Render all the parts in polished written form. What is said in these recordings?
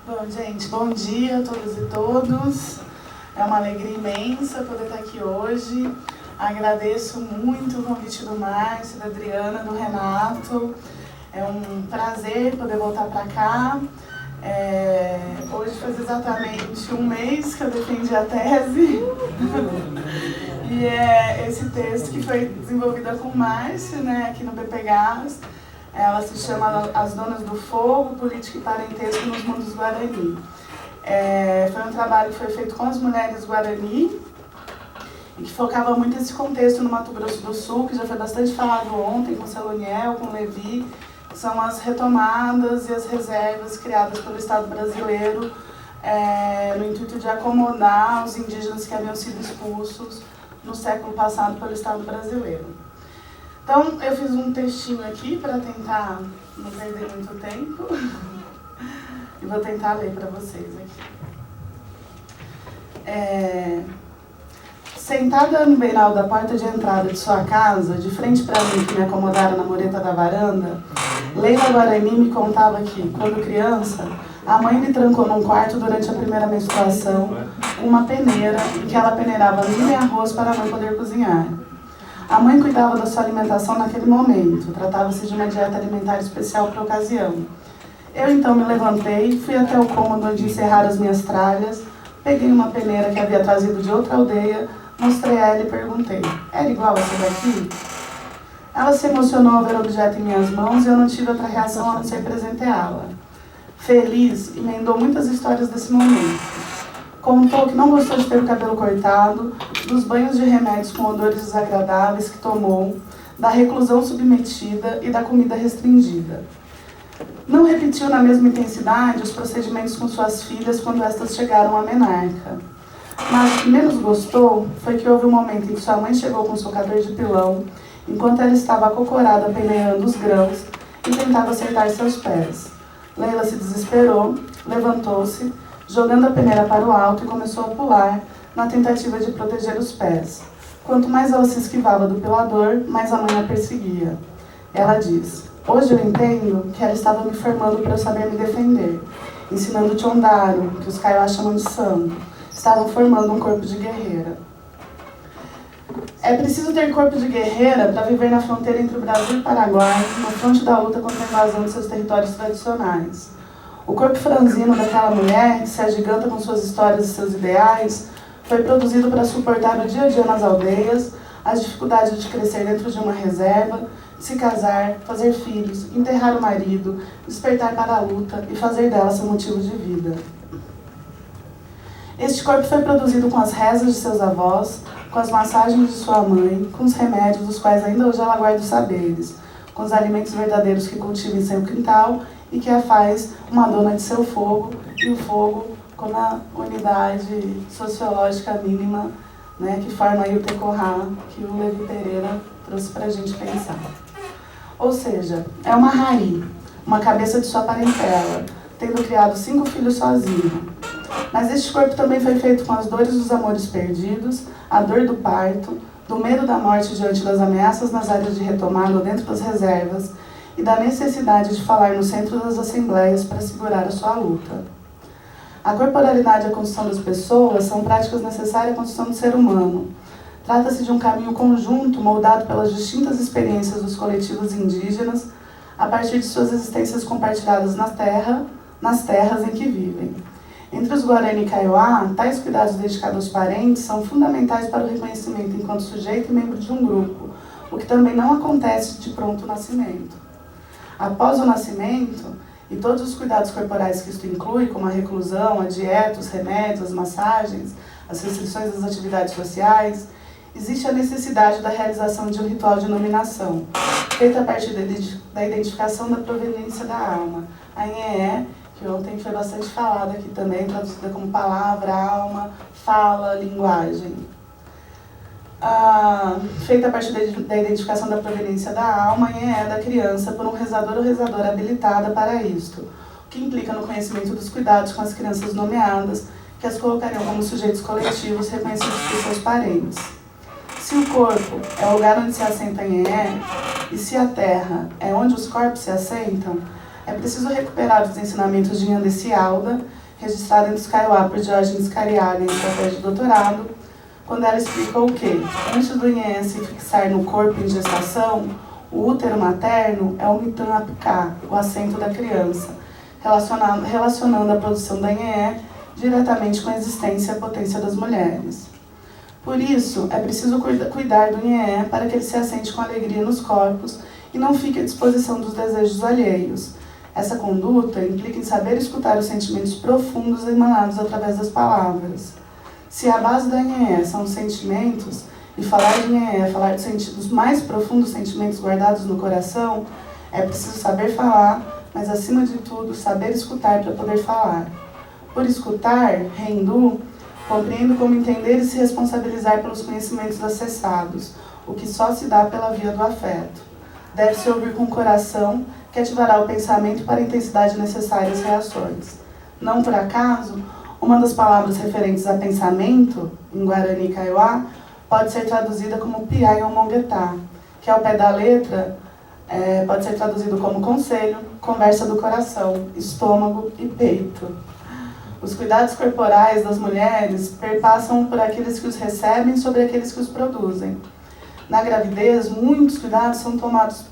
Bom, gente, bom dia a todas e todos. É uma alegria imensa poder estar aqui hoje. Agradeço muito o convite do Márcio, da Adriana, do Renato. É um prazer poder voltar para cá. Hoje faz exatamente um mês que eu defendi a tese. E é esse texto que foi desenvolvido com o Márcio, né, aqui no BPGás. Ela se chama As Donas do Fogo, Política e Parentesco nos Mundos Guarani. Foi um trabalho que foi feito com as mulheres Guarani e que focava muito esse contexto no Mato Grosso do Sul, que já foi bastante falado ontem com o Celoniel, com o Levi, que são as retomadas e as reservas criadas pelo Estado brasileiro no intuito de acomodar os indígenas que haviam sido expulsos no século passado pelo Estado brasileiro. Então, eu fiz um textinho aqui para tentar não perder muito tempo e vou tentar ler para vocês aqui. Sentada no beiral da porta de entrada de sua casa, de frente para mim que me acomodaram na mureta da varanda, Leila Guarani me contava que, quando criança, a mãe lhe trancou num quarto durante a primeira menstruação com uma peneira em que ela peneirava milho e arroz para a mãe poder cozinhar. A mãe cuidava da sua alimentação naquele momento, tratava-se de uma dieta alimentar especial para a ocasião. Eu então me levantei, fui até o cômodo onde encerrar as minhas tralhas, peguei uma peneira que havia trazido de outra aldeia, mostrei a ela e perguntei: era igual essa daqui? Ela se emocionou ao ver o objeto em minhas mãos e eu não tive outra reação a não ser presenteá-la. Feliz, emendou muitas histórias desse momento. Contou que não gostou de ter o cabelo cortado, dos banhos de remédios com odores desagradáveis que tomou, da reclusão submetida e da comida restringida. Não repetiu na mesma intensidade os procedimentos com suas filhas quando estas chegaram à menarca. Mas o que menos gostou foi que houve um momento em que sua mãe chegou com um socador de pilão, enquanto ela estava acocorada peneirando os grãos e tentava acertar seus pés. Leila se desesperou, levantou-se, jogando a peneira para o alto e começou a pular, na tentativa de proteger os pés. Quanto mais ela se esquivava do pilador, mais a mãe a perseguia. Ela diz: hoje eu entendo que ela estava me formando para eu saber me defender, ensinando o Chondaro, que os Kaiowá chamam de santo. Estavam formando um corpo de guerreira. É preciso ter corpo de guerreira para viver na fronteira entre o Brasil e o Paraguai, na fronte da luta contra a invasão de seus territórios tradicionais. O corpo franzino daquela mulher, que se agiganta com suas histórias e seus ideais, foi produzido para suportar o dia a dia nas aldeias, as dificuldades de crescer dentro de uma reserva, se casar, fazer filhos, enterrar o marido, despertar para a luta e fazer dela seu motivo de vida. Este corpo foi produzido com as rezas de seus avós, com as massagens de sua mãe, com os remédios dos quais ainda hoje ela guarda os saberes, com os alimentos verdadeiros que cultiva em seu quintal e que a faz uma dona de seu fogo, e o fogo como a unidade sociológica mínima, né, que forma aí o Tecorá, que o Levi Pereira trouxe para a gente pensar. Ou seja, é uma rainha, uma cabeça de sua parentela, tendo criado 5 filhos sozinha. Mas este corpo também foi feito com as dores dos amores perdidos, a dor do parto, do medo da morte diante das ameaças nas áreas de retomada ou dentro das reservas, e da necessidade de falar no centro das assembleias para segurar a sua luta. A corporalidade e a construção das pessoas são práticas necessárias à construção do ser humano. Trata-se de um caminho conjunto moldado pelas distintas experiências dos coletivos indígenas a partir de suas existências compartilhadas nas terras em que vivem. Entre os Guarani e Kaiowá, tais cuidados dedicados aos parentes são fundamentais para o reconhecimento enquanto sujeito e membro de um grupo, o que também não acontece de pronto nascimento. Após o nascimento, e todos os cuidados corporais que isto inclui, como a reclusão, a dieta, os remédios, as massagens, as restrições das atividades sociais, existe a necessidade da realização de um ritual de nominação, feito a partir da identificação da proveniência da alma, a Inheé, que ontem foi bastante falada aqui também, traduzida como palavra, alma, fala, linguagem. Feita a partir da identificação da proveniência da alma e da criança por um rezador ou rezadora habilitada para isto, o que implica no conhecimento dos cuidados com as crianças nomeadas, que as colocariam como sujeitos coletivos reconhecidos por seus parentes. Se o corpo é o lugar onde se assenta a Inheé, e se a terra é onde os corpos se assentam, É preciso recuperar os ensinamentos de Yandesi Alda, registrado em Kaiowá por Diogenes Cariaga em sua tese de doutorado, quando ela explicou que, antes do INE se fixar no corpo em gestação, o útero materno é o mitan apika, o assento da criança, relacionando a produção da INE diretamente com a existência e a potência das mulheres. Por isso, é preciso cuidar do INE para que ele se assente com alegria nos corpos e não fique à disposição dos desejos alheios. Essa conduta implica em saber escutar os sentimentos profundos emanados através das palavras. Se a base da INE são os sentimentos, e falar de INE é falar dos mais profundos sentimentos guardados no coração, é preciso saber falar, mas acima de tudo, saber escutar para poder falar. Por escutar, Rendu compreendo como entender e se responsabilizar pelos conhecimentos acessados, o que só se dá pela via do afeto. Deve-se ouvir com o coração, que ativará o pensamento para a intensidade necessária às reações. Não por acaso, uma das palavras referentes a pensamento, em Guarani e Kaiowá, pode ser traduzida como Piaiomongetá, que ao pé da letra pode ser traduzido como conselho, conversa do coração, estômago e peito. Os cuidados corporais das mulheres perpassam por aqueles que os recebem sobre aqueles que os produzem. Na gravidez, muitos cuidados são tomados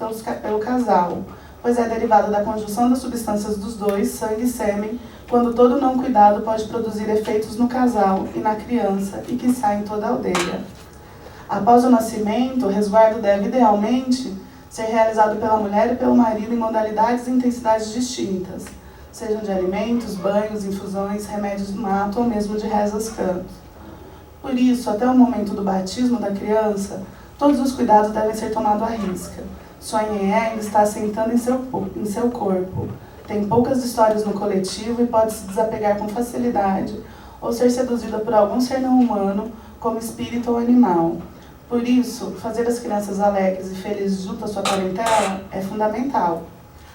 pelo casal, pois é derivado da conjunção das substâncias dos dois, sangue e sêmen, quando todo não cuidado pode produzir efeitos no casal e na criança, e quiçá em toda a aldeia. Após o nascimento, o resguardo deve, idealmente, ser realizado pela mulher e pelo marido em modalidades e intensidades distintas, sejam de alimentos, banhos, infusões, remédios do mato ou mesmo de rezas cantos. Por isso, até o momento do batismo da criança, todos os cuidados devem ser tomados à risca. Sua INE ainda está assentando em seu corpo. Tem poucas histórias no coletivo e pode se desapegar com facilidade ou ser seduzida por algum ser não humano, como espírito ou animal. Por isso, fazer as crianças alegres e felizes junto à sua parentela é fundamental,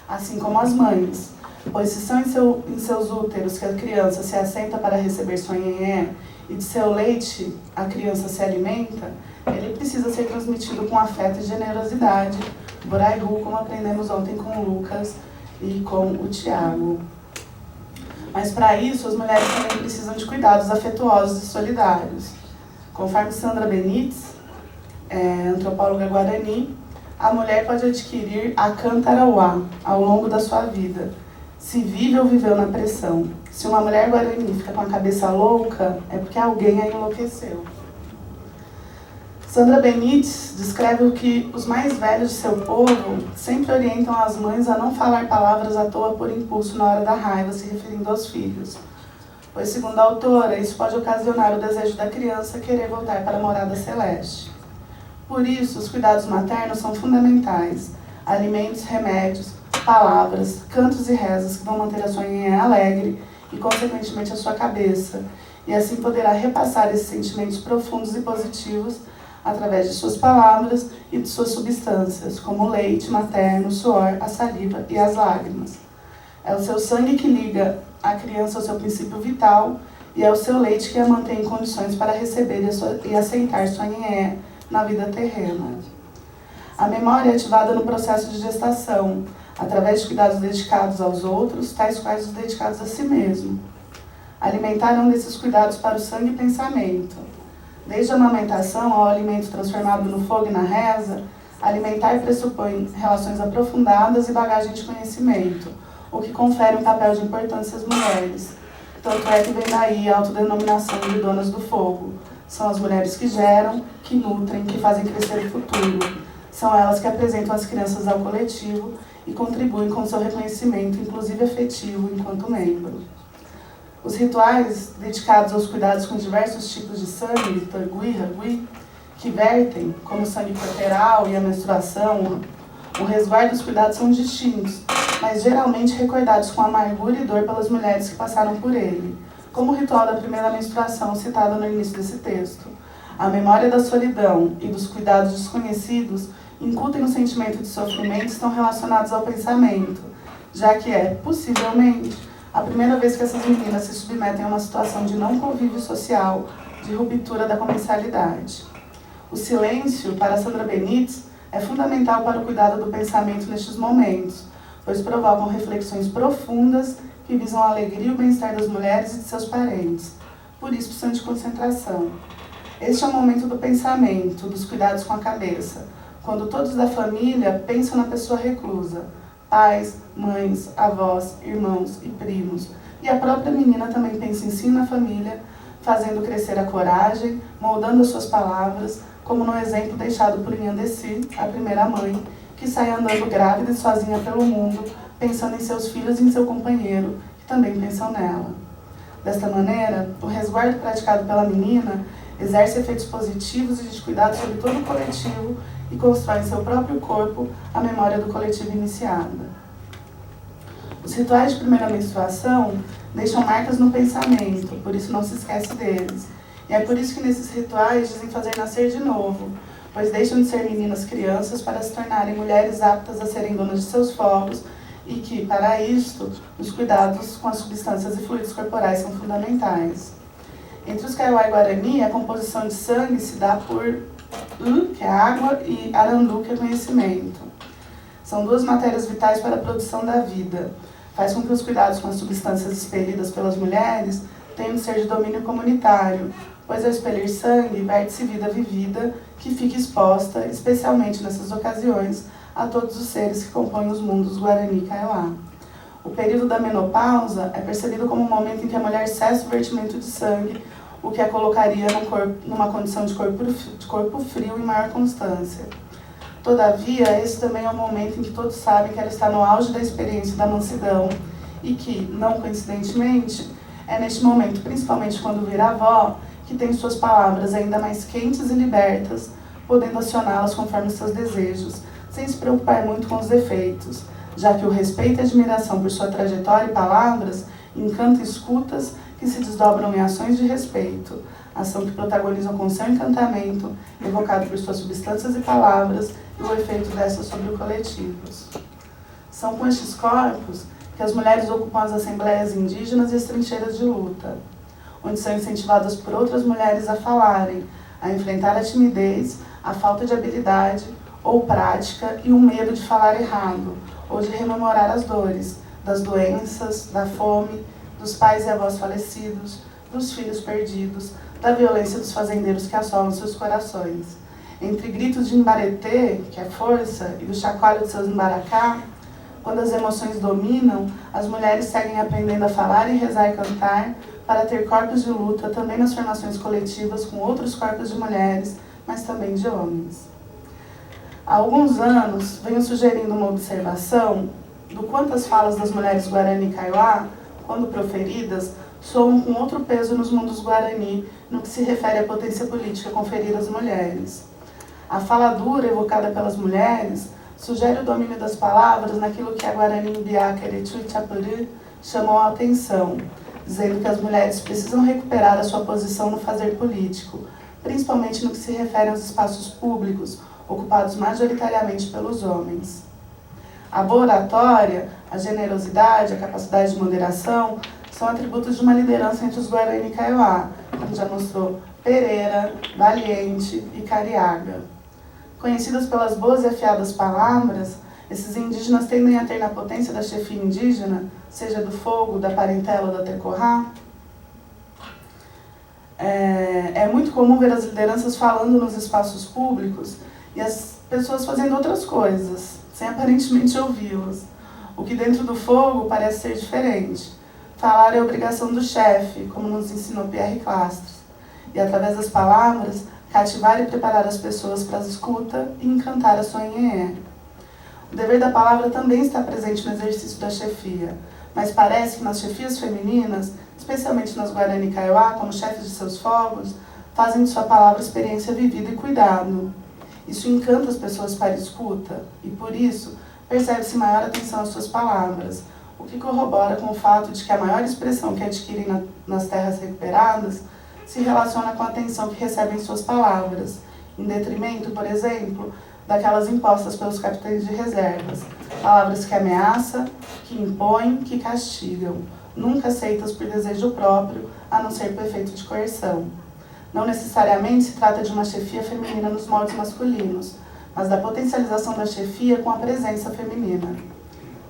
assim como as mães, pois se são em seus úteros que a criança se assenta para receber sua INE e de seu leite a criança se alimenta, ele precisa ser transmitido com afeto e generosidade, Boraihu, como aprendemos ontem com o Lucas e com o Tiago. Mas para isso, as mulheres também precisam de cuidados afetuosos e solidários. Conforme Sandra Benites, antropóloga guarani, a mulher pode adquirir a cantarauá ao longo da sua vida. Se vive ou viveu na pressão. Se uma mulher guarani fica com a cabeça louca, é porque alguém a enlouqueceu. Sandra Benites descreve que os mais velhos de seu povo sempre orientam as mães a não falar palavras à toa por impulso na hora da raiva, se referindo aos filhos. Pois, segundo a autora, isso pode ocasionar o desejo da criança querer voltar para a morada celeste. Por isso, os cuidados maternos são fundamentais. Alimentos, remédios, palavras, cantos e rezas que vão manter a sua INE alegre e, consequentemente, a sua cabeça. E assim poderá repassar esses sentimentos profundos e positivos através de suas palavras e de suas substâncias, como o leite materno, o suor, a saliva e as lágrimas. É o seu sangue que liga a criança ao seu princípio vital e é o seu leite que a mantém em condições para receber e aceitar sua INE na vida terrena. A memória é ativada no processo de gestação, através de cuidados dedicados aos outros, tais quais os dedicados a si mesmo. Alimentar é um desses cuidados para o sangue e pensamento. Desde a amamentação ao alimento transformado no fogo e na reza, alimentar pressupõe relações aprofundadas e bagagem de conhecimento, o que confere um papel de importância às mulheres. Tanto é que vem daí a autodenominação de donas do fogo. São as mulheres que geram, que nutrem, que fazem crescer o futuro. São elas que apresentam as crianças ao coletivo e contribuem com seu reconhecimento, inclusive afetivo, enquanto membro. Os rituais dedicados aos cuidados com diversos tipos de sangue, Tangui, Ragui, que vertem, como o sangue corporal e a menstruação, o resguardo e os cuidados são distintos, mas geralmente recordados com amargura e dor pelas mulheres que passaram por ele, como o ritual da primeira menstruação citado no início desse texto. A memória da solidão e dos cuidados desconhecidos incutem o sentimento de sofrimento e estão relacionados ao pensamento, já que é, possivelmente, a primeira vez que essas meninas se submetem a uma situação de não convívio social, de ruptura da comensalidade. O silêncio, para Sandra Benites, é fundamental para o cuidado do pensamento nestes momentos, pois provocam reflexões profundas que visam a alegria e o bem-estar das mulheres e de seus parentes. Por isso precisam de concentração. Este é o momento do pensamento, dos cuidados com a cabeça, quando todos da família pensam na pessoa reclusa, pais, mães, avós, irmãos e primos. E a própria menina também pensa em si e na família, fazendo crescer a coragem, moldando as suas palavras, como no exemplo deixado por Nhandeci, a primeira mãe, que sai andando grávida e sozinha pelo mundo, pensando em seus filhos e em seu companheiro, que também pensam nela. Desta maneira, o resguardo praticado pela menina exerce efeitos positivos e de cuidado sobre todo o coletivo e constrói em seu próprio corpo a memória do coletivo iniciada. Os rituais de primeira menstruação deixam marcas no pensamento, por isso não se esquece deles. E é por isso que nesses rituais dizem fazer nascer de novo, pois deixam de ser meninas crianças para se tornarem mulheres aptas a serem donas de seus fogos e que, para isto, os cuidados com as substâncias e fluidos corporais são fundamentais. Entre os Kaiowá e Guarani, a composição de sangue se dá por que é água, e Arandu, que é conhecimento. São duas matérias vitais para a produção da vida. Faz com que os cuidados com as substâncias expelidas pelas mulheres tenham de ser de domínio comunitário, pois ao expelir sangue, verte-se vida vivida, que fica exposta, especialmente nessas ocasiões, a todos os seres que compõem os mundos Guarani e Kaiowá. O período da menopausa é percebido como um momento em que a mulher cessa o vertimento de sangue, o que a colocaria numa condição de corpo frio e maior constância. Todavia, esse também é o momento em que todos sabem que ela está no auge da experiência da mansidão e que, não coincidentemente, é neste momento, principalmente quando vira avó, que tem suas palavras ainda mais quentes e libertas, podendo acioná-las conforme seus desejos, sem se preocupar muito com os defeitos, já que o respeito e a admiração por sua trajetória e palavras encanta escutas que se desdobram em ações de respeito, ação que protagonizam com seu encantamento, evocado por suas substâncias e palavras, e o efeito dessas sobre o coletivo. São com estes corpos que as mulheres ocupam as assembleias indígenas e as trincheiras de luta, onde são incentivadas por outras mulheres a falarem, a enfrentar a timidez, a falta de habilidade ou prática e o medo de falar errado, ou de rememorar as dores, das doenças, da fome, dos pais e avós falecidos, dos filhos perdidos, da violência dos fazendeiros que assolam seus corações. Entre gritos de embaretê, que é força, e do chacoalho de seus embaracá, quando as emoções dominam, as mulheres seguem aprendendo a falar e rezar e cantar para ter corpos de luta também nas formações coletivas com outros corpos de mulheres, mas também de homens. Há alguns anos, venho sugerindo uma observação do quanto as falas das mulheres Guarani e Kaiowá, quando proferidas, soam com outro peso nos mundos Guarani, no que se refere à potência política conferida às mulheres. A fala dura evocada pelas mulheres sugere o domínio das palavras naquilo que a Guarani Mbiá Queretu e Chapuri chamou a atenção, dizendo que as mulheres precisam recuperar a sua posição no fazer político, principalmente no que se refere aos espaços públicos, ocupados majoritariamente pelos homens. A boa oratória, a generosidade, a capacidade de moderação são atributos de uma liderança entre os Guarani e Kaiowá, como já mostrou Pereira, Valiente e Cariaga. Conhecidas pelas boas e afiadas palavras, esses indígenas tendem a ter na potência da chefia indígena, seja do fogo, da parentela ou da tecorrá. É muito comum ver as lideranças falando nos espaços públicos e as pessoas fazendo outras coisas, sem aparentemente ouvi-las. O que dentro do fogo parece ser diferente. Falar é obrigação do chefe, como nos ensinou Pierre Clastres, e através das palavras, cativar e preparar as pessoas para a escuta e encantar a sua nhenhé. O dever da palavra também está presente no exercício da chefia, mas parece que nas chefias femininas, especialmente nas Guarani e Kaiowá, como chefes de seus fogos, fazem de sua palavra experiência vivida e cuidado. Isso encanta as pessoas para a escuta, e por isso percebe-se maior atenção às suas palavras, o que corrobora com o fato de que a maior expressão que adquirem nas terras recuperadas se relaciona com a atenção que recebem suas palavras, em detrimento, por exemplo, daquelas impostas pelos capitães de reservas, palavras que ameaçam, que impõem, que castigam, nunca aceitas por desejo próprio, a não ser por efeito de coerção. Não necessariamente se trata de uma chefia feminina nos moldes masculinos, mas da potencialização da chefia com a presença feminina.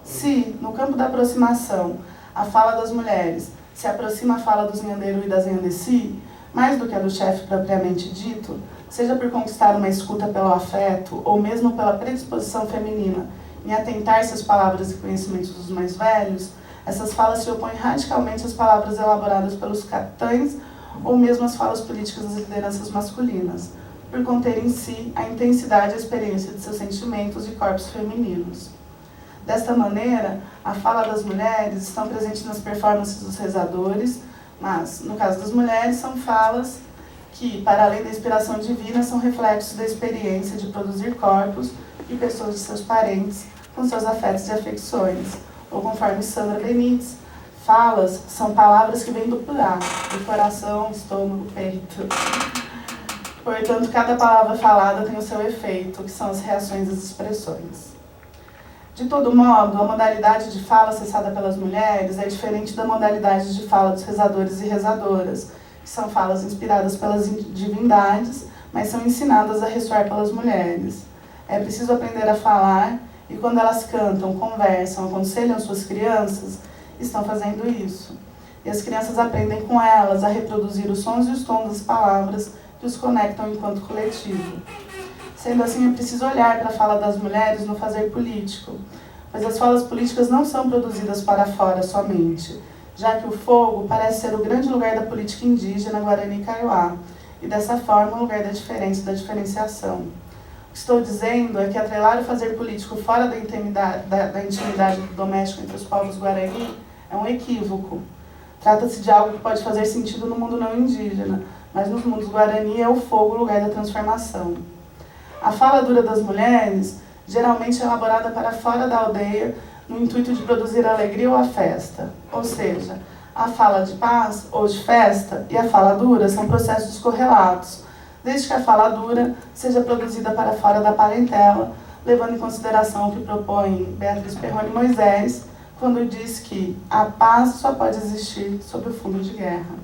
Se, no campo da aproximação, a fala das mulheres se aproxima a fala do zinhandeiro e da zinhandeci, mais do que a do chefe propriamente dito, seja por conquistar uma escuta pelo afeto ou mesmo pela predisposição feminina em atentar-se às palavras e conhecimentos dos mais velhos, essas falas se opõem radicalmente às palavras elaboradas pelos capitães ou mesmo às falas políticas das lideranças masculinas, por conter em si a intensidade e a experiência de seus sentimentos e corpos femininos. Desta maneira, a fala das mulheres estão presentes nas performances dos rezadores, mas, no caso das mulheres, são falas que, para além da inspiração divina, são reflexos da experiência de produzir corpos e pessoas de seus parentes com seus afetos e afecções. Ou, conforme Sandra Benites, falas são palavras que vêm do plural, do coração, estômago, peito. Portanto, cada palavra falada tem o seu efeito, que são as reações e as expressões. De todo modo, a modalidade de fala acessada pelas mulheres é diferente da modalidade de fala dos rezadores e rezadoras, que são falas inspiradas pelas divindades, mas são ensinadas a ressoar pelas mulheres. É preciso aprender a falar, e quando elas cantam, conversam, aconselham suas crianças, estão fazendo isso. E as crianças aprendem com elas a reproduzir os sons e os tons das palavras que os conectam enquanto coletivo. Sendo assim, é preciso olhar para a fala das mulheres no fazer político, pois as falas políticas não são produzidas para fora somente, já que o fogo parece ser o grande lugar da política indígena Guarani Kaiowá, e dessa forma o lugar da diferença e da diferenciação. O que estou dizendo é que atrelar o fazer político fora da intimidade doméstica entre os povos Guarani é um equívoco. Trata-se de algo que pode fazer sentido no mundo não indígena, mas nos mundos Guarani é o fogo o lugar da transformação. A fala dura das mulheres geralmente é elaborada para fora da aldeia no intuito de produzir alegria ou a festa. Ou seja, a fala de paz ou de festa e a fala dura são processos correlatos, desde que a fala dura seja produzida para fora da parentela, levando em consideração o que propõe Beatriz Perrone Moisés, quando diz que a paz só pode existir sob o fundo de guerra.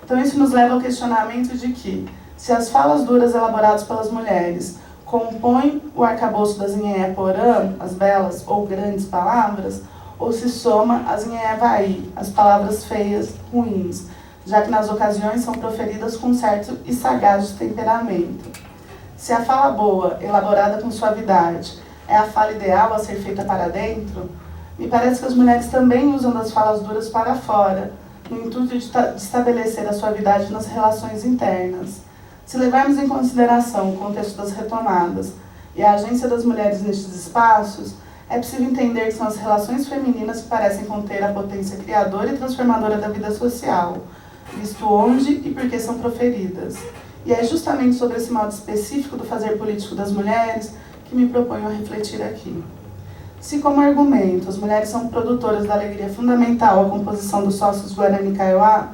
Então isso nos leva ao questionamento de que, se as falas duras elaboradas pelas mulheres compõem o arcabouço das Inhé Porã, as belas ou grandes palavras, ou se soma as Inhé Vai, as palavras feias, ruins, já que nas ocasiões são proferidas com certo e sagaz temperamento. Se a fala boa, elaborada com suavidade, é a fala ideal a ser feita para dentro, me parece que as mulheres também usam das falas duras para fora, no intuito de estabelecer a suavidade nas relações internas. Se levarmos em consideração o contexto das retomadas e a agência das mulheres nestes espaços, é possível entender que são as relações femininas que parecem conter a potência criadora e transformadora da vida social, visto onde e por que são proferidas. E é justamente sobre esse modo específico do fazer político das mulheres que me proponho a refletir aqui. Se, como argumento, as mulheres são produtoras da alegria fundamental à composição dos sócios Guarani Kaiowá,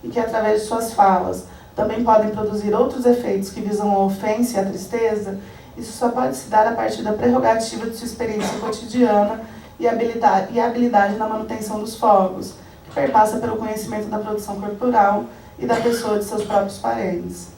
e que, através de suas falas, também podem produzir outros efeitos que visam a ofensa e a tristeza, isso só pode se dar a partir da prerrogativa de sua experiência cotidiana e a habilidade na manutenção dos fogos, que perpassa pelo conhecimento da produção corporal e da pessoa de seus próprios parentes.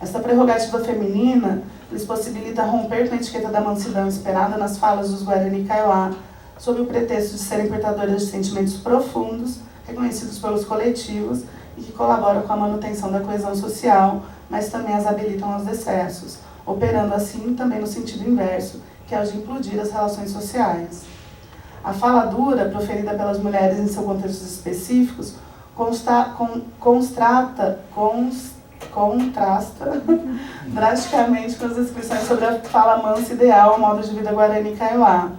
Esta prerrogativa feminina lhes possibilita romper com a etiqueta da mansidão esperada nas falas dos Guarani Kaiowá, sob o pretexto de serem portadoras de sentimentos profundos, reconhecidos pelos coletivos, e que colaboram com a manutenção da coesão social, mas também as habilitam aos excessos, operando assim também no sentido inverso, que é o de implodir as relações sociais. A fala dura, proferida pelas mulheres em seus contextos específicos, contrasta drasticamente com as descrições sobre a fala mansa ideal ao modo de vida Guarani Kaiowá,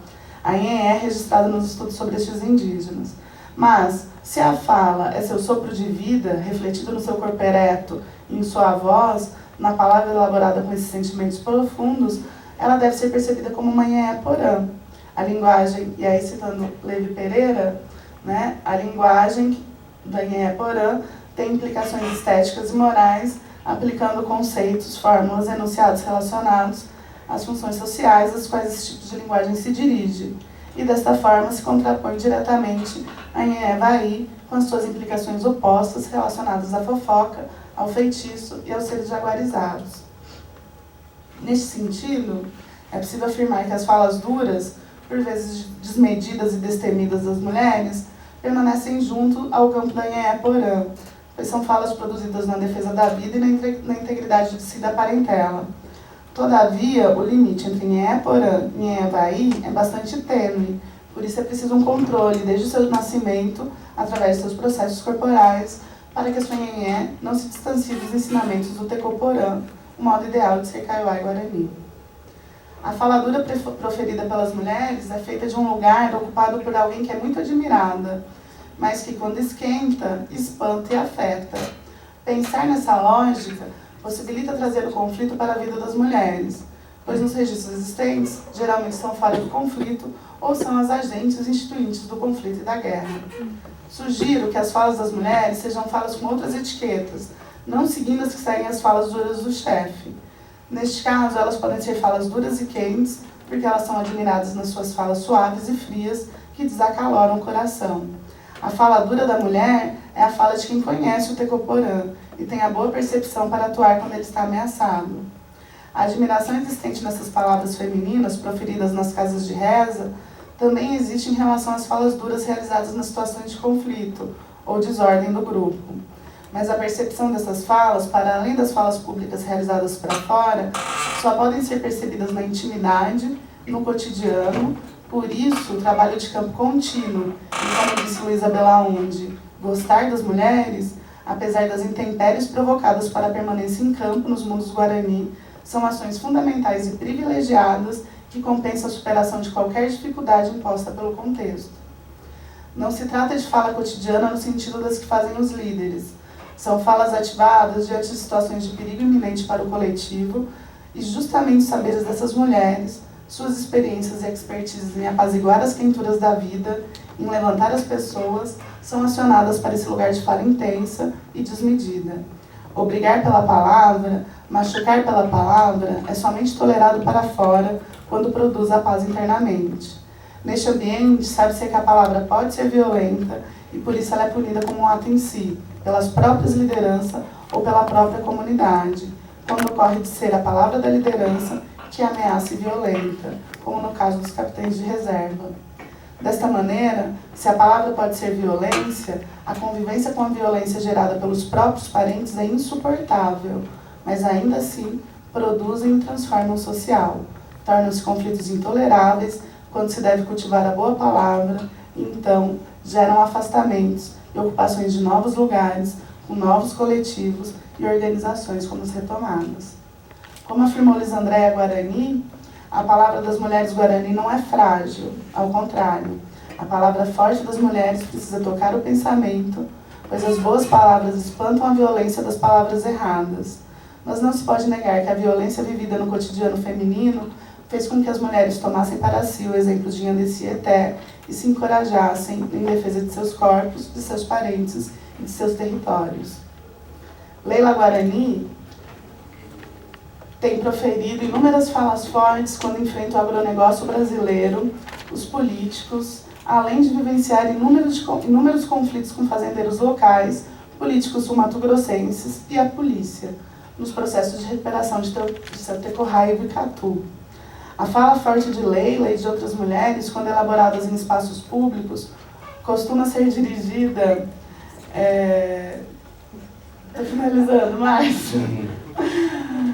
a INE registrada nos estudos sobre estes indígenas. Mas, se a fala é seu sopro de vida, refletido no seu corpo ereto e em sua voz, na palavra elaborada com esses sentimentos profundos, ela deve ser percebida como uma Inhé Porã. A linguagem, e aí citando Levi Pereira, né, a linguagem da Inhé Porã tem implicações estéticas e morais, aplicando conceitos, fórmulas, enunciados relacionados às funções sociais às quais esse tipo de linguagem se dirige. E desta forma se contrapõe diretamente a Inhé Vai com as suas implicações opostas relacionadas à fofoca, ao feitiço e aos seres jaguarizados. Neste sentido, é possível afirmar que as falas duras por vezes desmedidas e destemidas das mulheres, permanecem junto ao campo da Nhanhé-Porã, pois são falas produzidas na defesa da vida e na integridade de si da parentela. Todavia, o limite entre Nhanhé-Porã e Nhanhé-Havaí é bastante tênue, por isso é preciso um controle desde o seu nascimento, através de seus processos corporais, para que a sua Nhanhé não se distancie dos ensinamentos do Tecoporã, o modo ideal de ser Kaiowá e Guarani. A faladura proferida pelas mulheres é feita de um lugar ocupado por alguém que é muito admirada, mas que quando esquenta, espanta e afeta. Pensar nessa lógica possibilita trazer o conflito para a vida das mulheres, pois nos registros existentes, geralmente são fora do conflito ou são as agentes instituintes do conflito e da guerra. Sugiro que as falas das mulheres sejam falas com outras etiquetas, não seguindo as que seguem as falas duras do chefe. Neste caso, elas podem ser falas duras e quentes, porque elas são admiradas nas suas falas suaves e frias, que desacaloram o coração. A fala dura da mulher é a fala de quem conhece o Tecoporã e tem a boa percepção para atuar quando ele está ameaçado. A admiração existente nessas palavras femininas, proferidas nas casas de reza, também existe em relação às falas duras realizadas nas situações de conflito ou desordem do grupo. Mas a percepção dessas falas, para além das falas públicas realizadas para fora, só podem ser percebidas na intimidade, no cotidiano. Por isso, o trabalho de campo contínuo, e como disse Luísa Belaúnde, gostar das mulheres, apesar das intempéries provocadas para a permanência em campo nos mundos Guarani, são ações fundamentais e privilegiadas que compensam a superação de qualquer dificuldade imposta pelo contexto. Não se trata de fala cotidiana no sentido das que fazem os líderes. São falas ativadas diante de situações de perigo iminente para o coletivo e justamente os saberes dessas mulheres, suas experiências e expertises em apaziguar as quenturas da vida, em levantar as pessoas, são acionadas para esse lugar de fala intensa e desmedida. Obrigar pela palavra, machucar pela palavra, é somente tolerado para fora quando produz a paz internamente. Neste ambiente, sabe-se que a palavra pode ser violenta e por isso ela é punida como um ato em si, pelas próprias lideranças ou pela própria comunidade, quando ocorre de ser a palavra da liderança que ameaça e violenta, como no caso dos capitães de reserva. Desta maneira, se a palavra pode ser violência, a convivência com a violência gerada pelos próprios parentes é insuportável, mas ainda assim produzem e transformam o social. Tornam-se conflitos intoleráveis quando se deve cultivar a boa palavra, e então geram afastamentos e ocupações de novos lugares, com novos coletivos e organizações como as retomadas. Como afirmou Lisandréia Guarani, a palavra das mulheres Guarani não é frágil, ao contrário. A palavra forte das mulheres precisa tocar o pensamento, pois as boas palavras espantam a violência das palavras erradas. Mas não se pode negar que a violência vivida no cotidiano feminino fez com que as mulheres tomassem para si o exemplo de Nhandecy Eté e se encorajassem em defesa de seus corpos, de seus parentes e de seus territórios. Leila Guarani tem proferido inúmeras falas fortes quando enfrenta o agronegócio brasileiro, os políticos, além de vivenciar inúmeros conflitos com fazendeiros locais, políticos sul-mato-grossenses e a polícia, nos processos de recuperação de seu Tecorraio e Vicatu. A fala forte de Leila e de outras mulheres, quando elaboradas em espaços públicos, costuma ser dirigida... Estou finalizando, mais.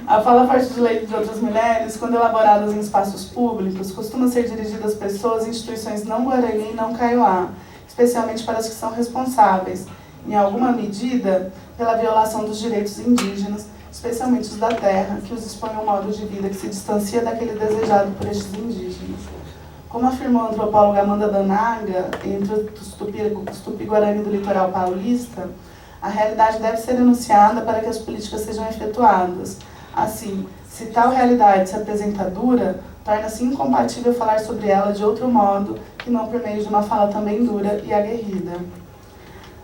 A fala forte de Leila e de outras mulheres, quando elaboradas em espaços públicos, costuma ser dirigida às pessoas e instituições não Guarani e não Kaiowá, especialmente para as que são responsáveis, em alguma medida, pela violação dos direitos indígenas, especialmente os da terra, que os expõem a um modo de vida que se distancia daquele desejado por estes indígenas. Como afirmou a antropóloga Amanda Danaga, entre os Tupi-Guarani do litoral paulista, a realidade deve ser enunciada para que as políticas sejam efetuadas. Assim, se tal realidade se apresenta dura, torna-se incompatível falar sobre ela de outro modo que não por meio de uma fala também dura e aguerrida.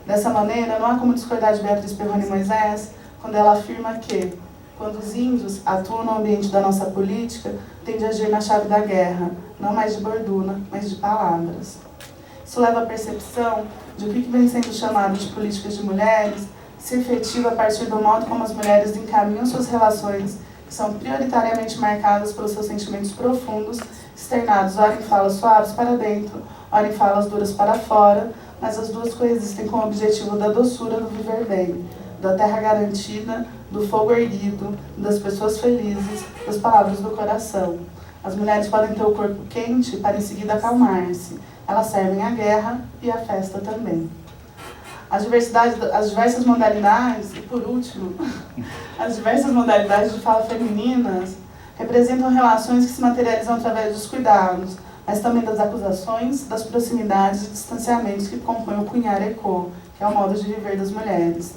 Dessa maneira, não há como discordar de Beatriz Perrone Moisés quando ela afirma que, quando os índios atuam no ambiente da nossa política, tem de agir na chave da guerra, não mais de borduna, mas de palavras. Isso leva à percepção de que o que vem sendo chamado de políticas de mulheres se efetiva a partir do modo como as mulheres encaminham suas relações, que são prioritariamente marcadas pelos seus sentimentos profundos, externados ora em falas suaves para dentro, ora em falas duras para fora, mas as duas coexistem com o objetivo da doçura do viver bem, da terra garantida, do fogo erguido, das pessoas felizes, das palavras do coração. As mulheres podem ter o corpo quente para em seguida acalmar-se. Elas servem a guerra e a festa também. As diversas modalidades, e por último, as diversas modalidades de fala femininas representam relações que se materializam através dos cuidados, mas também das acusações, das proximidades e distanciamentos que compõem o cunhar-eco, que é o modo de viver das mulheres.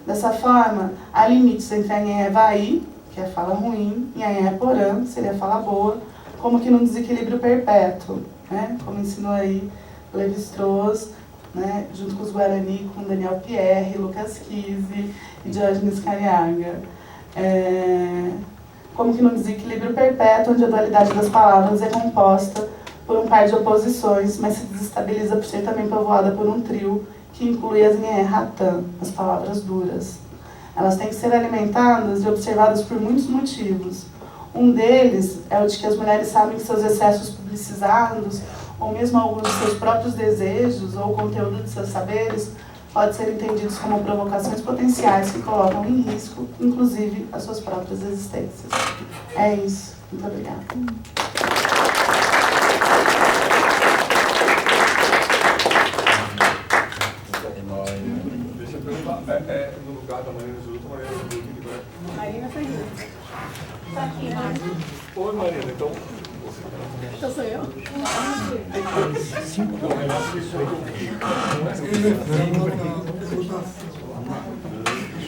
Dessa forma, há limites entre a Nhevaí, que é fala ruim, e a Nheporã, que seria fala boa, como que num desequilíbrio perpétuo, né? Como ensinou aí Levi-Strauss, né? Junto com os Guarani, com Daniel Pierre, Lucas Kise e Diógenes Cariaga. Como que num desequilíbrio perpétuo, onde a dualidade das palavras é composta por um par de oposições, mas se desestabiliza por ser também povoada por um trio que inclui as Nhe-Ratã, as palavras duras. Elas têm que ser alimentadas e observadas por muitos motivos. Um deles é o de que as mulheres sabem que seus excessos publicizados, ou mesmo alguns de seus próprios desejos, ou o conteúdo de seus saberes, pode ser entendidos como provocações potenciais que colocam em risco, inclusive, as suas próprias existências. É isso. Muito obrigada. Deixa eu perguntar, no lugar da Marina Zuruto, Marina Ferreira. Tá aqui, Marina. Oi, Marina, então... Então sou eu? Cinco. Eu acho isso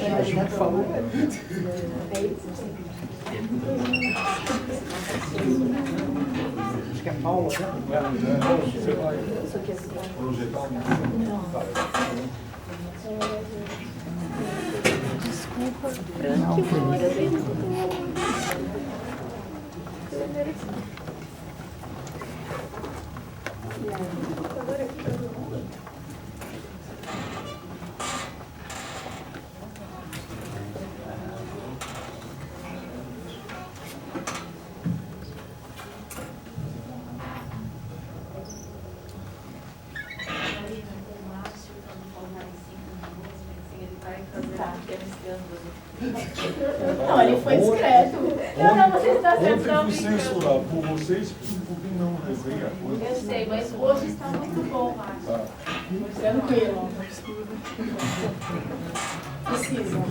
aí a gente falou. Acho que é Paula, né? Você vai projetar Desculpa, branco. Não, ele foi discreto. Não, você está ontem eu fui censurado por vocês porque não levei a coisa. Eu sei, mas hoje está muito bom, Márcio. Tá. Tranquilo. Precisa.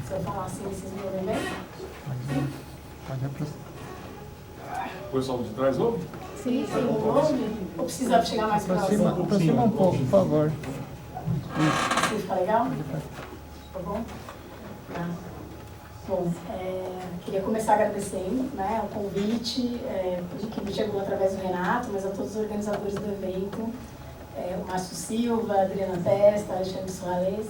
Se eu falar assim, vocês me ouvem bem? O pessoal de trás ouve? Sim, sim. Ou precisa chegar mais próximo? Aproxima um pouco, por favor. Assim fica legal? Tá bom? Tá. Bom, queria começar agradecendo, né, o convite, que me chegou através do Renato, mas a todos os organizadores do evento, o Márcio Silva, a Adriana Testa, Alexandre Soares.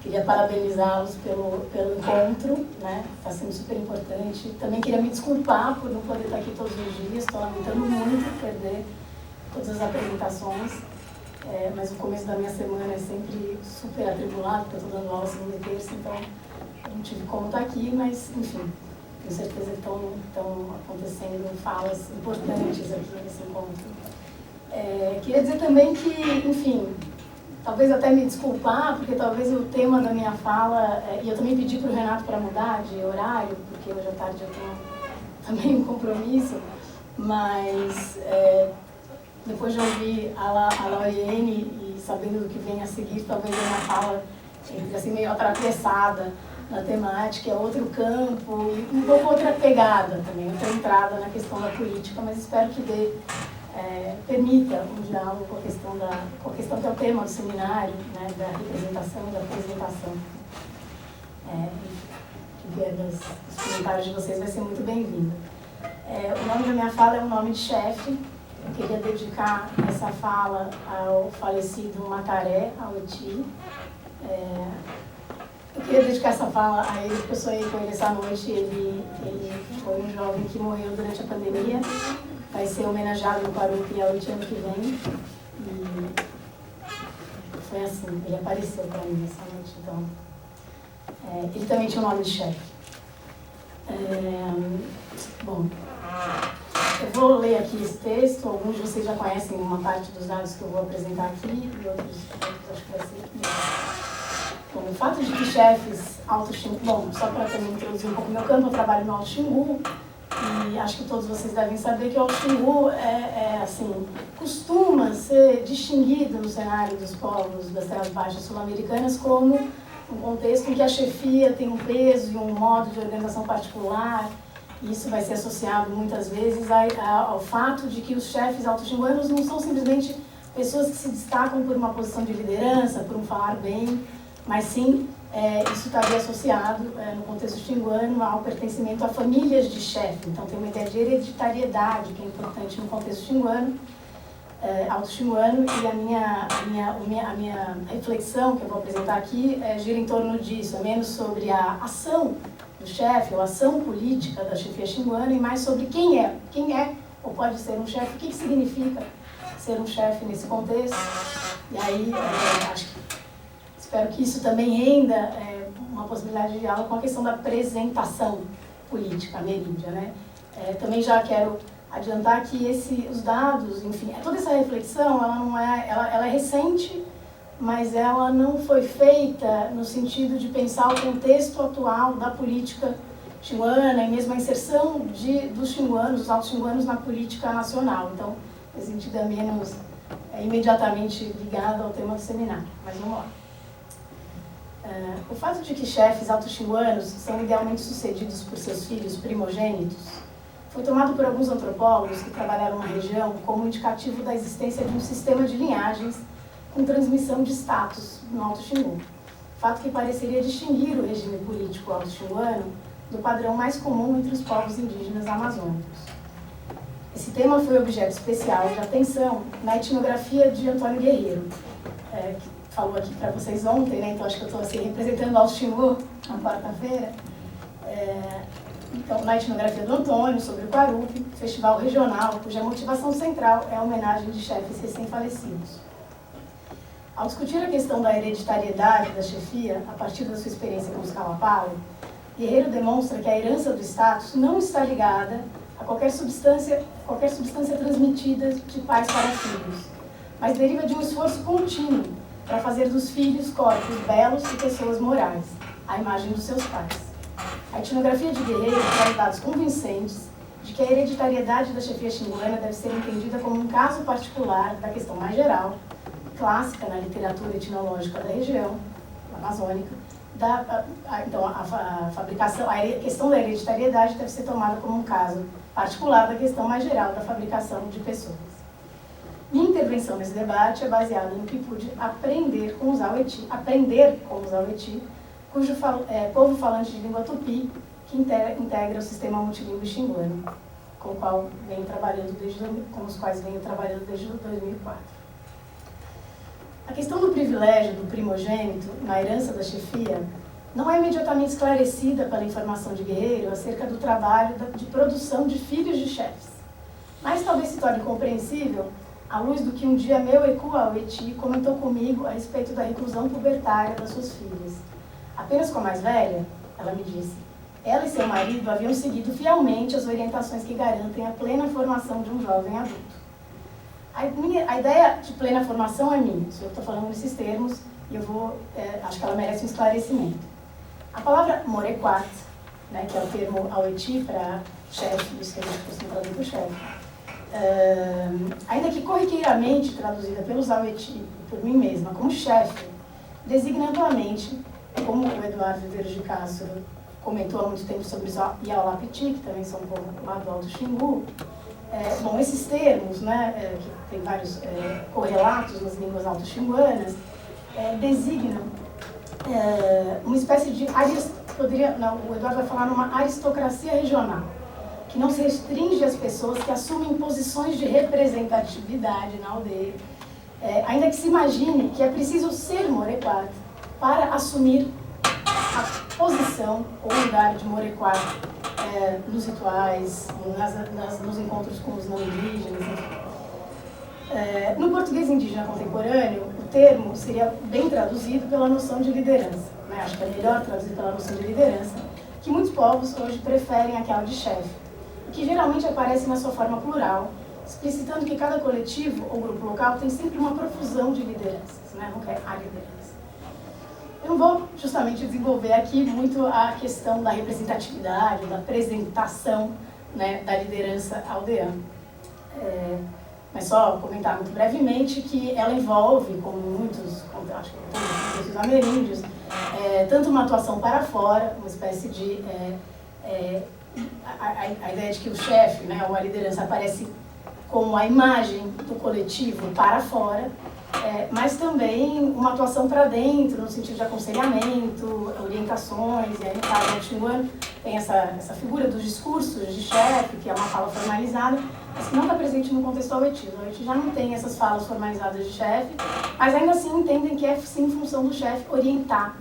Queria parabenizá-los pelo encontro, né? Está sendo super importante. Também queria me desculpar por não poder estar aqui todos os dias, estou lamentando muito perder todas as apresentações, mas o começo da minha semana é sempre super atribulado, porque eu estou dando aula segunda e terça, então não tive como estar aqui, mas, enfim, tenho certeza que estão acontecendo falas importantes aqui nesse encontro. Queria dizer também que, enfim, talvez até me desculpar, porque talvez o tema da minha fala, e eu também pedi para o Renato para mudar de horário, porque hoje à tarde eu tenho também um compromisso, mas depois de ouvir a Lauriane e sabendo do que vem a seguir, talvez a minha fala entre assim, meio atravessada na temática, é outro campo e um pouco outra pegada também, outra entrada na questão da política, mas espero que permita um diálogo com a questão que é o tema do seminário, né, da representação e da apresentação. Que vier dos comentários de vocês vai ser muito bem-vindo. O nome da minha fala é um nome de chefe. Eu queria dedicar essa fala ao falecido Mataré, ao Oti. Eu queria dedicar essa fala a ele, porque eu sonhei com ele essa noite. Ele foi um jovem que morreu durante a pandemia. Vai ser homenageado no Parupi ano que vem. E foi assim, ele apareceu para mim essa noite, então. Ele também tinha o nome de chefe. Bom, eu vou ler aqui esse texto, alguns de vocês já conhecem uma parte dos dados que eu vou apresentar aqui, e outros acho que vai ser melhor. Bom, o fato de que chefes Alto-Xingu, bom, só para também introduzir um pouco o meu campo, eu trabalho no Alto-Xingu, e acho que todos vocês devem saber que o Alto-Xingu assim, costuma ser distinguido no cenário dos povos das terras baixas sul-americanas como um contexto em que a chefia tem um peso e um modo de organização particular. Isso vai ser associado muitas vezes ao fato de que os chefes alto-xinguanos não são simplesmente pessoas que se destacam por uma posição de liderança, por um falar bem, mas sim, isso está associado no contexto xinguano ao pertencimento a famílias de chefe. Então tem uma ideia de hereditariedade que é importante no contexto xinguano, alto-xinguano, e a minha reflexão que eu vou apresentar aqui gira em torno disso, é menos sobre a ação do chefe, ou a ação política da chefia xinguana, e mais sobre quem é ou pode ser um chefe, o que significa ser um chefe nesse contexto. E aí, espero que isso também renda uma possibilidade de diálogo com a questão da apresentação política, a Meríndia, né? Também já quero adiantar que os dados, enfim, toda essa reflexão, ela é recente, mas ela não foi feita no sentido de pensar o contexto atual da política xinguana e mesmo a inserção dos xinguanos, dos alto-xinguanos na política nacional. Então, nesse sentido é menos imediatamente ligado ao tema do seminário. Mas vamos lá. O fato de que chefes alto-xinguanos são idealmente sucedidos por seus filhos primogênitos foi tomado por alguns antropólogos que trabalharam na região como indicativo da existência de um sistema de linhagens com transmissão de status no Alto-Xingu, fato que pareceria distinguir o regime político alto-xinguano do padrão mais comum entre os povos indígenas amazônicos. Esse tema foi objeto especial de atenção na etnografia de Antônio Guerreiro, que falou aqui para vocês ontem, né? Então acho que eu estou assim, representando o Alto-Xingu na quarta-feira. Então, na etnografia do Antônio, sobre o Quarupi, festival regional, cuja motivação central é a homenagem de chefes recém-falecidos. Ao discutir a questão da hereditariedade da chefia, a partir da sua experiência com os Kalapalo, Guerreiro demonstra que a herança do status não está ligada a qualquer substância transmitida de pais para filhos, mas deriva de um esforço contínuo para fazer dos filhos corpos belos e pessoas morais, à imagem dos seus pais. A etnografia de Guerreiro traz dados convincentes de que a hereditariedade da chefia xinguana deve ser entendida como um caso particular da questão mais geral, clássica na literatura etnológica da região amazônica. Então, a questão da hereditariedade deve ser tomada como um caso particular da questão mais geral da fabricação de pessoas. Minha intervenção nesse debate é baseada no que pude aprender com os Aweti, cujo povo falante de língua tupi, que integra o sistema multilingüe xinguano, com os quais venho trabalhando desde 2004. A questão do privilégio do primogênito na herança da chefia não é imediatamente esclarecida pela informação de Guerreiro acerca do trabalho de produção de filhos de chefes, mas talvez se torne compreensível à luz do que um dia meu Eku Aweti comentou comigo a respeito da reclusão pubertária das suas filhas. Apenas com a mais velha, ela me disse, ela e seu marido haviam seguido fielmente as orientações que garantem a plena formação de um jovem adulto. A ideia de plena formação é minha, se eu estou falando nesses termos, e acho que ela merece um esclarecimento. A palavra morequat, né, que é o termo Aweti para chefe, isso que a gente costuma traduzir para chefe, ainda que corriqueiramente traduzida pelos Aweti e por mim mesma como chefe, designa amplamente, como o Eduardo Viveiros de Castro comentou há muito tempo sobre os Yaulapiti, que também são um povo lá do Alto-Xingu. Bom, esses termos, né, que tem vários correlatos nas línguas alto-xinguanas, designam uma espécie de o Eduardo vai falar numa aristocracia regional, que não se restringe às pessoas que assumem posições de representatividade na aldeia, ainda que se imagine que é preciso ser morequat para assumir a posição ou lugar de morequat nos rituais, nos encontros com os não indígenas. No português indígena contemporâneo, o termo seria bem traduzido pela noção de liderança, né? Acho que é melhor traduzido pela noção de liderança, que muitos povos hoje preferem aquela de chefe, que geralmente aparece na sua forma plural, explicitando que cada coletivo ou grupo local tem sempre uma profusão de lideranças, né? Nunca é a liderança. Eu não vou justamente desenvolver aqui muito a questão da representatividade, da apresentação, né, da liderança aldeana. Mas só comentar muito brevemente que ela envolve, como muitos, acho que todos os ameríndios, tanto uma atuação para fora, uma espécie de... a ideia de que o chefe, né, ou a liderança aparece como a imagem do coletivo para fora, mas também uma atuação para dentro, no sentido de aconselhamento, orientações, e aí no caso do Xinguano tem essa figura dos discursos de chefe, que é uma fala formalizada, mas que não está presente no contexto aletivo. O Aleti já não tem essas falas formalizadas de chefe, mas ainda assim entendem que é sim função do chefe orientar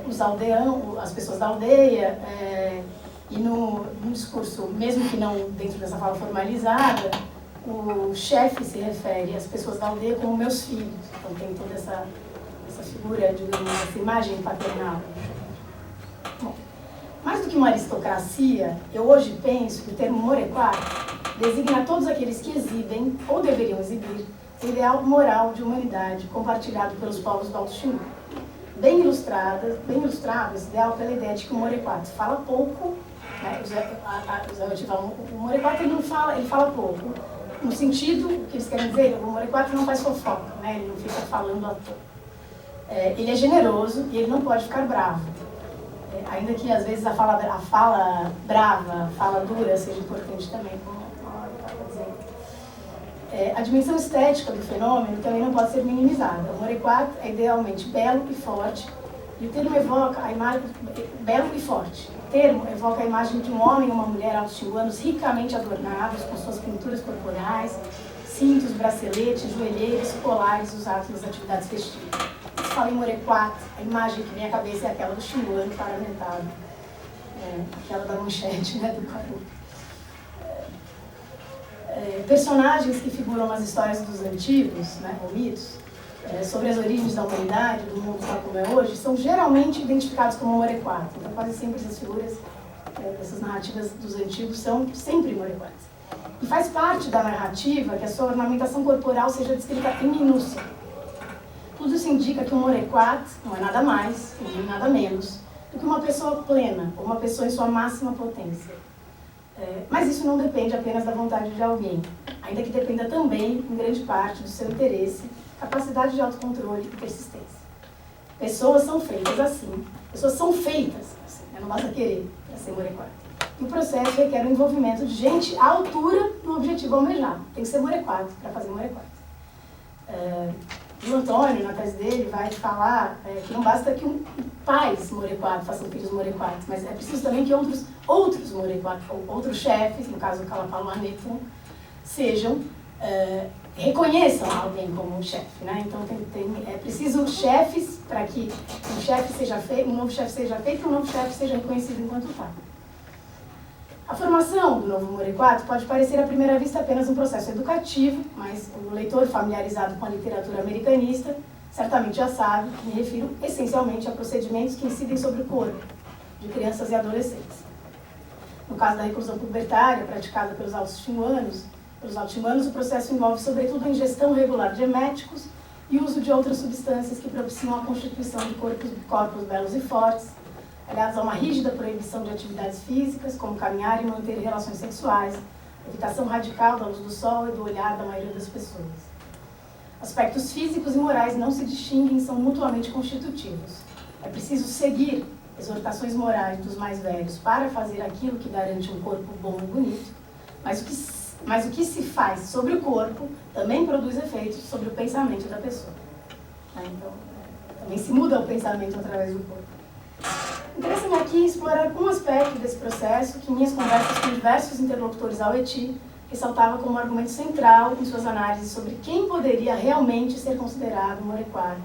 os aldeãos, as pessoas da aldeia, e no discurso, mesmo que não dentro dessa fala formalizada, o chefe se refere às pessoas da aldeia como meus filhos. Então tem toda essa figura, digamos, essa imagem paternal. Bom, mais do que uma aristocracia, eu hoje penso que o termo morequá designa todos aqueles que exibem, ou deveriam exibir, o ideal moral de humanidade compartilhado pelos povos do Alto Xingu. Bem ilustrado esse ideal pela ideia de que o morequá fala pouco, né? O morequá ele fala pouco. No sentido que eles querem dizer, o morequá não faz fofoca, né? Ele não fica falando à toa. Ele é generoso e ele não pode ficar bravo. Ainda que às vezes a fala brava, a fala dura seja importante também, como a Laura estava dizendo. A dimensão estética do fenômeno também não pode ser minimizada. O morequá é idealmente belo e forte, e o termo evoca a imagem belo e forte. O termo evoca a imagem de um homem e uma mulher alto-xinguanos ricamente adornados com suas pinturas corporais, cintos, braceletes, joelheiros, colares usados nas atividades festivas. Se fala em morequá, a imagem que vem à cabeça é aquela do xinguano paramentado, aquela da manchete, né, do Caru. Personagens que figuram nas histórias dos antigos, né, ou mitos, sobre as origens da humanidade, do mundo tal como é hoje, são geralmente identificados como morequá. Então, quase sempre essas figuras, essas narrativas dos antigos são sempre morequás. E faz parte da narrativa que a sua ornamentação corporal seja descrita em minúcia. Tudo isso indica que um morequá não é nada mais, nem nada menos, do que uma pessoa plena, ou uma pessoa em sua máxima potência. Mas isso não depende apenas da vontade de alguém, ainda que dependa também, em grande parte, do seu interesse, capacidade de autocontrole e persistência. Pessoas são feitas assim, não basta querer para ser morequá. E o processo requer o envolvimento de gente à altura do objetivo almejado. Tem que ser morequá para fazer morequá. O Antônio, na tese dele, vai falar que não basta que pais morequá façam filhos morequá, mas é preciso também que outros morequá, ou outros chefes, no caso do Calapalo-Manetum, reconheçam alguém como um chefe, né? Então é preciso chefes para que um novo chefe seja feito e um novo chefe seja reconhecido enquanto tal. A formação do novo morequá pode parecer à primeira vista apenas um processo educativo, mas o leitor familiarizado com a literatura americanista certamente já sabe que me refiro essencialmente a procedimentos que incidem sobre o corpo de crianças e adolescentes. No caso da reclusão pubertária praticada pelos alto-xinguanos, o processo envolve sobretudo a ingestão regular de eméticos e uso de outras substâncias que propiciam a constituição de corpos belos e fortes, aliados a uma rígida proibição de atividades físicas, como caminhar e manter relações sexuais, evitação radical da luz do sol e do olhar da maioria das pessoas. Aspectos físicos e morais não se distinguem e são mutuamente constitutivos. É preciso seguir exortações morais dos mais velhos para fazer aquilo que garante um corpo bom e bonito, mas o que se faz sobre o corpo também produz efeitos sobre o pensamento da pessoa. Então, também se muda o pensamento através do corpo. Interessa-me aqui explorar um aspecto desse processo que em minhas conversas com diversos interlocutores aueti ressaltava como argumento central em suas análises sobre quem poderia realmente ser considerado morequá.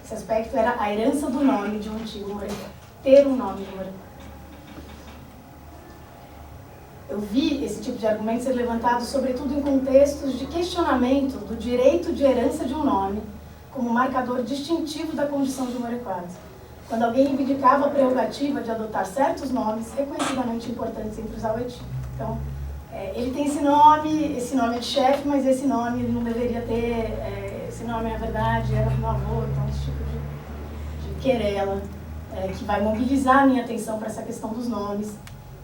Esse aspecto era a herança do nome de um antigo morequá, ter um nome de morequá. Eu vi esse tipo de argumento ser levantado sobretudo em contextos de questionamento do direito de herança de um nome como marcador distintivo da condição de morequado, quando alguém reivindicava a prerrogativa de adotar certos nomes reconhecidamente importantes entre os Aweti. Então, ele tem esse nome é de chefe, mas esse nome ele não deveria ter, esse nome, na verdade, era do meu avô, então esse tipo de querela, que vai mobilizar a minha atenção para essa questão dos nomes,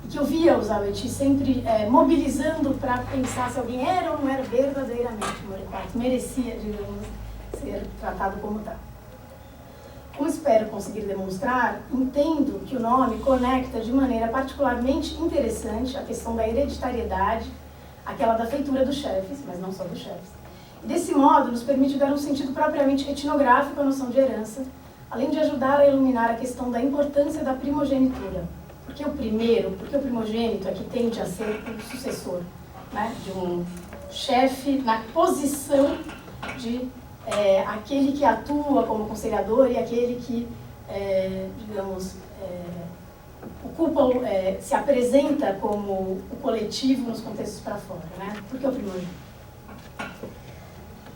e que eu via os Aweti sempre mobilizando para pensar se alguém era ou não era verdadeiramente morequado, merecia, digamos, ser tratado como tal. Como espero conseguir demonstrar, entendo que o nome conecta de maneira particularmente interessante a questão da hereditariedade, aquela da feitura dos chefes, mas não só dos chefes. E desse modo, nos permite dar um sentido propriamente etnográfico à noção de herança, além de ajudar a iluminar a questão da importância da primogenitura. Porque o primogênito é que tende a ser o sucessor, né, de um chefe na posição de aquele que atua como conselhador e aquele que, digamos, ocupa, se apresenta como o coletivo nos contextos para fora, né? Por que o primogênito?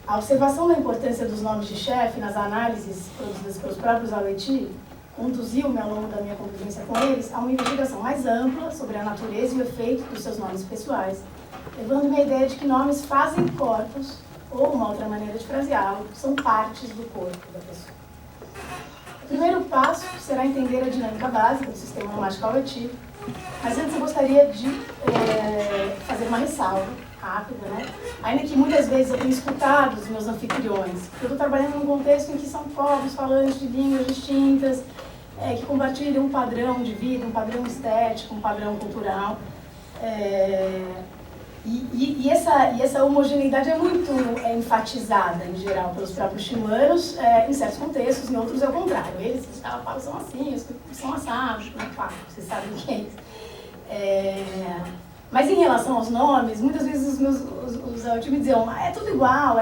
A observação da importância dos nomes de chefe nas análises produzidas pelos próprios Aweti conduziu-me ao longo da minha convivência com eles a uma investigação mais ampla sobre a natureza e o efeito dos seus nomes pessoais, levando-me à ideia de que nomes fazem corpos, ou uma outra maneira de fraseá-lo, são partes do corpo da pessoa. O primeiro passo será entender a dinâmica básica do sistema nomástico Aweti, mas antes eu gostaria de fazer uma ressalva rápida, né? Ainda que muitas vezes eu tenha escutado os meus anfitriões, porque eu estou trabalhando num contexto em que são povos falantes de línguas distintas, que compartilham um padrão de vida, um padrão estético, um padrão cultural. E essa homogeneidade é muito enfatizada, em geral, pelos próprios chimanos, em certos contextos, em outros é o contrário. Eles que falam são assim, eles são assados, claro, vocês sabem o que é isso. Mas em relação aos nomes, muitas vezes os Aweti me diziam, é tudo igual,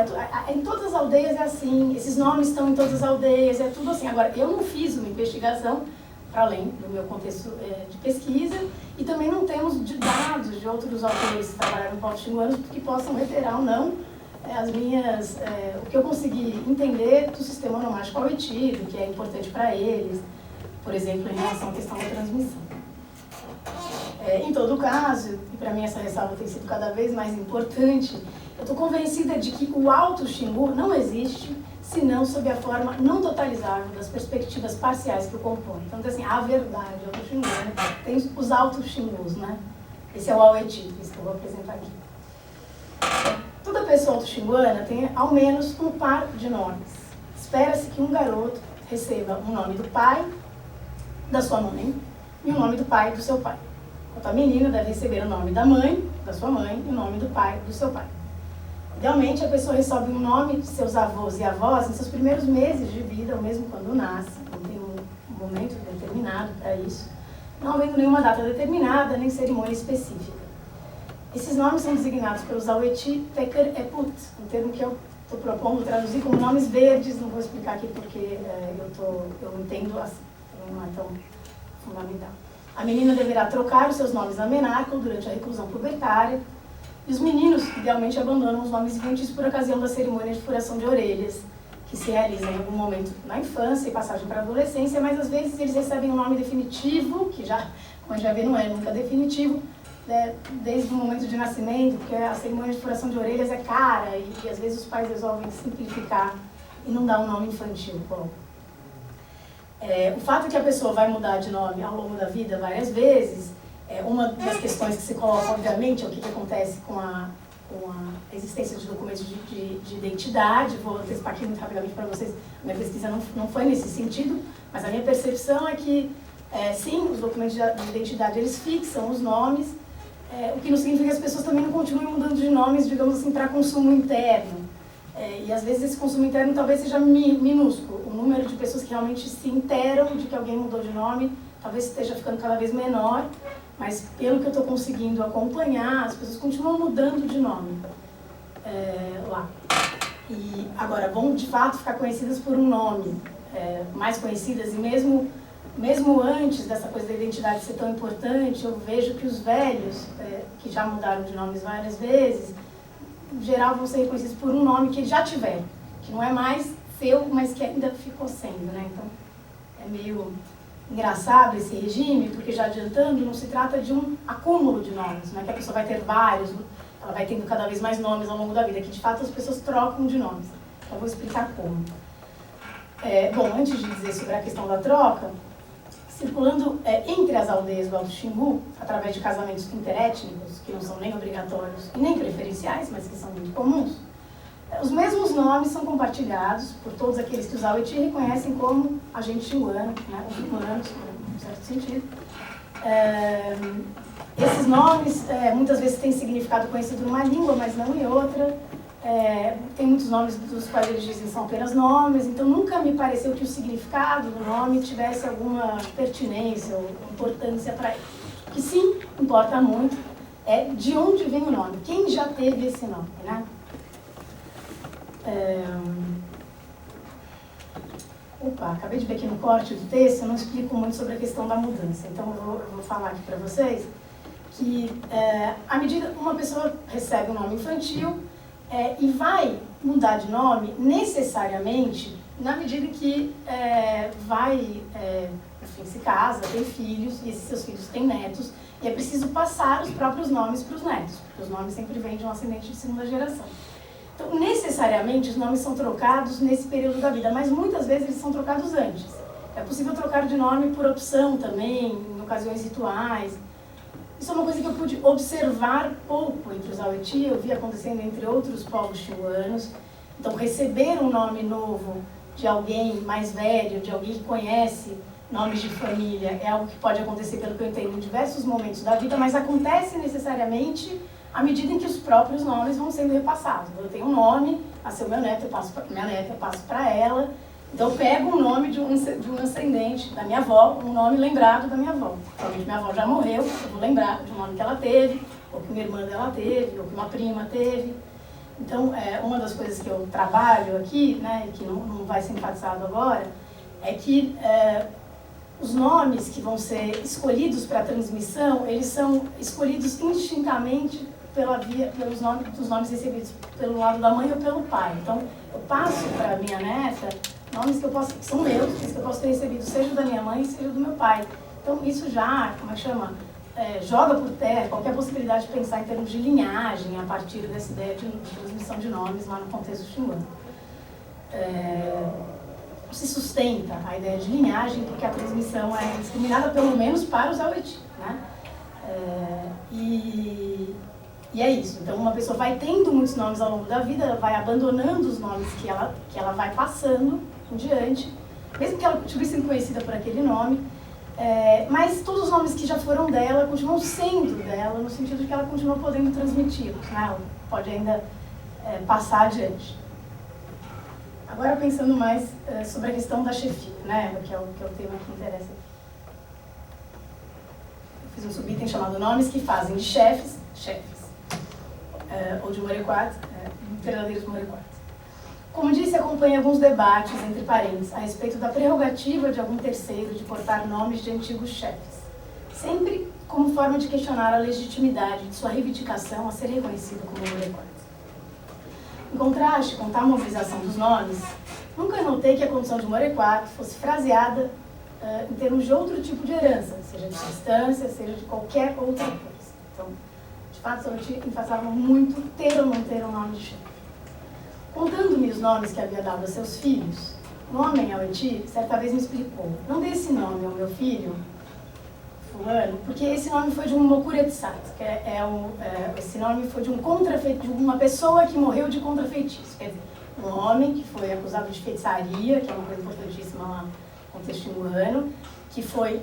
em todas as aldeias é assim, esses nomes estão em todas as aldeias, é tudo assim. Agora, eu não fiz uma investigação para além do meu contexto de pesquisa, e também não temos dados de outros autores que trabalharam em povos xinguanos que possam reiterar ou não o que eu consegui entender do sistema onomástico Aweti, do que é importante para eles, por exemplo, em relação à questão da transmissão. Em todo caso, e para mim essa ressalva tem sido cada vez mais importante, eu estou convencida de que o Alto Xingu não existe senão sob a forma não totalizável das perspectivas parciais que o compõem. Então, assim, a verdade, o Alto Xingu, né? Tem os Altos Xingus, né? Esse é o Aweti, isso que eu vou apresentar aqui. Toda pessoa alto-xinguana tem ao menos um par de nomes. Espera-se que um garoto receba o nome do pai, da sua mãe, e o nome do pai do seu pai. Enquanto a menina deve receber o nome da mãe, da sua mãe, e o nome do pai do seu pai. Idealmente, a pessoa recebe um nome de seus avós e avós em seus primeiros meses de vida, ou mesmo quando nasce, não tem um momento determinado para isso, não havendo nenhuma data determinada, nem cerimônia específica. Esses nomes são designados pelos Aweti Teker Eput, um termo que eu estou propondo traduzir como nomes verdes, não vou explicar aqui porque eu entendo assim, então não é tão fundamental. A menina deverá trocar os seus nomes na menarca durante a reclusão pubertária, e os meninos, idealmente, abandonam os nomes infantis por ocasião da cerimônia de furação de orelhas, que se realiza em algum momento na infância e passagem para a adolescência, mas às vezes eles recebem um nome definitivo, que já, como a gente já vê, não é nunca definitivo, desde o momento de nascimento, porque a cerimônia de furação de orelhas é cara e às vezes os pais resolvem simplificar e não dar um nome infantil. Bom, o fato que a pessoa vai mudar de nome ao longo da vida várias vezes, uma das questões que se coloca, obviamente, é o que acontece com a existência de documentos de identidade. Vou antecipar aqui muito rapidamente para vocês, a minha pesquisa não foi nesse sentido, mas a minha percepção é que, sim, os documentos de identidade, eles fixam os nomes, o que não significa que as pessoas também não continuem mudando de nomes, digamos assim, para consumo interno. E às vezes esse consumo interno talvez seja minúsculo. O número de pessoas que realmente se interam de que alguém mudou de nome talvez esteja ficando cada vez menor, mas pelo que eu estou conseguindo acompanhar, as pessoas continuam mudando de nome lá. E agora, vão de fato ficar conhecidas por um nome, mais conhecidas, e mesmo mesmo antes dessa coisa da identidade ser tão importante, eu vejo que os velhos, que já mudaram de nomes várias vezes, em geral vão ser reconhecidos por um nome que eles já tiveram, que não é mais seu, mas que ainda ficou sendo, né? Então, é meio engraçado esse regime, porque já adiantando, não se trata de um acúmulo de nomes, não é que a pessoa vai ter vários, ela vai tendo cada vez mais nomes ao longo da vida, que de fato as pessoas trocam de nomes. Eu vou explicar como. Bom, antes de dizer sobre a questão da troca, circulando entre as aldeias do Alto Xingu, através de casamentos interétnicos, que não são nem obrigatórios e nem preferenciais, mas que são muito comuns, os mesmos nomes são compartilhados por todos aqueles que os Aweti reconhecem como agentes xinguanos, né, ou humanos, em certo sentido. Esses nomes muitas vezes têm significado conhecido numa língua, mas não em outra. Tem muitos nomes dos quais eles dizem são apenas nomes, então nunca me pareceu que o significado do nome tivesse alguma pertinência ou importância para ele. O que sim importa muito é de onde vem o nome, quem já teve esse nome, né? Acabei de ver aqui no corte do texto, eu não explico muito sobre a questão da mudança, então eu vou falar aqui para vocês que à medida que uma pessoa recebe um nome infantil, e vai mudar de nome necessariamente na medida que enfim, se casa, tem filhos, e esses seus filhos têm netos, e é preciso passar os próprios nomes para os netos, porque os nomes sempre vêm de um ascendente de segunda geração. Então, necessariamente, os nomes são trocados nesse período da vida, mas muitas vezes eles são trocados antes. É possível trocar de nome por opção também, em ocasiões rituais. Isso é uma coisa que eu pude observar pouco entre os Aweti, eu vi acontecendo entre outros povos xinguanos. Então, receber um nome novo de alguém mais velho, de alguém que conhece nomes de família, é algo que pode acontecer, pelo que eu entendo, em diversos momentos da vida, mas acontece necessariamente à medida em que os próprios nomes vão sendo repassados. Eu tenho um nome, nasceu meu neto, eu passo para minha neta, eu passo para ela. Então eu pego um nome de um ascendente, da minha avó, um nome lembrado da minha avó. Provavelmente minha avó já morreu, eu vou lembrar de um nome que ela teve, ou que uma irmã dela teve, ou que uma prima teve. Então, uma das coisas que eu trabalho aqui, né, e que não vai ser enfatizado agora, é que os nomes que vão ser escolhidos para a transmissão, eles são escolhidos indistintamente pelos nomes recebidos pelo lado da mãe ou pelo pai. Então, eu passo para a minha neta nomes que são meus, que eu posso ter recebido seja da minha mãe, seja do meu pai. Então, isso já, joga por terra qualquer possibilidade de pensar em termos de linhagem a partir dessa ideia de transmissão de nomes lá no contexto xinguano. Se sustenta a ideia de linhagem porque a transmissão é discriminada pelo menos para os Aweti, né? E é isso. Então, uma pessoa vai tendo muitos nomes ao longo da vida, ela vai abandonando os nomes que ela vai passando em diante, mesmo que ela continue sendo conhecida por aquele nome, mas todos os nomes que já foram dela continuam sendo dela, no sentido de que ela continua podendo transmiti-los, né? Ela pode ainda passar adiante. Agora, pensando mais sobre a questão da chefia, né? Que é o tema que interessa aqui. Eu fiz um subitem chamado Nomes que Fazem de Chefes, ou de Morequat, verdadeiros Morequat. Como disse, acompanha alguns debates entre parentes a respeito da prerrogativa de algum terceiro de portar nomes de antigos chefes, sempre como forma de questionar a legitimidade de sua reivindicação a ser reconhecido como Morequat. Em contraste com tal mobilização dos nomes, nunca notei que a condição de Morequat fosse fraseada em termos de outro tipo de herança, seja de substância, seja de qualquer outra coisa. Então, de fato, eu enfatizava muito ter ou não ter um nome de chefe. Contando-me os nomes que havia dado a seus filhos, um homem Aweti certa vez me explicou: não dê esse nome ao meu filho, fulano, porque esse nome foi de um Mokuretsat, que esse nome foi de uma pessoa que morreu de contrafeitiço. Quer dizer, um homem que foi acusado de feitiçaria, que é uma coisa importantíssima lá no contexto xinguano, que foi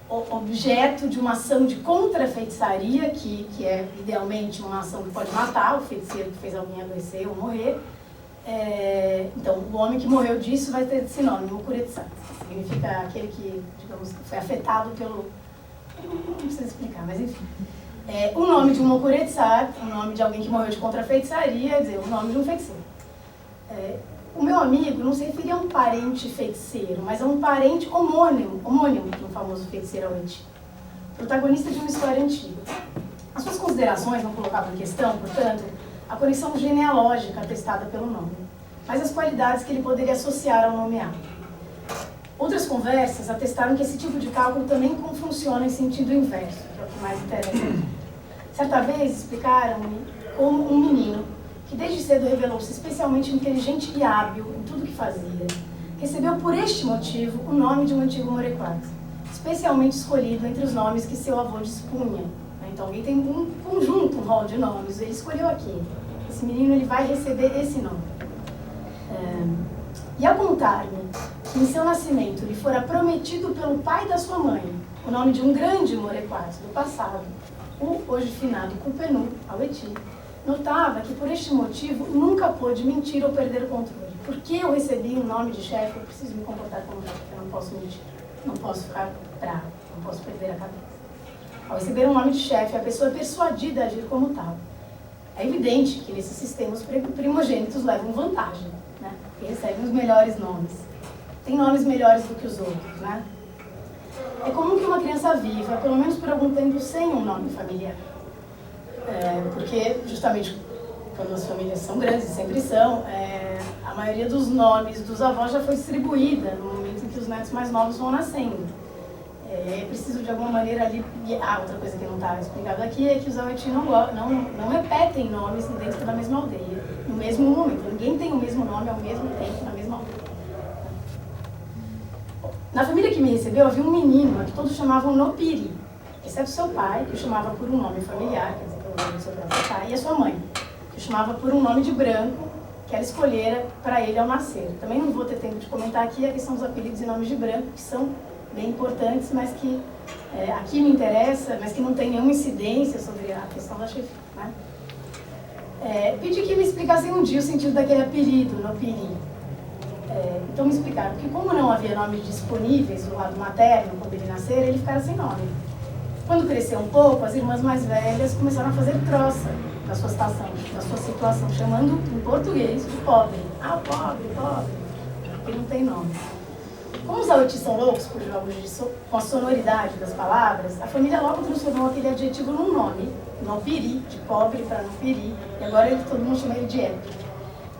objeto de uma ação de contra-feitiçaria, que é idealmente uma ação que pode matar o feiticeiro que fez alguém adoecer ou morrer. Então, o homem que morreu disso vai ter esse nome, Mokuretsat. Significa aquele que, digamos, foi afetado pelo... Não precisa explicar, mas enfim. O nome de um Mokuretsat, o nome de alguém que morreu de contra-feitiçaria, quer dizer, o nome de um feiticeiro. O meu amigo não se referia a um parente feiticeiro, mas a um parente homônimo do famoso feiticeiro Aweti, protagonista de uma história antiga. As suas considerações não colocavam em questão, portanto, a conexão genealógica atestada pelo nome, mas as qualidades que ele poderia associar ao nomeado. Outras conversas atestaram que esse tipo de cálculo também funciona em sentido inverso, que é o que mais interessa. Certa vez explicaram-me como um menino, que desde cedo revelou-se especialmente inteligente e hábil em tudo que fazia, recebeu por este motivo o nome de um antigo morequaz, especialmente escolhido entre os nomes que seu avô dispunha. Então alguém tem um conjunto, um rol de nomes, ele escolheu aquele. Esse menino ele vai receber esse nome. E ao contar-me que em seu nascimento lhe fora prometido pelo pai da sua mãe o nome de um grande morequaz do passado, o hoje finado Cupenu, Aweti, notava que por este motivo nunca pôde mentir ou perder o controle. Porque eu recebi um nome de chefe, eu preciso me comportar como chefe, eu não posso mentir, não posso ficar bravo, não posso perder a cabeça. Ao receber um nome de chefe, a pessoa é persuadida a agir como tal. É evidente que nesses sistemas primogênitos levam vantagem, né? Porque recebem os melhores nomes. Tem nomes melhores do que os outros, né? É comum que uma criança viva, pelo menos por algum tempo, sem um nome familiar. Porque, justamente, quando as famílias são grandes, e sempre são, a maioria dos nomes dos avós já foi distribuída no momento em que os netos mais novos vão nascendo. É preciso, de alguma maneira, ali... outra coisa que não está explicada aqui é que os Aweti não repetem nomes dentro da mesma aldeia, no mesmo momento. Ninguém tem o mesmo nome ao mesmo tempo na mesma aldeia. Na família que me recebeu, havia um menino que todos chamavam Nopiri, exceto seu pai, que o chamava por um nome familiar, quer dizer, pelo nome do seu próprio pai, e a sua mãe, que o chamava por um nome de branco, que ela escolhera para ele ao nascer. Também não vou ter tempo de comentar aqui a questão dos apelidos e nomes de branco, que são bem importantes, mas que aqui me interessa, mas que não tem nenhuma incidência sobre a questão da chefia, né? Pedi que me explicassem um dia o sentido daquele apelido, Nopiri. Então me explicaram que como não havia nomes disponíveis do lado materno quando ele nascer, ele ficara sem nome. Quando cresceu um pouco, as irmãs mais velhas começaram a fazer troça da sua situação, chamando em português de pobre. Ah, pobre, porque não tem nome. Como os Aweti são loucos por jogos com a sonoridade das palavras, a família logo transformou aquele adjetivo num nome, Nopiri, de pobre para Nopiri, e agora todo mundo chama ele de Epi.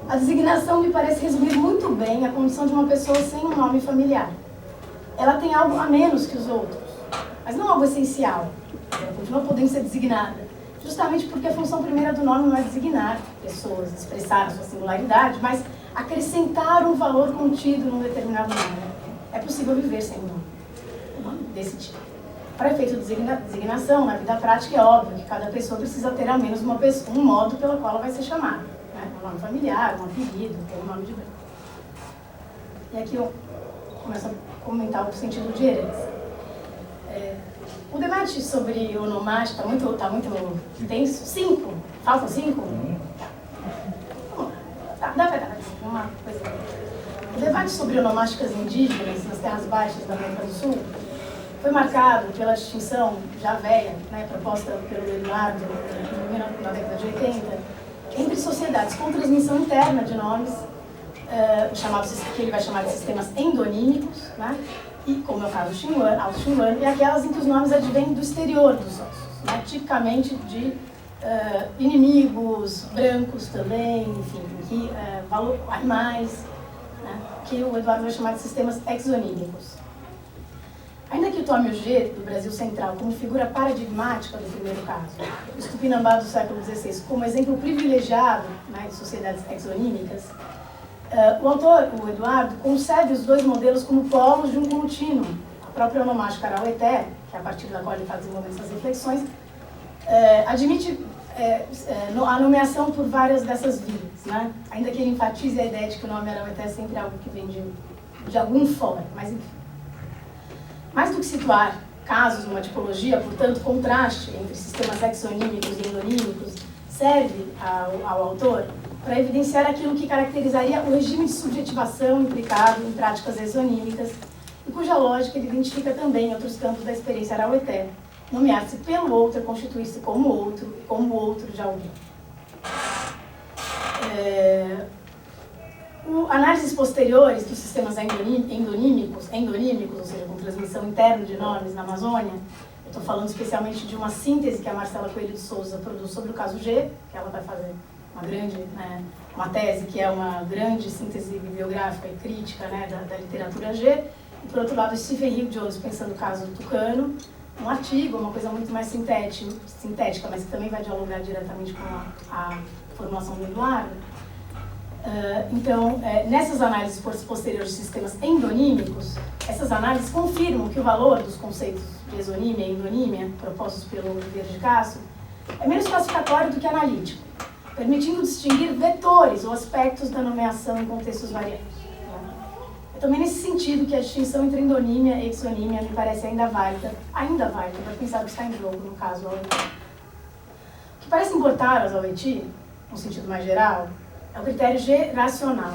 A designação me parece resumir muito bem a condição de uma pessoa sem um nome familiar. Ela tem algo a menos que os outros, mas não algo essencial. Ela continua podendo ser designada, justamente porque a função primeira do nome não é designar pessoas, expressar a sua singularidade, mas acrescentar um valor contido num determinado nome. É possível viver sem um nome desse tipo. Para efeito de designação, na vida prática é óbvio que cada pessoa precisa ter ao menos um modo pelo qual ela vai ser chamada. Um nome familiar, um apelido, um nome de branco. E aqui eu começo a comentar o sentido de herança. O debate sobre onomástica está muito intenso. 5? Faltam 5? Tá, dá para dar uma coisa. O debate sobre onomásticas indígenas nas terras baixas da América do Sul foi marcado pela distinção já velha, proposta pelo Eduardo na década de 80, entre sociedades com transmissão interna de nomes, que ele vai chamar de sistemas endonímicos, e, como é o caso do Alto Xinguan, e aquelas em que os nomes advêm do exterior dos ossos, tipicamente de inimigos, brancos também, enfim, animais, que o Eduardo vai chamar de sistemas exonímicos. Ainda que tome o G do Brasil Central como figura paradigmática do primeiro caso, o Tupinambá do século XVI como exemplo privilegiado de sociedades exonímicas, o autor, o Eduardo, concebe os dois modelos como polos de um contínuo. A própria onomástica Araueté, que é a partir da qual ele está desenvolvendo essas reflexões, admite a nomeação por várias dessas vias, ainda que ele enfatize a ideia de que o nome Araueté é sempre algo que vem de algum fora, mas enfim. Mais do que situar casos numa tipologia, portanto, contraste entre sistemas exonímicos e endonímicos, serve ao autor para evidenciar aquilo que caracterizaria o regime de subjetivação implicado em práticas exonímicas e cuja lógica ele identifica também em outros campos da experiência araueté, nomear-se pelo outro, constituir-se como outro de alguém. Análises posteriores dos sistemas endonímicos, ou seja, com transmissão interna de nomes na Amazônia, eu estou falando especialmente de uma síntese que a Marcela Coelho de Souza produz sobre o caso G, que ela vai fazer uma tese que é uma grande síntese bibliográfica e crítica, né, da literatura G, e por outro lado o Stephen Hill Jones pensando o caso do Tucano, um artigo, uma coisa muito mais sintética, mas que também vai dialogar diretamente com a formulação do Eduardo. Então, nessas análises posteriores de sistemas endonímicos, essas análises confirmam que o valor dos conceitos de exonímia e endonímia, propostos pelo Vieira de Castro, é menos classificatório do que analítico, permitindo distinguir vetores ou aspectos da nomeação em contextos variados. É também nesse sentido que a distinção entre endonímia e exonímia me parece ainda válida para pensar o que está em jogo, no caso, ao Oiti. O que parece importar aos Oiti, no sentido mais geral, é o critério geracional.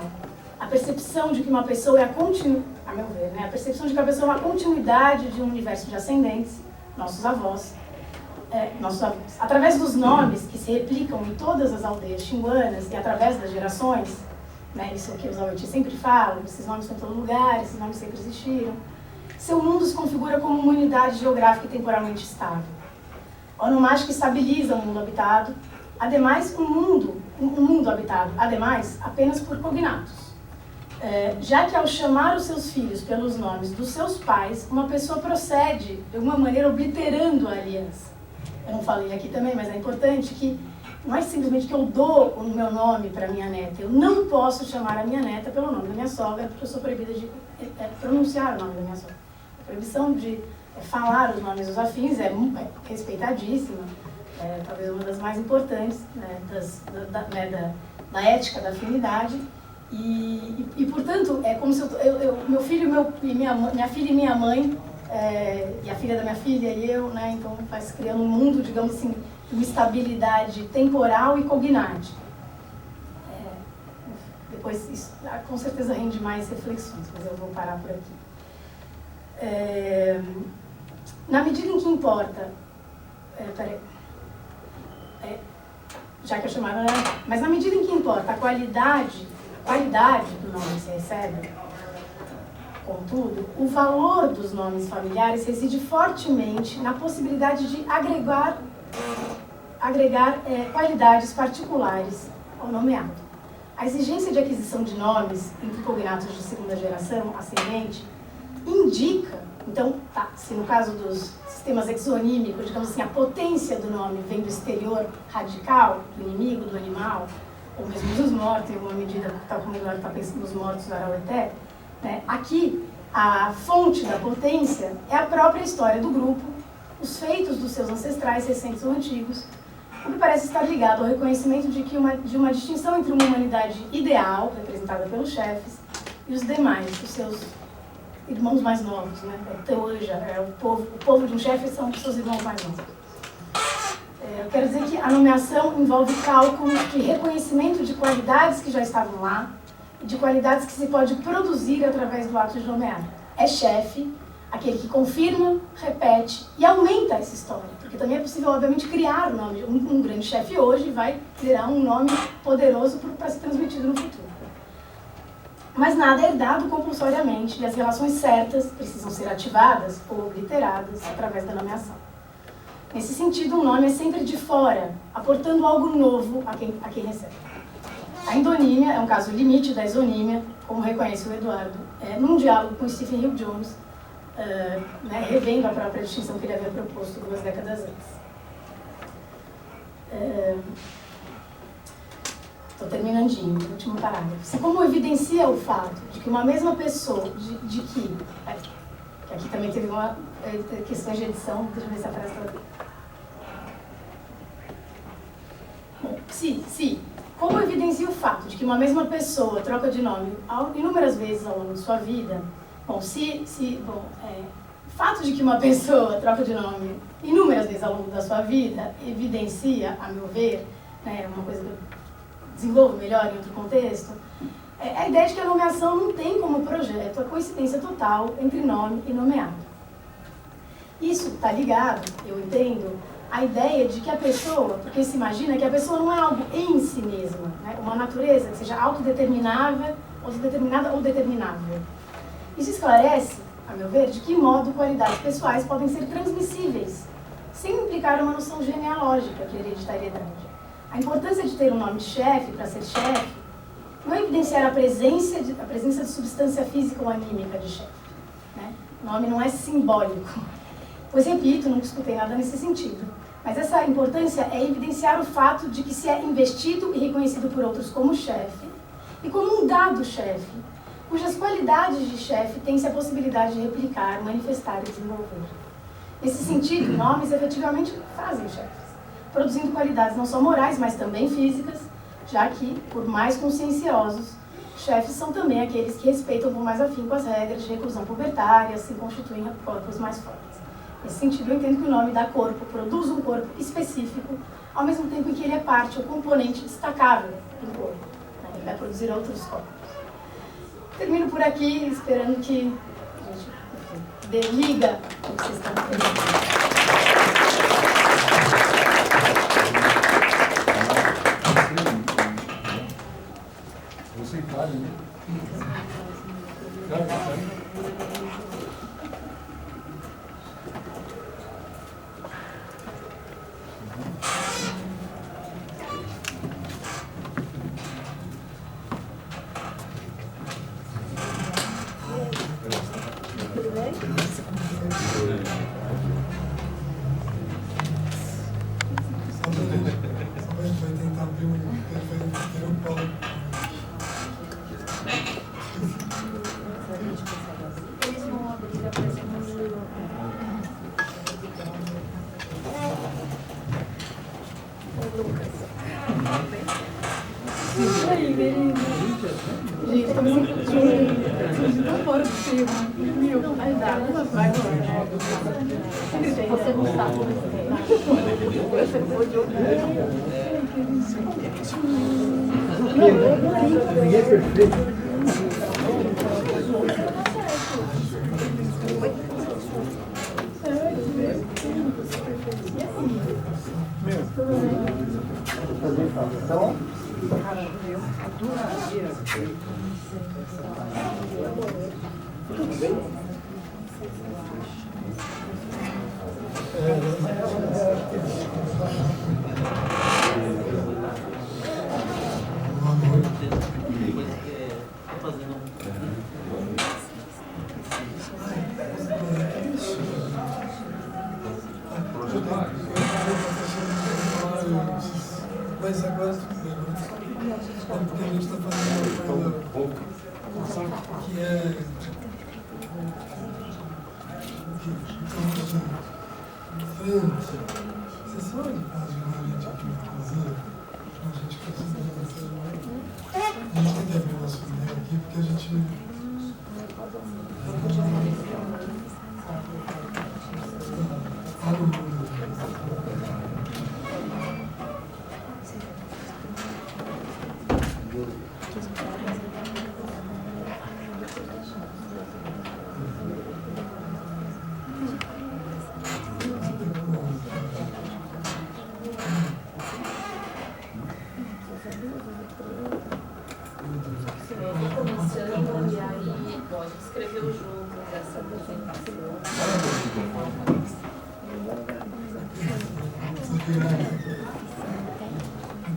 A percepção de que uma pessoa é a meu ver, a percepção de que a pessoa é uma continuidade de um universo de ascendentes, nossos avós, através dos nomes que se replicam em todas as aldeias xinguanas e através das gerações, isso que os Oiti sempre falam, esses nomes estão em todo lugar, esses nomes sempre existiram, seu mundo se configura como uma unidade geográfica e temporalmente estável. A onomástica estabiliza o mundo habitado, ademais, um mundo habitado, ademais, apenas por cognatos. Já que ao chamar os seus filhos pelos nomes dos seus pais, uma pessoa procede de alguma maneira obliterando a aliança. Eu não falei aqui também, mas é importante que não é simplesmente que eu dou o meu nome para minha neta. Eu não posso chamar a minha neta pelo nome da minha sogra, porque eu sou proibida de pronunciar o nome da minha sogra. A proibição de falar os nomes dos afins é respeitadíssima, talvez uma das mais importantes, da ética da afinidade. E portanto, é como se meu filho, minha filha e minha mãe, e a filha da minha filha e eu, então vai se criando um mundo, digamos assim, de uma estabilidade temporal e cognate. Depois, isso com certeza rende mais reflexões, mas eu vou parar por aqui. Na medida em que importa... já que eu chamaram, mas na medida em que importa a qualidade do nome que se recebe, contudo, o valor dos nomes familiares reside fortemente na possibilidade de agregar qualidades particulares ao nomeado. A exigência de aquisição de nomes entre cognatos de segunda geração ascendente indica, então, se no caso dos sistemas exonímicos, digamos assim, a potência do nome vem do exterior radical, do inimigo, do animal, ou mesmo dos mortos, em alguma medida, tal como o Eduardo está pensando nos mortos do Araueté, aqui a fonte da potência é a própria história do grupo, os feitos dos seus ancestrais, recentes ou antigos, o que parece estar ligado ao reconhecimento de uma distinção entre uma humanidade ideal, representada pelos chefes, e os demais, os seus irmãos mais novos, Teuja, o povo de um chefe são os seus irmãos mais novos. Eu quero dizer que a nomeação envolve cálculo de reconhecimento de qualidades que já estavam lá e de qualidades que se pode produzir através do ato de nomear. É chefe aquele que confirma, repete e aumenta essa história, porque também é possível, obviamente, criar um nome. Um grande chefe hoje vai criar um nome poderoso para ser transmitido no futuro. Mas nada é herdado compulsoriamente e as relações certas precisam ser ativadas ou obliteradas através da nomeação. Nesse sentido, um nome é sempre de fora, aportando algo novo a quem recebe. A endonímia é um caso limite da exonímia, como reconhece o Eduardo, num diálogo com Stephen Hill Jones, revendo a própria distinção que ele havia proposto 2 décadas antes. Estou terminandinho, último parágrafo. Se como evidencia o fato de que uma mesma pessoa, que aqui também teve uma questão de edição, deixa eu ver se a frase está... Como evidencia o fato de que uma mesma pessoa troca de nome inúmeras vezes ao longo de sua vida, o fato de que uma pessoa troca de nome inúmeras vezes ao longo da sua vida evidencia, a meu ver, uma coisa que eu desenvolvo melhor em outro contexto, a ideia de que a nomeação não tem como projeto a coincidência total entre nome e nomeado. Isso está ligado, eu entendo, à ideia de que a pessoa, porque se imagina que a pessoa não é algo em si mesma, uma natureza que seja autodeterminável ou determinada ou determinável. Isso esclarece, a meu ver, de que modo qualidades pessoais podem ser transmissíveis, sem implicar uma noção genealógica de hereditariedade. A importância de ter um nome de chefe para ser chefe não é evidenciar a presença de substância física ou anímica de chefe. Né? O nome não é simbólico. Pois, repito, nunca escutei nada nesse sentido. Mas essa importância é evidenciar o fato de que se é investido e reconhecido por outros como chefe, e como um dado chefe, cujas qualidades de chefe têm-se a possibilidade de replicar, manifestar e desenvolver. Nesse sentido, nomes efetivamente fazem chefes, produzindo qualidades não só morais, mas também físicas, já que, por mais conscienciosos, chefes são também aqueles que respeitam com mais afinco as regras de reclusão pubertária, se constituem corpos mais fortes. Nesse sentido, eu entendo que o nome dá corpo, produz um corpo específico, ao mesmo tempo em que ele é parte ou componente destacável do corpo. Ele vai produzir outros corpos. Termino por aqui, esperando que a gente dê liga ao que vocês estão fazendo. Você pode, né? Gente, estamos sentindo tão fora do tema. Meu, vai dar. Vai, você não sabe. Você pode ouvir. Ninguém é perfeito. Apresentação. Tudo bem? Mas agora porque a gente está fazendo uma coisa que é sessão de paz de gente aqui na cozinha, a gente precisa a gente tem que abrir nosso e-mail aqui porque a gente E aí, bom, a gente escreveu junto essa apresentação.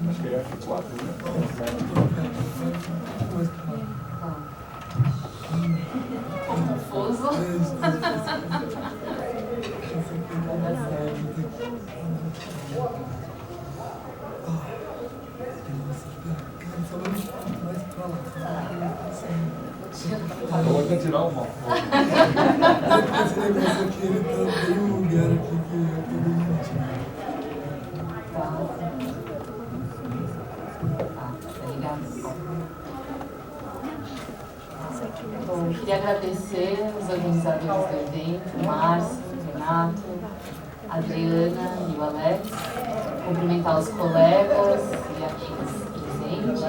Acho que é 4, né? Confuso. Vou até tirar o mal. esse negócio aqui, ele tá bem um lugar aqui que eu tô bem Bom, eu queria agradecer os organizadores do evento, o Márcio, o Renato, a Adriana e o Alex, cumprimentar os colegas e amigos presentes,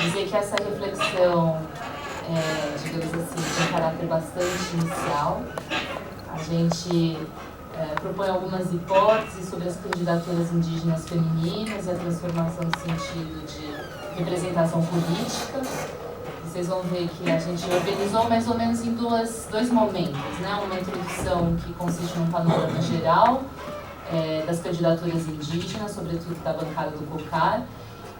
dizer que essa reflexão, digamos assim, tem um caráter bastante inicial. A gente propõe algumas hipóteses sobre as candidaturas indígenas femininas e a transformação no sentido de representação política. Vocês vão ver que a gente organizou mais ou menos em dois momentos, né? Uma introdução que consiste num panorama geral das candidaturas indígenas, sobretudo da bancada do COCAR,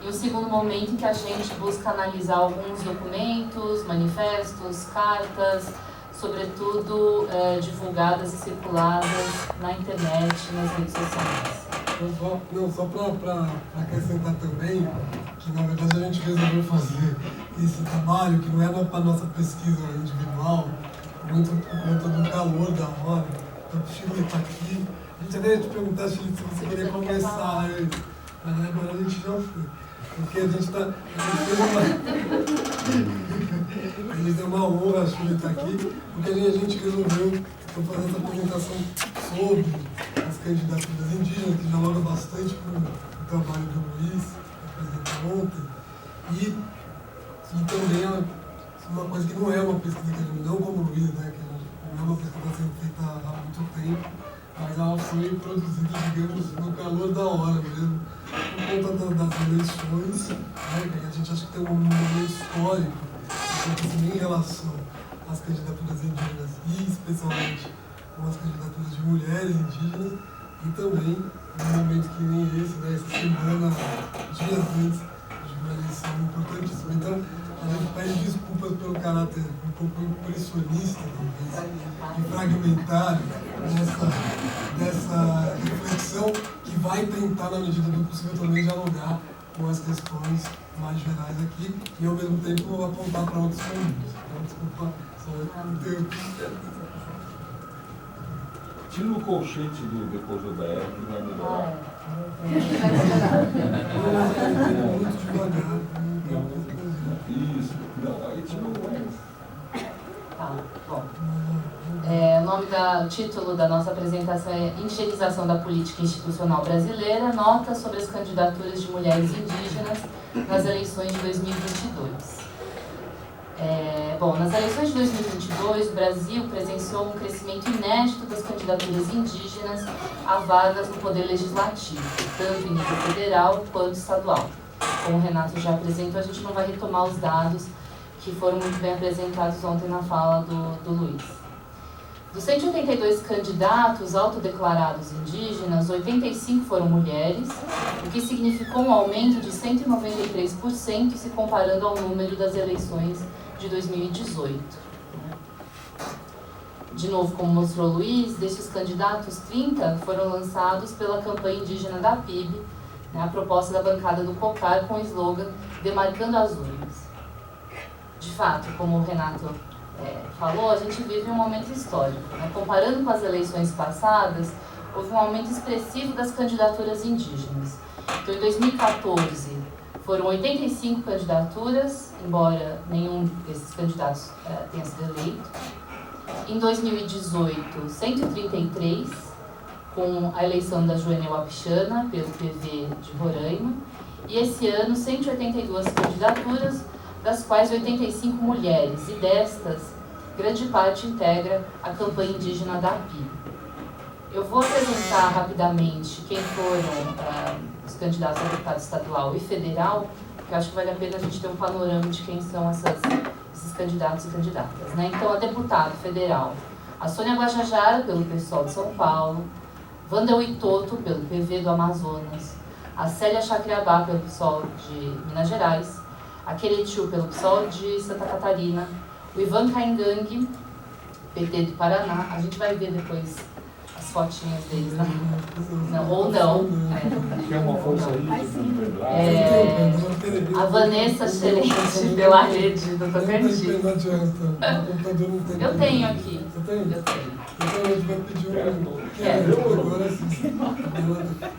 e o segundo momento em que a gente busca analisar alguns documentos, manifestos, cartas, sobretudo divulgadas e circuladas na internet, nas redes sociais. Só para acrescentar também, que na verdade a gente resolveu fazer esse trabalho, que não era para a nossa pesquisa individual, muito por conta do calor da hora. Então, o Chile está aqui. A gente até ia te perguntar, Chile, se você queria começar, mas agora a gente já foi. Porque a gente deu uma honra a Chile estar aqui, porque a gente resolveu fazer essa apresentação sobre as candidaturas indígenas, que dialoga bastante com o trabalho do Luiz, que apresentou ontem, e também uma coisa que não é uma pesquisa que a gente, não como o Luiz, né, que não é uma pesquisa que está sendo feita há muito tempo, mas ela foi produzida, digamos, no calor da hora mesmo, por conta das eleições, né, que a gente acha que tem um momento histórico, em relação às candidaturas indígenas e especialmente com as candidaturas de mulheres indígenas, e também num momento que nem esse, né, essa semana, dias antes de uma eleição importantíssima. Então, a gente pede desculpas pelo caráter um pouco impressionista, talvez, e fragmentário dessa reflexão que vai tentar, na medida do possível, também dialogar com as questões mais gerais aqui e, ao mesmo tempo, apontar para outros caminhos. Então, desculpa, só não ter... Tira o colchete depois do BR que vai melhorar. Muito devagar. Isso. Não, aí tira o BR. Tá, bom. O título da nossa apresentação é Indigenização da Política Institucional Brasileira, nota sobre as candidaturas de mulheres indígenas nas eleições de 2022. Nas eleições de 2022, o Brasil presenciou um crescimento inédito das candidaturas indígenas a vagas no Poder Legislativo, tanto em nível federal quanto estadual. Como o Renato já apresentou, a gente não vai retomar os dados que foram muito bem apresentados ontem na fala do Luiz. Dos 182 candidatos autodeclarados indígenas, 85 foram mulheres, o que significou um aumento de 193% se comparando ao número das eleições de 2018. De novo, como mostrou o Luiz, desses candidatos, 30 foram lançados pela campanha indígena da PIB, a proposta da bancada do COCAR com o slogan Demarcando as Urnas. De fato, como o Renato falou, a gente vive um momento histórico. Comparando com as eleições passadas, houve um aumento expressivo das candidaturas indígenas. Então, em 2014, foram 85 candidaturas, embora nenhum desses candidatos tenha sido eleito. Em 2018, 133, com a eleição da Joênia Wapichana, pelo PV de Roraima. E esse ano, 182 candidaturas, das quais 85 mulheres, e destas, grande parte integra a campanha indígena da PIB. Eu vou apresentar rapidamente quem foram os candidatos a deputado estadual e federal, porque eu acho que vale a pena a gente ter um panorama de quem são esses candidatos e candidatas. Então, a deputada federal, a Sônia Guajajara, pelo PSOL de São Paulo, Wanda Witoto, pelo PV do Amazonas, a Célia Chacriabá, pelo PSOL de Minas Gerais, a Queretiu, pelo PSOL de Santa Catarina, o Ivan Caingangue, PT do Paraná. A gente vai ver depois as fotinhas deles, né? Não, ou não. Quer uma força aí? A Vanessa Xerente, pela rede do Tocantins. Eu tenho aqui. Você tem? Eu tenho. Então a gente vai pedir agora sim.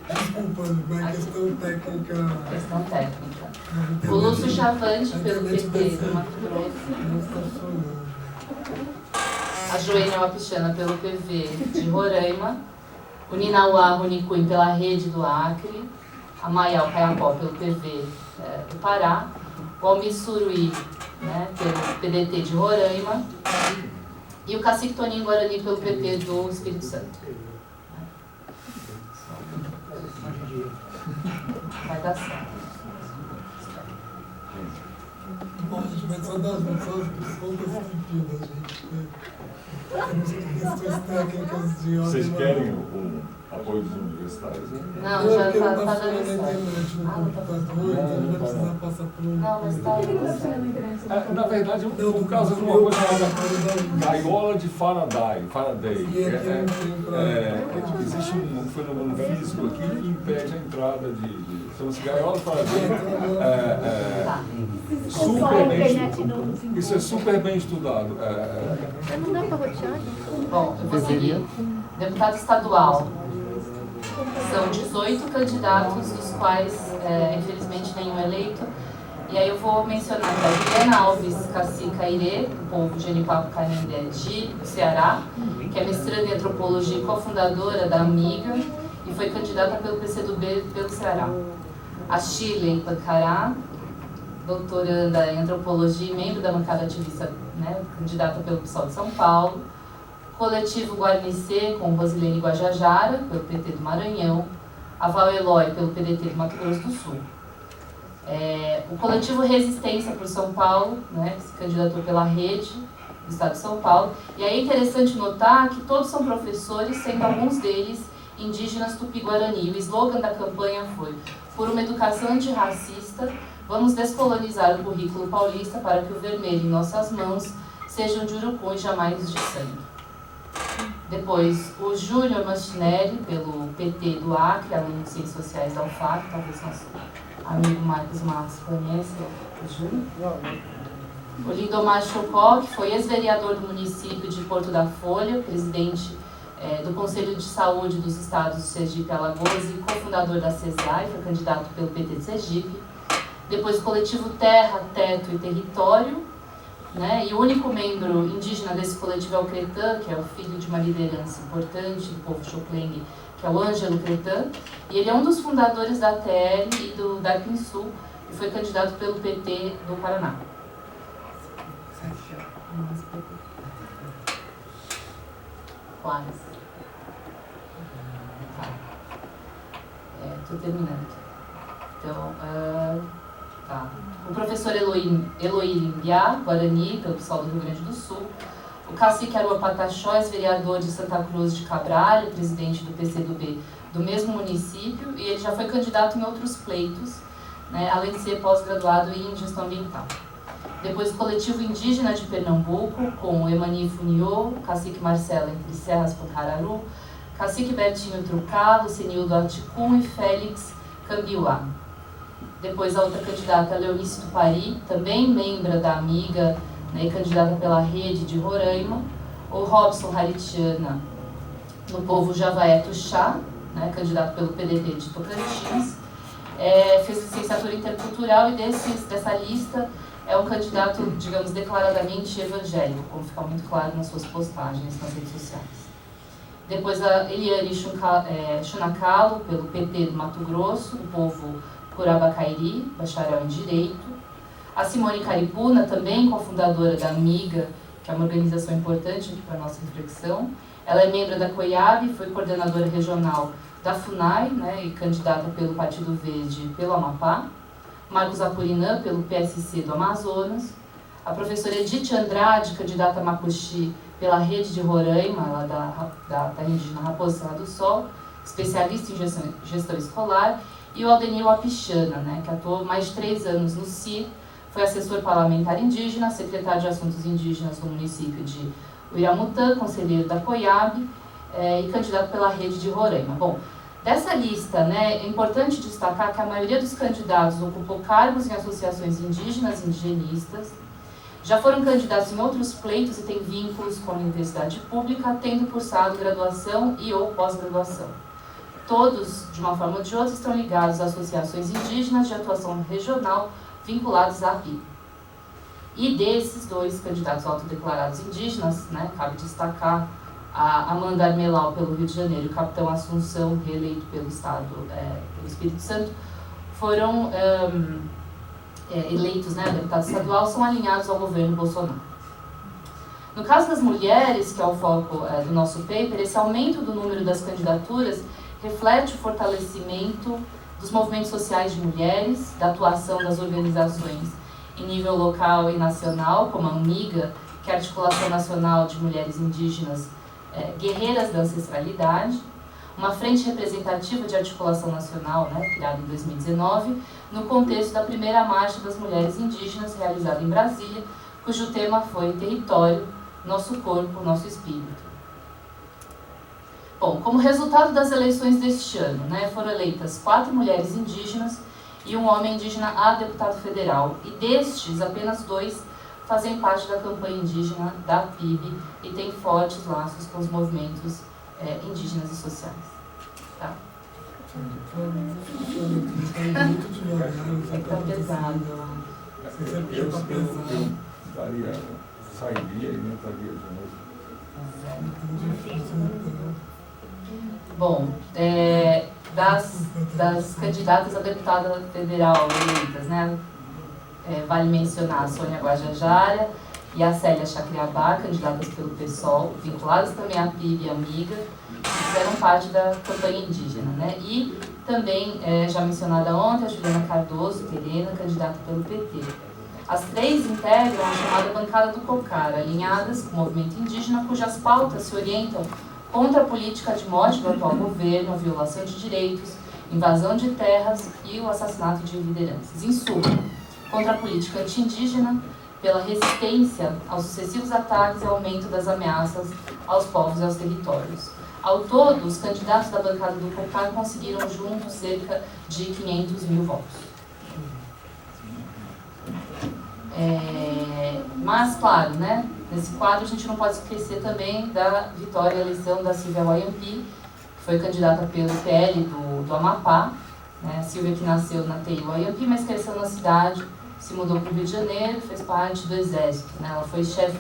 Desculpa, mas questão técnica. Questão técnica. O Lúcio Chavante, pelo PT do Mato Grosso. A Joênia Wapichana, pelo PV de Roraima. O Ninauá Runicuim, pela rede do Acre. A Maial Caiapó, pelo PV do Pará. O Almir Suruí, pelo PDT de Roraima. E o Cacique Toninho Guarani, pelo PP do Espírito Santo. Vai dar certo. Bom, a gente vai só dar as contas tempinho da gente, né? Temos questões técnicas de ordem. Vocês querem o apoio dos universitários? Né? Não, já porque tá não tá dando funcionando na certo. internet no computador, então a gente vai precisar passar por um... Não, mas tá dando certo. Na verdade, por causa de uma coisa chamada gaiola de Faraday. E aqui não tem pra... Existe um fenômeno físico aqui que impede a entrada de chama-se gaiola de Faraday. Tá. Super bem estudado. Isso é super bem estudado. Não dá para rotear? Bom, eu vou seguir. Deputado estadual. São 18 candidatos, dos quais, infelizmente, nenhum eleito. E aí eu vou mencionar a Juliana Alves Cacica Irê, do povo Genipapo Canindé do Ceará, que é mestranda em antropologia e cofundadora da Amiga, e foi candidata pelo PCdoB pelo Ceará. A Shirley Pancará, doutoranda em antropologia e membro da bancada ativista, né, candidata pelo PSOL de São Paulo. Coletivo Guarnicê, com Rosilene Guajajara, pelo PT do Maranhão. A Val Eloy, pelo PDT do Mato Grosso do Sul. O coletivo Resistência por São Paulo, né, que se candidatou pela rede do Estado de São Paulo. E aí é interessante notar que todos são professores, sendo alguns deles indígenas tupi-guarani. O slogan da campanha foi: por uma educação antirracista, vamos descolonizar o currículo paulista para que o vermelho em nossas mãos seja de urucum e jamais de sangue. Depois, o Júnior Machinelli, pelo PT do Acre, aluno de Ciências Sociais da UFAC, talvez nosso amigo Marcos Marques conheça o Júnior. O Lindomar Chocó, que foi ex-vereador do município de Porto da Folha, presidente do Conselho de Saúde dos Estados de Sergipe e Alagoas e cofundador da CESAI, foi candidato pelo PT de Sergipe. Depois, o coletivo Terra, Teto e Território, né? E o único membro indígena desse coletivo é o Cretan, que é o filho de uma liderança importante do povo Xoclengue, que é o Ângelo Cretan, e ele é um dos fundadores da TL e do Darpinsul, e foi candidato pelo PT do Paraná. Quase. Tá. Tô terminando. Então, tá. O professor Eloy Limbiá, Guarani, pelo PSOL do Rio Grande do Sul. O cacique Arua Pataxós, vereador de Santa Cruz de Cabral, presidente do PCdoB do mesmo município, e ele já foi candidato em outros pleitos, né, além de ser pós-graduado em gestão ambiental. Depois, o coletivo indígena de Pernambuco, com o Emani Funiô, cacique Marcelo entre Serras Pucararu, cacique Bertinho Trucalo, Senildo Aticum e Félix Cambiuá. Depois, a outra candidata, Leonice Tupari, também membra da Amiga, né, candidata pela rede de Roraima. O Robson Haritiana, no povo Javaé Tuxá, né, candidato pelo PDT de Tocantins. Fez licenciatura intercultural e dessa lista é um candidato, digamos, declaradamente evangélico, como fica muito claro nas suas postagens nas redes sociais. Depois, a Eliane Chunacalo, pelo PT do Mato Grosso, o povo Curabacairi, bacharel em Direito. A Simone Caripuna, também cofundadora da Amiga, que é uma organização importante aqui para a nossa reflexão. Ela é membro da COIAB, foi coordenadora regional da FUNAI, né, e candidata pelo Partido Verde pelo Amapá. Marcos Apurinã, pelo PSC do Amazonas. A professora Edith Andrade, candidata a Macuxi pela rede de Roraima, lá da indígena Raposa Serra do Sol, especialista em gestão escolar. E o Aldenil Apichana, né, que atuou mais de 3 anos no CIR, foi assessor parlamentar indígena, secretário de Assuntos Indígenas do município de Uiramutã, conselheiro da COIAB e candidato pela rede de Roraima. Bom, dessa lista, né, é importante destacar que a maioria dos candidatos ocupou cargos em associações indígenas e indigenistas, já foram candidatos em outros pleitos e têm vínculos com a universidade pública, tendo cursado graduação e ou pós-graduação. Todos, de uma forma ou de outra, estão ligados a associações indígenas de atuação regional vinculados à API. E desses 2 candidatos autodeclarados indígenas, né, cabe destacar a Amanda Armelau pelo Rio de Janeiro e o capitão Assunção, reeleito pelo Estado, pelo Espírito Santo, foram eleitos, né, deputado estadual, são alinhados ao governo Bolsonaro. No caso das mulheres, que é o foco do nosso paper, esse aumento do número das candidaturas reflete o fortalecimento dos movimentos sociais de mulheres, da atuação das organizações em nível local e nacional, como a AMIGA, que é a Articulação Nacional de Mulheres Indígenas Guerreiras da Ancestralidade, uma frente representativa de articulação nacional, criada em 2019, no contexto da primeira Marcha das Mulheres Indígenas, realizada em Brasília, cujo tema foi Território, Nosso Corpo, Nosso Espírito. Bom, como resultado das eleições deste ano, foram eleitas 4 mulheres indígenas e um homem indígena a deputado federal, e destes, apenas 2 fazem parte da campanha indígena da PIB e têm fortes laços com os movimentos indígenas e sociais. Tá? Tá pesado. Eu daria, sairia e entraria de novo. Bom, das candidatas a deputada federal eleitas, vale mencionar a Sônia Guajajara e a Célia Chacriabá, candidatas pelo PSOL, vinculadas também à PIB e à AMIGA, que fizeram parte da campanha indígena. E também, já mencionada ontem, a Juliana Cardoso Terena, candidata pelo PT. As 3 integram a chamada bancada do COCAR, alinhadas com o movimento indígena, cujas pautas se orientam contra a política de morte do atual governo, a violação de direitos, invasão de terras e o assassinato de lideranças. Em suma, contra a política anti-indígena, pela resistência aos sucessivos ataques e aumento das ameaças aos povos e aos territórios. Ao todo, os candidatos da bancada do COCAR conseguiram juntos cerca de 500 mil votos. Mas, claro, nesse quadro a gente não pode esquecer também da vitória e eleição da Silvia Wayampi, que foi candidata pelo PL do Amapá. A Silvia, que nasceu na TI Wayampi, mas cresceu na cidade, se mudou para o Rio de Janeiro, fez parte do Exército. Ela foi chefe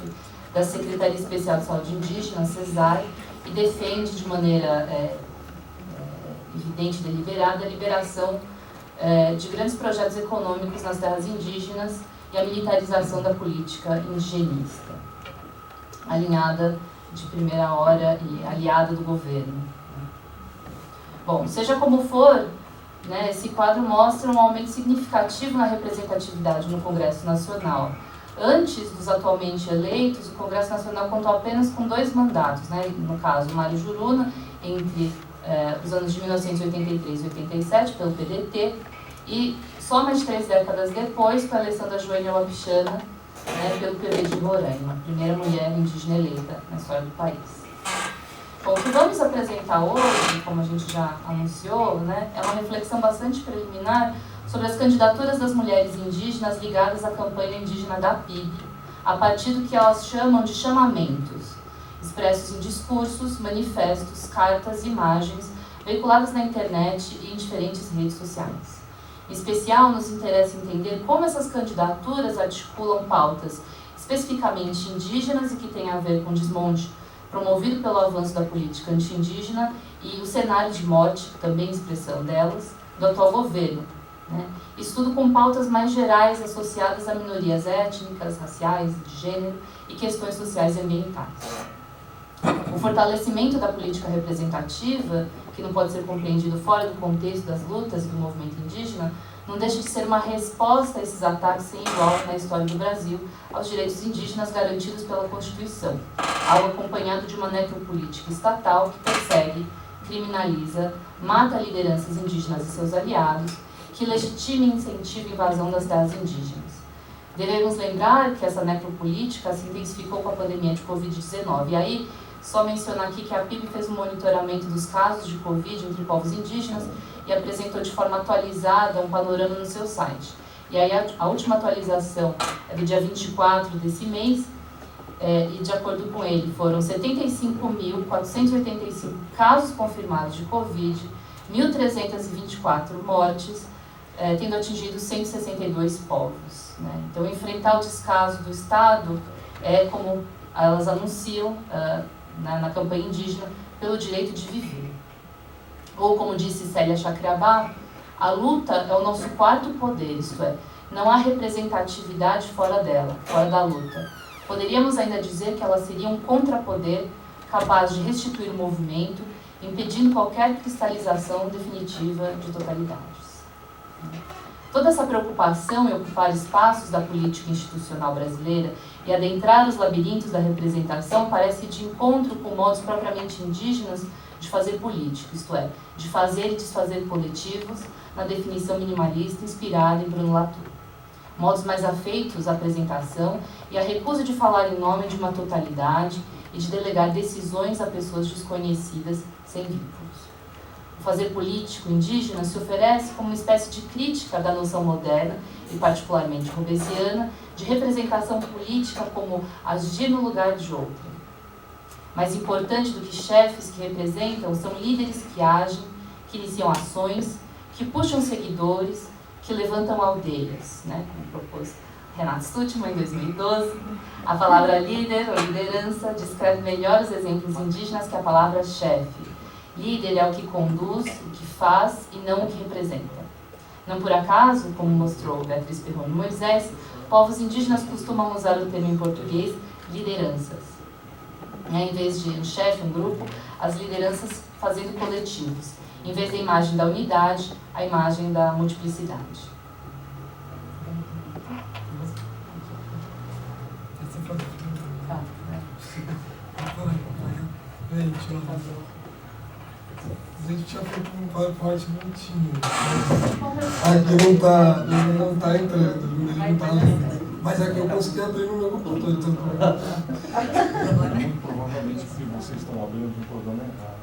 da Secretaria Especial de Saúde Indígena, CESAI, e defende de maneira evidente e deliberada a liberação de grandes projetos econômicos nas terras indígenas e a militarização da política indigenista, alinhada de primeira hora e aliada do governo. Bom, seja como for, esse quadro mostra um aumento significativo na representatividade no Congresso Nacional. Antes dos atualmente eleitos, o Congresso Nacional contou apenas com 2 mandatos, no caso, Mário Juruna, entre os anos de 1983 e 87, pelo PDT, e só mais de 3 décadas depois, com a eleição da Joênia Wapichana, pelo PV de Roraima, a primeira mulher indígena eleita na história do país. Bom, o que vamos apresentar hoje, como a gente já anunciou, é uma reflexão bastante preliminar sobre as candidaturas das mulheres indígenas ligadas à campanha indígena da PIB, a partir do que elas chamam de chamamentos, expressos em discursos, manifestos, cartas e imagens, veiculadas na internet e em diferentes redes sociais. Em especial, nos interessa entender como essas candidaturas articulam pautas especificamente indígenas e que têm a ver com desmonte promovido pelo avanço da política anti-indígena e o cenário de morte, também expressão delas, do atual governo. Isso tudo com pautas mais gerais associadas a minorias étnicas, raciais, de gênero e questões sociais e ambientais. O fortalecimento da política representativa, que não pode ser compreendido fora do contexto das lutas do movimento indígena, não deixa de ser uma resposta a esses ataques sem igual na história do Brasil aos direitos indígenas garantidos pela Constituição, algo acompanhado de uma necropolítica estatal que persegue, criminaliza, mata lideranças indígenas e seus aliados, que legitima e incentiva a invasão das terras indígenas. Devemos lembrar que essa necropolítica se intensificou com a pandemia de Covid-19. E aí, só mencionar aqui que a PIB fez um monitoramento dos casos de Covid entre povos indígenas e apresentou de forma atualizada um panorama no seu site. E aí a última atualização é do dia 24 desse mês, e de acordo com ele foram 75.485 casos confirmados de Covid, 1.324 mortes, tendo atingido 162 povos. Então, enfrentar o descaso do Estado é como elas anunciam na campanha indígena pelo direito de viver. Ou, como disse Célia Chacriabá, a luta é o nosso quarto poder, isto é, não há representatividade fora dela, fora da luta. Poderíamos ainda dizer que ela seria um contrapoder capaz de restituir o movimento impedindo qualquer cristalização definitiva de totalidades. Toda essa preocupação em ocupar espaços da política institucional brasileira e adentrar os labirintos da representação parece de encontro com modos propriamente indígenas de fazer política, isto é, de fazer e desfazer coletivos na definição minimalista inspirada em Bruno Latour. Modos mais afeitos à apresentação e à recusa de falar em nome de uma totalidade e de delegar decisões a pessoas desconhecidas sem vínculos. O fazer político indígena se oferece como uma espécie de crítica da noção moderna, e particularmente robesiana, de representação política como agir no lugar de outro. Mais importante do que chefes que representam são líderes que agem, que iniciam ações, que puxam seguidores, que levantam aldeias, né? Como propôs Renato Stuttman em 2012. A palavra líder ou liderança descreve melhor os exemplos indígenas que a palavra chefe. Líder é o que conduz, o que faz e não o que representa. Não por acaso, como mostrou Beatriz Perrone Moisés, povos indígenas costumam usar o termo em português lideranças. Em vez de um chefe, um grupo, as lideranças fazendo coletivos. Em vez da imagem da unidade, a imagem da multiplicidade. A gente tinha feito um PowerPoint bonitinho. Aqui não tá entrando, ele não tá lendo. Mas aqui eu consegui abrir no meu computador. Então... Muito provavelmente que vocês estão abrindo um programa errado.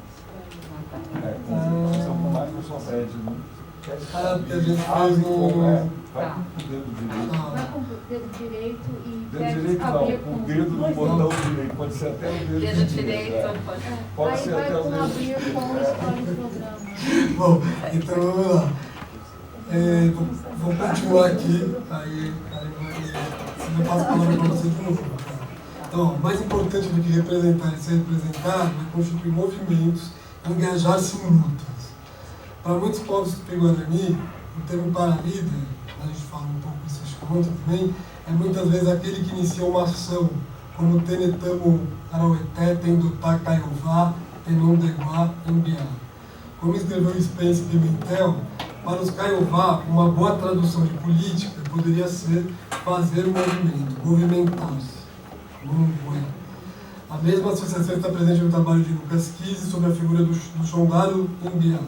Vocês estão com Microsoft Edge, né? Porque a gente faz no... Vai com o dedo direito. Vai com o dedo direito e Dedo direito não, com o dedo no botão direito. Pode ser até o dedo direito. Pode aí ser vai até o com dedo abrir direito. com o escolhe o programa. Bom, então vamos lá. Vou continuar aqui, aí eu passo a palavra para você de novo. Então, mais importante do que representar e ser representado é constituir movimentos e engajar-se em lutas. Para muitos povos tupi-guarani, o termo para-líder, a gente fala um pouco isso conta também, é muitas vezes aquele que inicia uma ação, como Tenetamo Araueté, Tendutá Caiová, Tenondeguá, Embiá. Como escreveu Spence Pimentel, para os Caiová, uma boa tradução de política poderia ser fazer movimento, movimentar-se. A mesma associação está presente no trabalho de Lucas Kise sobre a figura do Xongaro Embiá.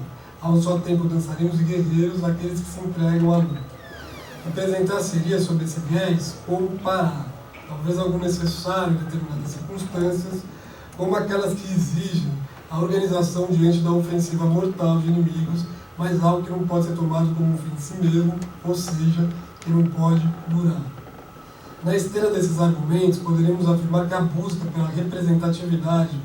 Ao só tempo dançarinos e guerreiros, aqueles que se entregam à luta. Representar seria, sob esse viés, como parar, talvez algo necessário em determinadas circunstâncias, como aquelas que exigem a organização diante da ofensiva mortal de inimigos, mas algo que não pode ser tomado como um fim de si mesmo, ou seja, que não pode durar. Na esteira desses argumentos, poderíamos afirmar que a busca pela representatividade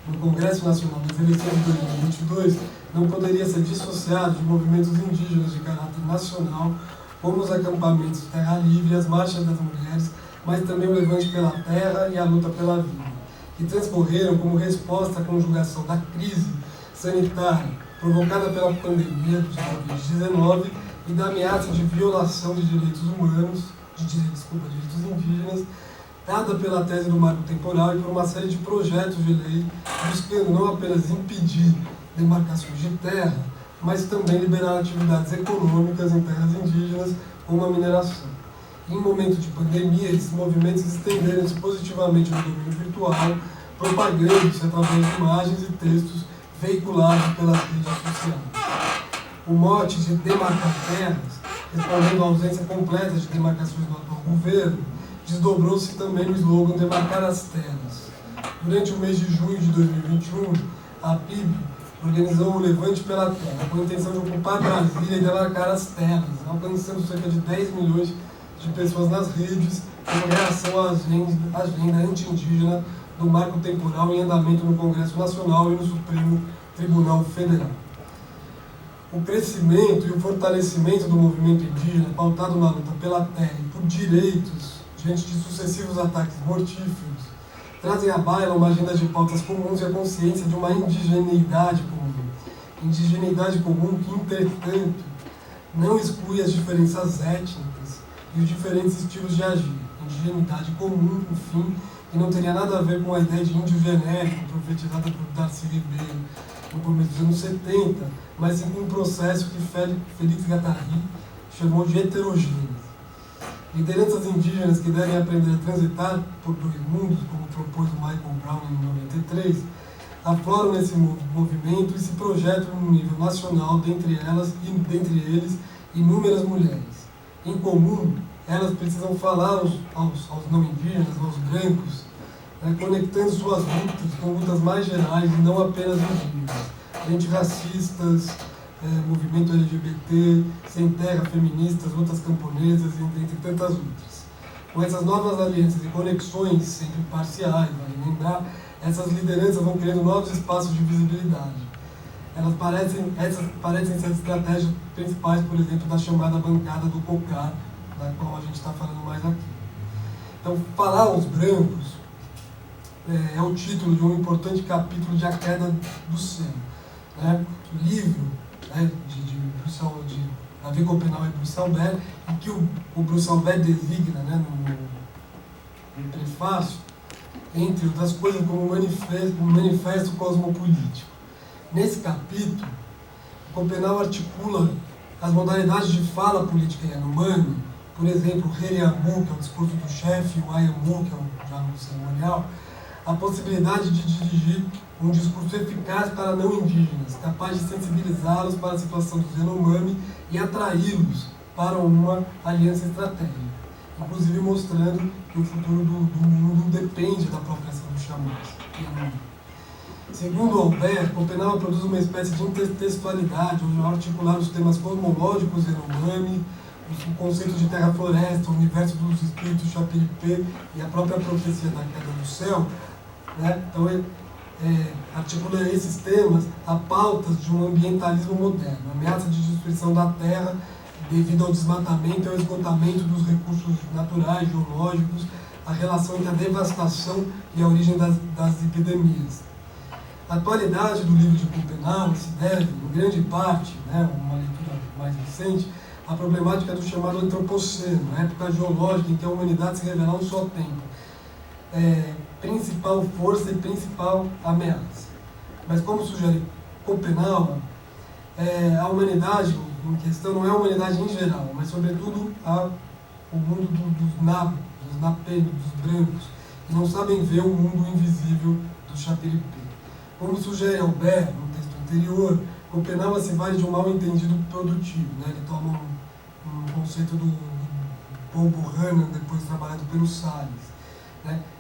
no Congresso Nacional das eleições de 2022 não poderia ser dissociado de movimentos indígenas de caráter nacional, como os acampamentos Terra Livre e as marchas das mulheres, mas também o levante pela terra e a luta pela vida, que transcorreram como resposta à conjugação da crise sanitária provocada pela pandemia de Covid-19 e da ameaça de violação de direitos humanos, direitos indígenas, dada pela tese do marco temporal e por uma série de projetos de lei buscando não apenas impedir demarcações de terra, mas também liberar atividades econômicas em terras indígenas, como a mineração. Em momento de pandemia, esses movimentos estenderam-se positivamente no domínio virtual, propagando-se através de imagens e textos veiculados pelas redes sociais. O mote de demarcar terras, respondendo à ausência completa de demarcações do atual governo, desdobrou-se também no slogan Demarcar as Terras. Durante o mês de junho de 2021, a PIB organizou o Levante pela Terra, com a intenção de ocupar Brasília e demarcar as terras, alcançando cerca de 10 milhões de pessoas nas redes, em reação à agenda anti-indígena do marco temporal em andamento no Congresso Nacional e no Supremo Tribunal Federal. O crescimento e o fortalecimento do movimento indígena, pautado na luta pela terra e por direitos, diante de sucessivos ataques mortíferos, trazem à baila uma agenda de pautas comuns e a consciência de uma indigeneidade comum. Indigeneidade comum que, entretanto, não exclui as diferenças étnicas e os diferentes estilos de agir. Indigeneidade comum, enfim, que não teria nada a ver com a ideia de índio genérico profetizada por Darcy Ribeiro, no começo dos anos 70, mas sim com um processo que Félix Guattari chamou de heterogênese. Lideranças indígenas que devem aprender a transitar por dois mundos, como propôs o Michael Brown em 93, afloram nesse movimento e se projetam no nível nacional, dentre eles, inúmeras mulheres. Em comum, elas precisam falar aos não indígenas, aos brancos, conectando suas lutas com lutas mais gerais e não apenas indígenas, antirracistas, movimento LGBT, sem terra, feministas, lutas camponesas, entre tantas outras. Com essas novas alianças e conexões, sempre parciais, vale lembrar, essas lideranças vão criando novos espaços de visibilidade. Essas parecem ser as estratégias principais, por exemplo, da chamada bancada do COCAR, da qual a gente está falando mais aqui. Então, falar aos brancos é o título de um importante capítulo de A Queda do Céu. O livro de Davi Copenau e Bruce Albert, em que o Bruce Albert designa, no prefácio, entre outras coisas, como um manifesto cosmopolítico. Nesse capítulo, Copenau articula as modalidades de fala política Yanomami, por exemplo, o Heriamu, que é o discurso do chefe, o Ayamu, que é o diálogo cerimonial, a possibilidade de dirigir um discurso eficaz para não indígenas, capaz de sensibilizá-los para a situação dos Yanomami e atraí-los para uma aliança estratégica, inclusive mostrando que o futuro do mundo depende da própria ação dos xamãs. Segundo Albert, Copenau produz uma espécie de intertextualidade, ao articular os temas cosmológicos Yanomami, o conceito de terra-floresta, o universo dos espíritos Chapiripê e a própria profecia da queda do céu. Então, articula esses temas a pautas de um ambientalismo moderno, a ameaça de destruição da terra devido ao desmatamento e ao esgotamento dos recursos naturais, geológicos, a relação entre a devastação e a origem das epidemias. A atualidade do livro de Copenau se deve, em grande parte, uma leitura mais recente, à problemática do chamado antropoceno, a época geológica em que a humanidade se revela um só tempo, principal força e principal ameaça. Mas, como sugere Copenau, a humanidade em questão não é a humanidade em geral, mas, sobretudo, o mundo dos nabos, dos napenos, dos brancos, que não sabem ver o mundo invisível do Chapiripê. Como sugere Albert, no texto anterior, Copenau se vale de um mal-entendido produtivo. Ele toma um conceito do Paul Buchanan, depois trabalhado pelo Salles.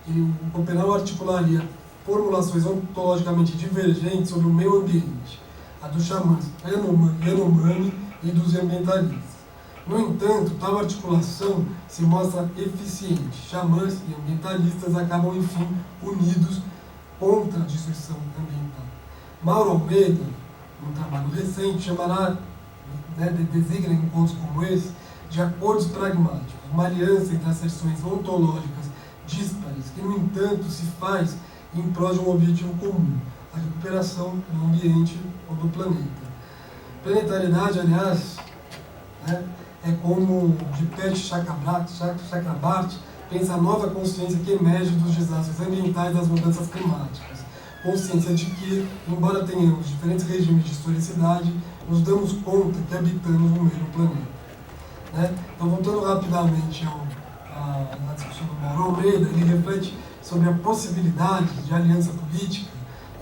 E o Copenau articularia formulações ontologicamente divergentes sobre o meio ambiente, a dos xamãs Yanomami e dos ambientalistas. No entanto, tal articulação se mostra eficiente. Xamãs e ambientalistas acabam, enfim, unidos contra a destruição ambiental. Mauro Almeida, num trabalho recente, designa encontros como esse de acordos pragmáticos, uma aliança entre asserções ontológicas díspares, que, no entanto, se faz em prol de um objetivo comum, a recuperação do ambiente ou do planeta. Planetariedade, aliás, é como Dipesh Chakrabarty pensa a nova consciência que emerge dos desastres ambientais e das mudanças climáticas. Consciência de que, embora tenhamos diferentes regimes de historicidade, nos damos conta que habitamos o mesmo planeta. Então, voltando rapidamente à discussão do Mauro Almeida, ele reflete sobre a possibilidade de aliança política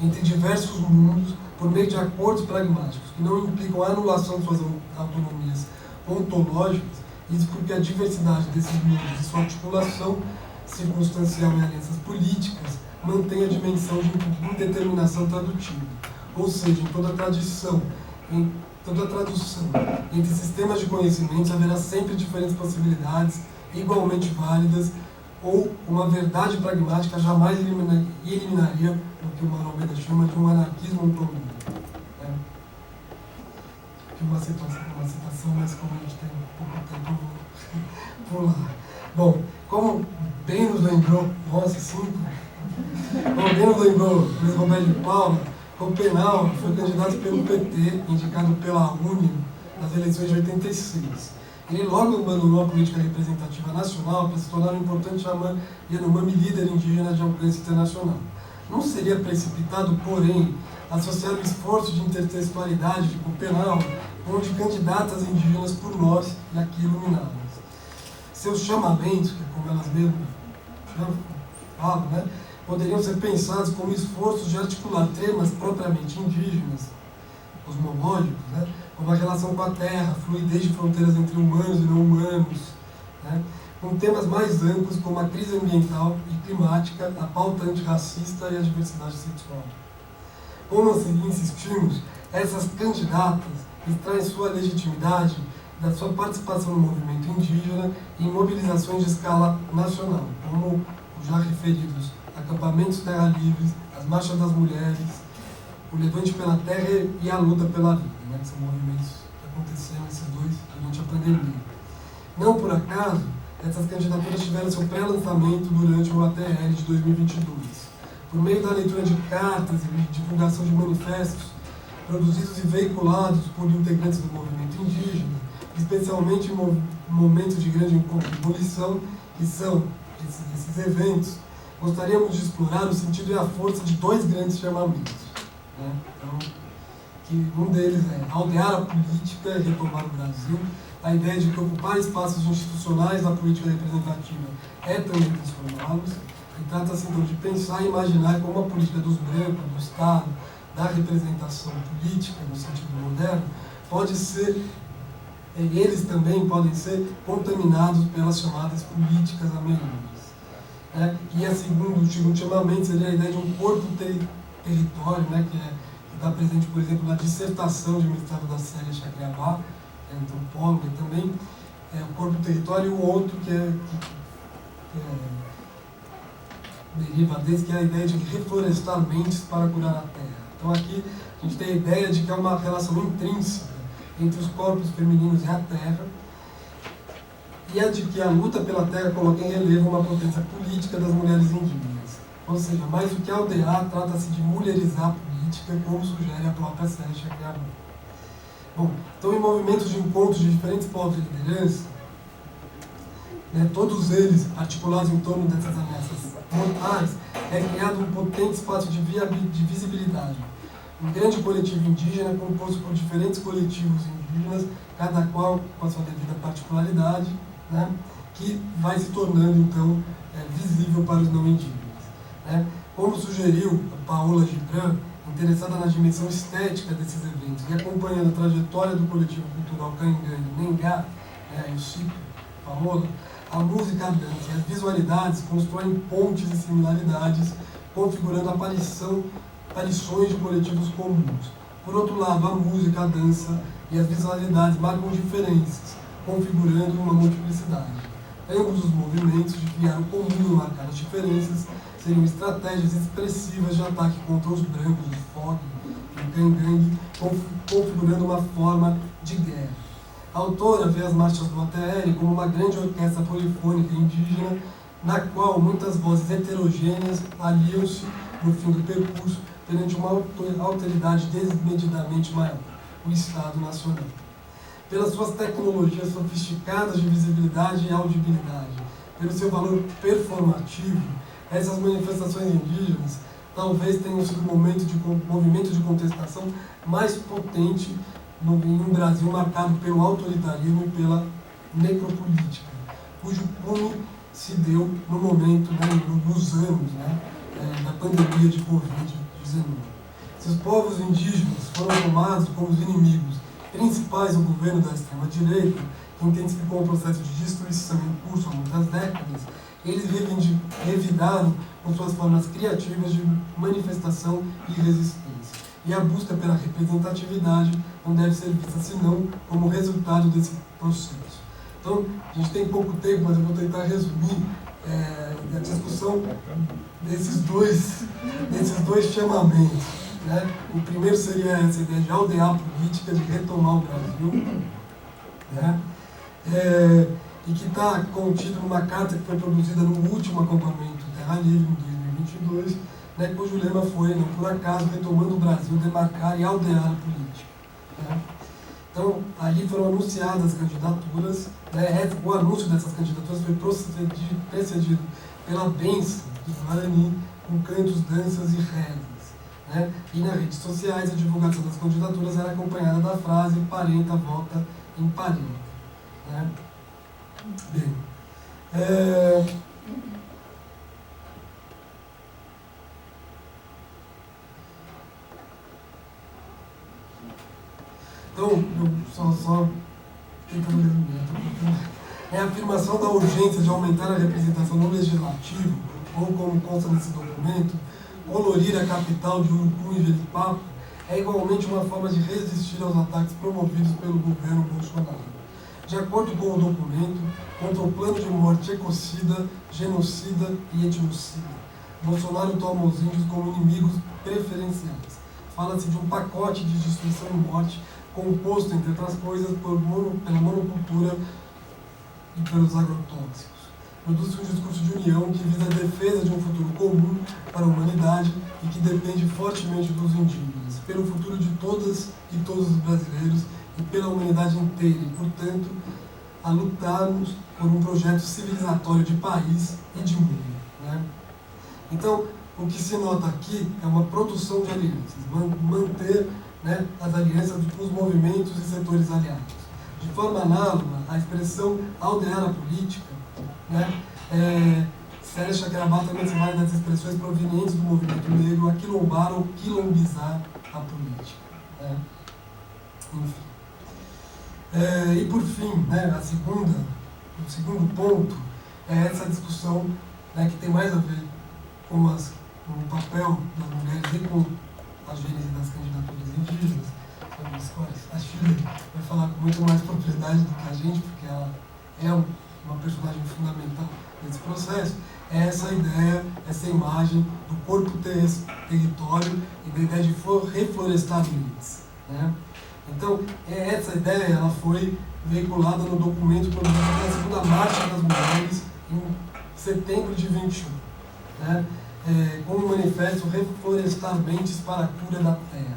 entre diversos mundos por meio de acordos pragmáticos, que não implicam a anulação de suas autonomias ontológicas, isso porque a diversidade desses mundos e sua articulação circunstancial em alianças políticas mantém a dimensão de indeterminação tradutiva, ou seja, em toda tradução entre sistemas de conhecimentos haverá sempre diferentes possibilidades igualmente válidas, ou uma verdade pragmática jamais eliminaria o que o Mauro Almeida chama de um anarquismo ontológico. Uma citação, mas como a gente tem pouco tempo, eu vou pular. Bom, como bem nos lembrou, Luiz Roberto de Paula, Copenau foi candidato pelo PT, indicado pela UNE, nas eleições de 86. Ele logo abandonou a política representativa nacional para se tornar um importante xamã Yanomami líder indígena de alcance internacional. Não seria precipitado, porém, associar o esforço de intertextualidade de Copenau com o de candidatas indígenas por nós e aqui iluminadas. Seus chamamentos, que é como elas mesmas falam, né, poderiam ser pensados como esforços de articular temas propriamente indígenas, cosmológicos, né, como a relação com a terra, fluidez de fronteiras entre humanos e não humanos, né, com temas mais amplos como a crise ambiental e climática, a pauta antirracista e a diversidade sexual. Como insistimos, essas candidatas extraem sua legitimidade da sua participação no movimento indígena e em mobilizações de escala nacional, como os já referidos acampamentos terra livres, as marchas das mulheres, o levante pela terra e a luta pela vida, né, que são movimentos que aconteceram esses dois durante a pandemia. Não por acaso, essas candidaturas tiveram seu pré-lançamento durante o ATL de 2022. Por meio da leitura de cartas e divulgação de manifestos produzidos e veiculados por integrantes do movimento indígena, especialmente em momentos de grande ebulição, que são esses eventos, gostaríamos de explorar o sentido e a força de dois grandes chamamentos. Né? Então, que um deles é aldear a política e retomar o Brasil. A ideia de que ocupar espaços institucionais na política representativa é também transformá-los. E trata-se então de pensar e imaginar como a política dos brancos, do Estado, da representação política, no sentido moderno, pode ser, eles também podem ser contaminados pelas chamadas políticas ameríndias. E o segundo chamamento seria a ideia de um corpo-território, né, que está presente, por exemplo, na dissertação de mestrado da Célia Chacriabá, que é antropóloga também, o corpo-território, e o outro que deriva desse, que é a ideia de reflorestar mentes para curar a terra. Então aqui a gente tem a ideia de que é uma relação intrínseca entre os corpos femininos e a terra, e a de que a luta pela terra coloca em relevo uma potência política das mulheres indígenas. Ou seja, mais do que aldear, trata-se de mulherizar a política, como sugere a própria Célia Chacriabá. Bom, então em movimentos de encontros de diferentes povos de liderança, né, todos eles articulados em torno dessas ameaças mortais, é criado um potente espaço de visibilidade. Um grande coletivo indígena composto por diferentes coletivos indígenas, cada qual com a sua devida particularidade, né, que vai se tornando então visível para os não indígenas. Né. Como sugeriu a Paola Gibran, interessada na dimensão estética desses eventos e acompanhando a trajetória do coletivo cultural Canhangá e Nengá, o Chico, Paola, a música, a dança e as visualidades constroem pontes e similaridades, configurando aparições de coletivos comuns. Por outro lado, a música, a dança e as visualidades marcam diferenças, configurando uma multiplicidade. Ambos os movimentos de criar o comum e marcar as diferenças seriam estratégias expressivas de ataque contra os brancos de Fog e Cangangue, configurando uma forma de guerra. A autora vê as marchas do ATL como uma grande orquestra polifônica indígena, na qual muitas vozes heterogêneas aliam-se no fim do percurso perante uma alteridade desmedidamente maior, o Estado Nacional. Pelas suas tecnologias sofisticadas de visibilidade e audibilidade, pelo seu valor performativo, essas manifestações indígenas talvez tenham sido o movimento de contestação mais potente em um Brasil marcado pelo autoritarismo e pela necropolítica, cujo cume se deu no momento, nos anos da pandemia de Covid-19. Se os povos indígenas foram tomados como os inimigos principais do governo da extrema-direita, que intensificou um processo de destruição em curso há muitas décadas, eles revidaram com suas formas criativas de manifestação e resistência. E a busca pela representatividade não deve ser vista senão como resultado desse processo. Então, a gente tem pouco tempo, mas eu vou tentar resumir a discussão desses dois chamamentos. Né? O primeiro seria essa ideia de aldear a política, de retomar o Brasil, né? E que está contido numa carta que foi produzida no último acampamento Terra Livre, em 2022, né, cujo lema foi, não por acaso, retomando o Brasil, demarcar e aldear a política. Né? Então, ali foram anunciadas as candidaturas, né, o anúncio dessas candidaturas foi precedido pela bênção do Guarani, com cantos, danças e rezas. Né? E nas redes sociais, a divulgação das candidaturas era acompanhada da frase "parenta vota em parenta". Né? Bem, então, só tentando resumir, é a afirmação da urgência de aumentar a representação no legislativo, ou como consta nesse documento, colorir a capital de Urucum e Jeripapo, é igualmente uma forma de resistir aos ataques promovidos pelo governo Bolsonaro. De acordo com o documento, contra o plano de morte ecocida, genocida e etnocida, Bolsonaro toma os índios como inimigos preferenciais. Fala-se de um pacote de destruição e morte composto, entre outras coisas, pela monocultura e pelos agrotóxicos. Produz um discurso de união que visa a defesa de um futuro comum para a humanidade e que depende fortemente dos indígenas, pelo futuro de todas e todos os brasileiros e pela humanidade inteira, e, portanto, a lutarmos por um projeto civilizatório de país e de mundo. Né? Então, o que se nota aqui é uma produção de alianças, manter, né, as alianças com os movimentos e setores aliados. De forma análoga, a expressão aldear a política, né, Sérgio Querabá também se vale das expressões provenientes do movimento negro, aquilombar ou quilombizar a política. Né? Enfim. E por fim, né, o segundo ponto é essa discussão, né, que tem mais a ver com o papel das mulheres e com a gênese das candidaturas indígenas, as quais a Chile vai falar com muito mais propriedade do que a gente, porque ela é uma personagem fundamental nesse processo. É essa ideia, essa imagem do corpo território e da ideia de reflorestar ambientes. Né? Então, essa ideia ela foi veiculada no documento produzido pela segunda Marcha das Mulheres em setembro de 21, né? Como manifesto Reflorestar Mentes para a Cura da Terra,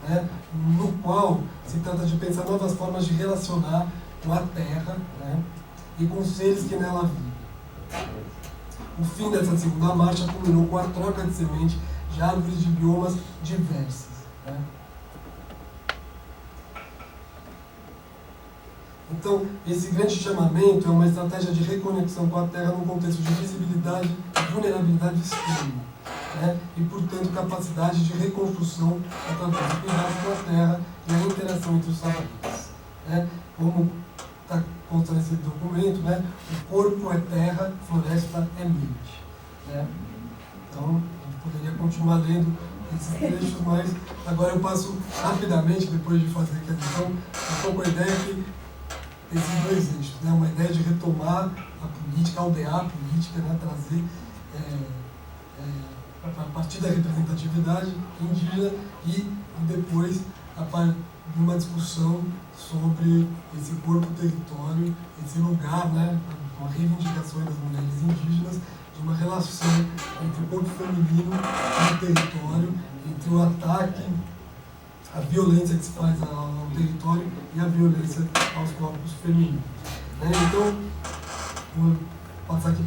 né? No qual se trata de pensar novas formas de relacionar com a Terra, né, e com os seres que nela vivem. O fim dessa segunda marcha culminou com a troca de semente de árvores de biomas diversas. Né? Então, esse grande chamamento é uma estratégia de reconexão com a Terra num contexto de visibilidade e vulnerabilidade extrema, né? E, portanto, capacidade de reconstrução através do cuidado com a Terra e a interação entre os saberes. Né? Como está consta nesse documento, né? O corpo é terra, floresta é mente. Né? Então, a gente poderia continuar lendo esses trechos, mas agora eu passo rapidamente, depois de fazer a questão, um pouco a ideia que esses dois eixos, né? Uma ideia de retomar a política, aldear a política, né? Trazer a partir da representatividade indígena e depois de uma discussão sobre esse corpo território, esse lugar, né? Com a reivindicação das mulheres indígenas, de uma relação entre o corpo feminino e o território, entre o ataque, a violência que se faz ao território e a violência aos corpos femininos. Né? Então, vou passar aqui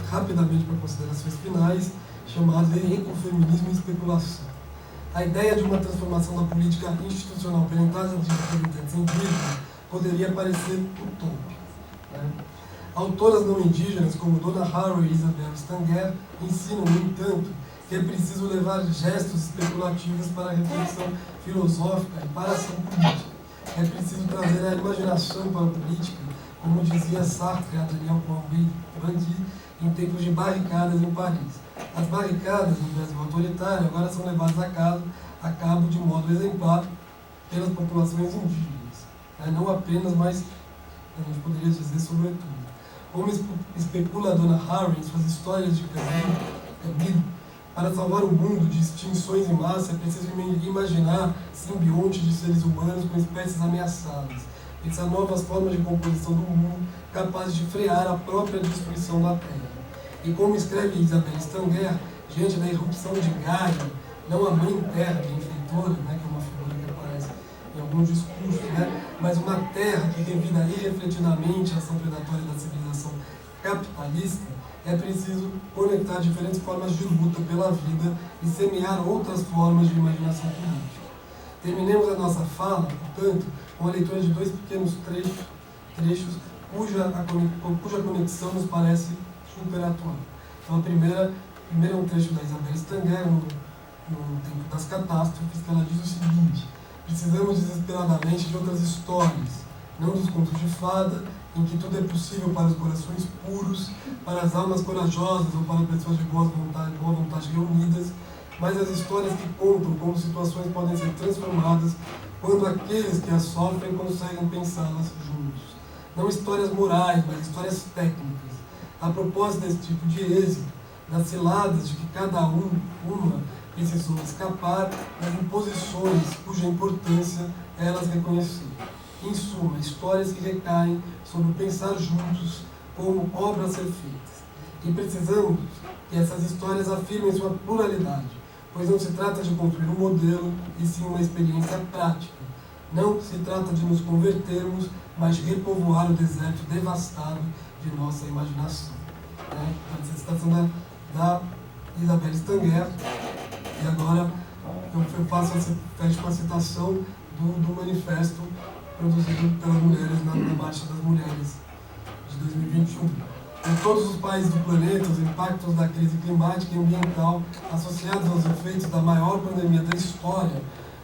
rapidamente para considerações finais, chamadas de ecofeminismo e especulação. A ideia de uma transformação da política institucional pela entrada de representantes indígenas poderia parecer utópica. Né? Autoras não indígenas, como Donna Haraway e Isabel Stanger, ensinam, no entanto, que é preciso levar gestos especulativos para a reflexão filosófica e para a ação política. É preciso trazer a imaginação para a política, como dizia Sartre a Daniel Cohn-Bendit em tempos de barricadas em Paris. As barricadas no Brasil autoritário agora são levadas a cabo de modo exemplar pelas populações indígenas. Não apenas, mas a gente poderia dizer sobretudo. Como especula a Donna Haraway em suas histórias de caminho, para salvar o mundo de extinções em massa é preciso imaginar simbiontes de seres humanos com espécies ameaçadas, pensar novas formas de composição do mundo capazes de frear a própria destruição da Terra. E como escreve Isabel Stanger, diante da irrupção de Gaia, não a mãe terra benfeitora, né, que é uma figura que aparece em alguns discursos, né, mas uma terra que revida irrefletidamente a ação predatória da civilização capitalista, é preciso conectar diferentes formas de luta pela vida e semear outras formas de imaginação política. Terminemos a nossa fala, portanto, com a leitura de 2 pequenos trechos cuja conexão nos parece super atual. Então, primeiro é um trecho da Isabelle Stanguer, no Tempo das Catástrofes, que ela diz o seguinte: precisamos desesperadamente de outras histórias, não dos contos de fada, em que tudo é possível para os corações puros, para as almas corajosas ou para pessoas de boa vontade reunidas, mas as histórias que contam como situações podem ser transformadas quando aqueles que as sofrem conseguem pensá-las juntos. Não histórias morais, mas histórias técnicas. A propósito desse tipo de êxito, das ciladas de que cada uma precisou escapar, das imposições cuja importância elas reconheceram. Em suma, histórias que recaem sobre pensar juntos como obras a ser feitas. E precisamos que essas histórias afirmem sua pluralidade, pois não se trata de construir um modelo, e sim uma experiência prática. Não se trata de nos convertermos, mas de repovoar o deserto devastado de nossa imaginação. Essa citação da Isabelle Stanguer. E agora eu fecho com a citação do manifesto produzido pelas mulheres na Marcha das Mulheres de 2021. Em todos os países do planeta, os impactos da crise climática e ambiental associados aos efeitos da maior pandemia da história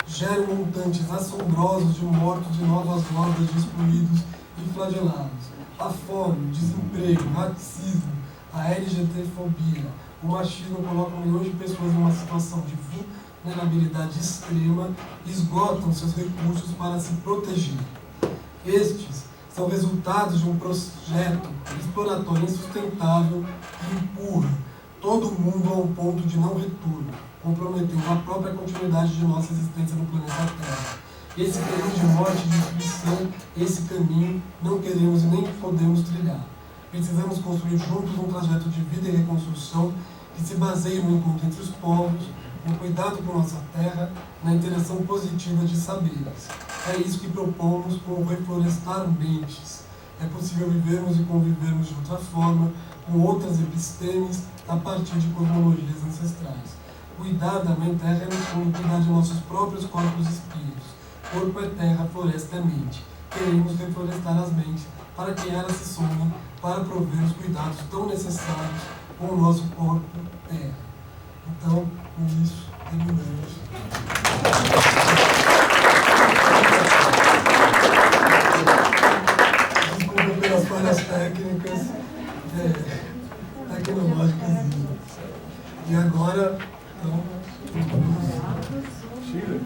geram montantes assombrosos de mortos e novas hordas de excluídos e flagelados. A fome, o desemprego, o racismo, a LGBTfobia, o machismo colocam milhões de pessoas em uma situação de vulnerabilidade extrema e esgotam seus recursos para se proteger. Estes são resultados de um projeto exploratório insustentável que empurra todo mundo a um ponto de não retorno, comprometendo a própria continuidade de nossa existência no planeta Terra. Esse caminho de morte e destruição, esse caminho não queremos e nem podemos trilhar. Precisamos construir juntos um trajeto de vida e reconstrução que se baseie no encontro entre os povos, no cuidado com nossa terra, na interação positiva de saberes. É isso que propomos com o Reflorestar Mentes. É possível vivermos e convivermos de outra forma, com outras epistemes, a partir de cosmologias ancestrais. Cuidar da Mãe Terra é, no fundo, cuidar de nossos próprios corpos e espíritos. Corpo é terra, floresta é mente. Queremos reflorestar as mentes, para que elas se somem, para prover os cuidados tão necessários com o nosso corpo terra. Então, com isso, terminamos. Desculpa pelas falhas técnicas, tecnológicas. E agora, então... Chile,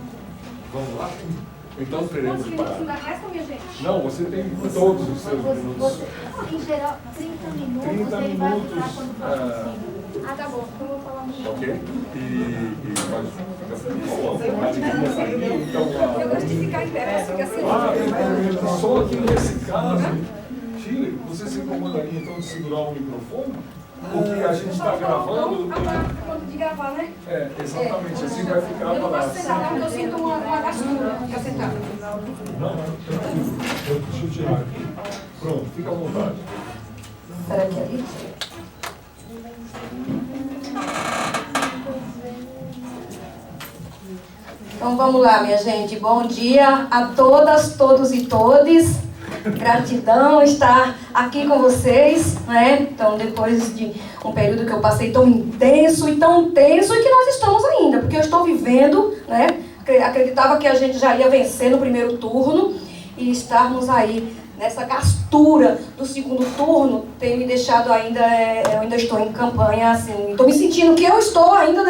vamos lá? Então teremos Quantos para... minutos ainda restam, minha gente? Não, você tem todos os seus minutos. Em geral, 30 minutos, 30 ele vai minutos, ficar quando for possível. Ah, tá bom, então eu vou falar um minuto. Ok? E pode ficar aqui, então... Eu gosto de ficar em pé, mas fica assim. Só que nesse caso, Chile, você se incomodaria então de segurar o microfone? Porque a gente está gravando... Quando de gravar, né? É, exatamente, assim vai ficar Eu não para... posso sentar, porque eu sinto uma gastura ficar sentado. Não, deixa eu tirar aqui. Pronto, fica à vontade. Será que é ali? Então vamos lá, minha gente. Bom dia a todas, todos e todes. Gratidão estar aqui com vocês, né? Então, depois de um período que eu passei tão intenso e tão tenso, e que nós estamos ainda, porque eu estou vivendo, né? Acreditava que a gente já ia vencer no primeiro turno e estarmos aí nessa gastura do segundo turno tem me deixado ainda, eu ainda estou em campanha, assim, estou me sentindo que eu estou ainda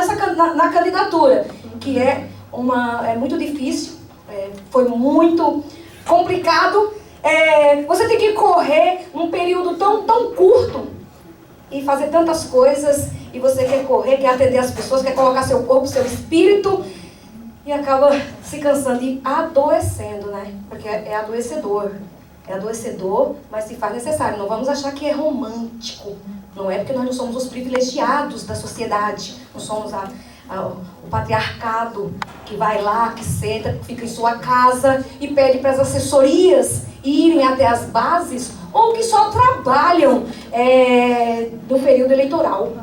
na candidatura, que é muito difícil, foi muito complicado. Você tem que correr num período tão curto e fazer tantas coisas, e você quer correr, quer atender as pessoas, quer colocar seu corpo, seu espírito, e acaba se cansando e adoecendo, né? Porque é adoecedor. É adoecedor, mas se faz necessário. Não vamos achar que é romântico. Não é porque nós não somos os privilegiados da sociedade. Não somos o patriarcado que vai lá, que senta, fica em sua casa e pede para as assessorias irem até as bases ou que só trabalham no período eleitoral.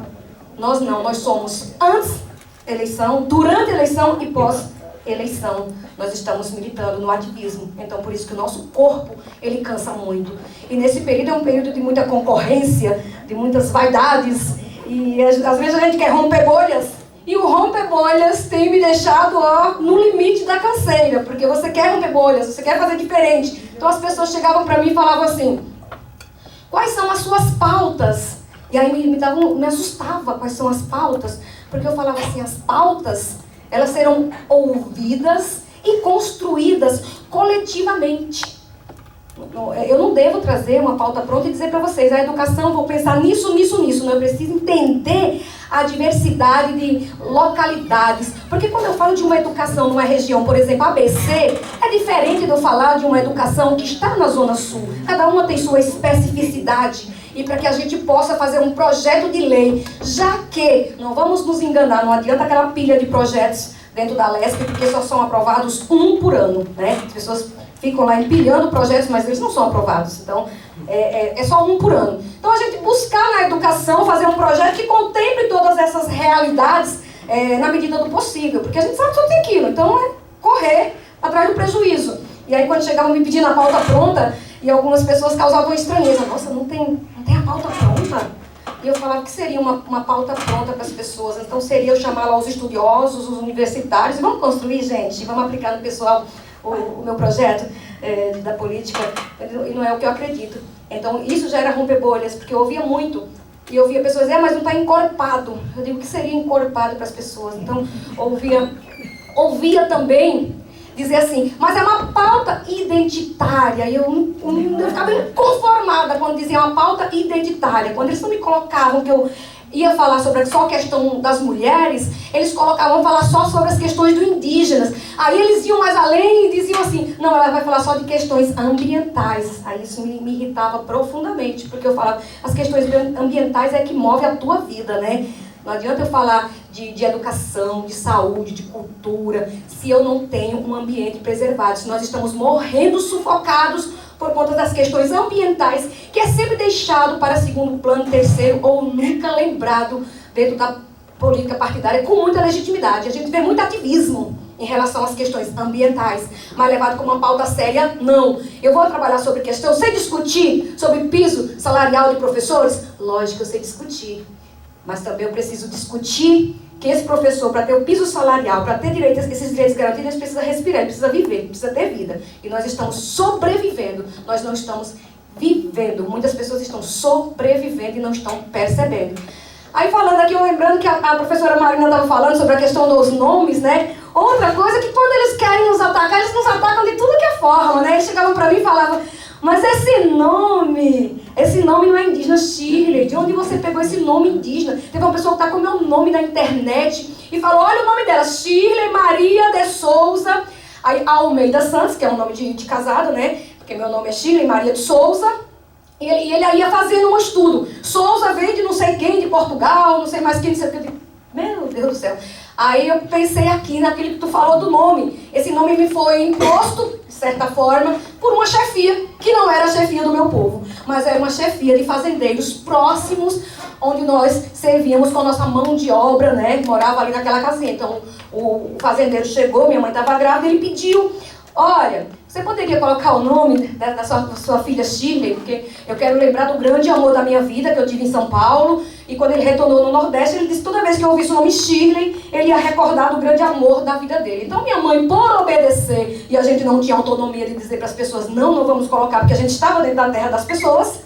Nós não, nós somos antes da eleição, durante a eleição e pós-eleição. Nós estamos militando no ativismo, então por isso que o nosso corpo, ele cansa muito. E nesse período é um período de muita concorrência, de muitas vaidades, e às vezes a gente quer romper bolhas, e o romper bolhas tem me deixado no limite da canseira, porque você quer romper bolhas, você quer fazer diferente. Então as pessoas chegavam para mim e falavam assim, quais são as suas pautas? E aí me assustava quais são as pautas, porque eu falava assim, as pautas, elas serão ouvidas e construídas coletivamente. Eu não devo trazer uma pauta pronta e dizer para vocês, a educação, vou pensar nisso. Não, eu preciso entender a diversidade de localidades. Porque quando eu falo de uma educação numa região, por exemplo, ABC, é diferente de eu falar de uma educação que está na Zona Sul. Cada uma tem sua especificidade. E para que a gente possa fazer um projeto de lei, já que, não vamos nos enganar, não adianta aquela pilha de projetos dentro da LESP, porque só são aprovados um por ano, né? As pessoas ficam lá empilhando projetos, mas eles não são aprovados. Então, é só um por ano. Então, a gente buscar na educação fazer um projeto que contemple todas essas realidades na medida do possível, porque a gente sabe que só tem aquilo. Então, é correr atrás do prejuízo. E aí, quando chegavam me pedindo a pauta pronta, e algumas pessoas causavam estranheza. Nossa, não tem a pauta pronta? E eu falava que seria uma pauta pronta para as pessoas. Então, seria eu chamar lá os estudiosos, os universitários, e vamos construir, gente, vamos aplicar no pessoal o meu projeto da política, e não é o que eu acredito. Então, isso já era romper bolhas, porque eu ouvia muito, e eu ouvia pessoas dizer, mas não está encorpado. Eu digo, o que seria encorpado para as pessoas? Então, ouvia também dizer assim, mas é uma pauta identitária. E eu ficava inconformada quando diziam uma pauta identitária. Quando eles não me colocavam que eu ia falar sobre só a questão das mulheres, eles colocavam falar só sobre as questões do indígenas. Aí eles iam mais além e diziam assim, não, ela vai falar só de questões ambientais. Aí isso me irritava profundamente, porque eu falava, as questões ambientais é que move a tua vida, né? Não adianta eu falar de educação, de saúde, de cultura, se eu não tenho um ambiente preservado, se nós estamos morrendo sufocados por conta das questões ambientais, que é sempre deixado para segundo plano, terceiro, ou nunca lembrado dentro da política partidária com muita legitimidade. A gente vê muito ativismo em relação às questões ambientais, mas levado como uma pauta séria, não. Eu vou trabalhar sobre questão, sei discutir sobre piso salarial de professores? Lógico, eu sei discutir. Mas também eu preciso discutir que esse professor, para ter o piso salarial, para ter esses direitos garantidos, ele precisa respirar, ele precisa viver, ele precisa ter vida. E nós estamos sobrevivendo, nós não estamos vivendo. Muitas pessoas estão sobrevivendo e não estão percebendo. Aí falando aqui, eu lembrando que a professora Marina estava falando sobre a questão dos nomes, né? Outra coisa que quando eles querem nos atacar, eles nos atacam de tudo que é forma, né? Eles chegavam para mim e falavam, mas esse nome não é indígena, Shirley, de onde você pegou esse nome indígena? Teve uma pessoa que está com o meu nome na internet e falou, olha o nome dela, Shirley Maria de Souza, aí Almeida Santos, que é um nome de casado, né? Porque meu nome é Shirley Maria de Souza, e ele aí ia fazendo um estudo. Souza veio de não sei quem, de Portugal, não sei mais quem, não sei o que. Meu Deus do céu. Aí eu pensei aqui naquele que tu falou do nome. Esse nome me foi imposto, de certa forma, por uma chefia, que não era a chefia do meu povo, mas era uma chefia de fazendeiros próximos, onde nós servíamos com a nossa mão de obra, né? Morava ali naquela casinha. Então, o fazendeiro chegou, minha mãe estava grávida, ele pediu, olha, você poderia colocar o nome da sua filha Shirley, porque eu quero lembrar do grande amor da minha vida, que eu tive em São Paulo, e quando ele retornou no Nordeste, ele disse que toda vez que eu ouvisse o nome Shirley, ele ia recordar do grande amor da vida dele. Então minha mãe, por obedecer, e a gente não tinha autonomia de dizer para as pessoas, não vamos colocar, porque a gente estava dentro da terra das pessoas,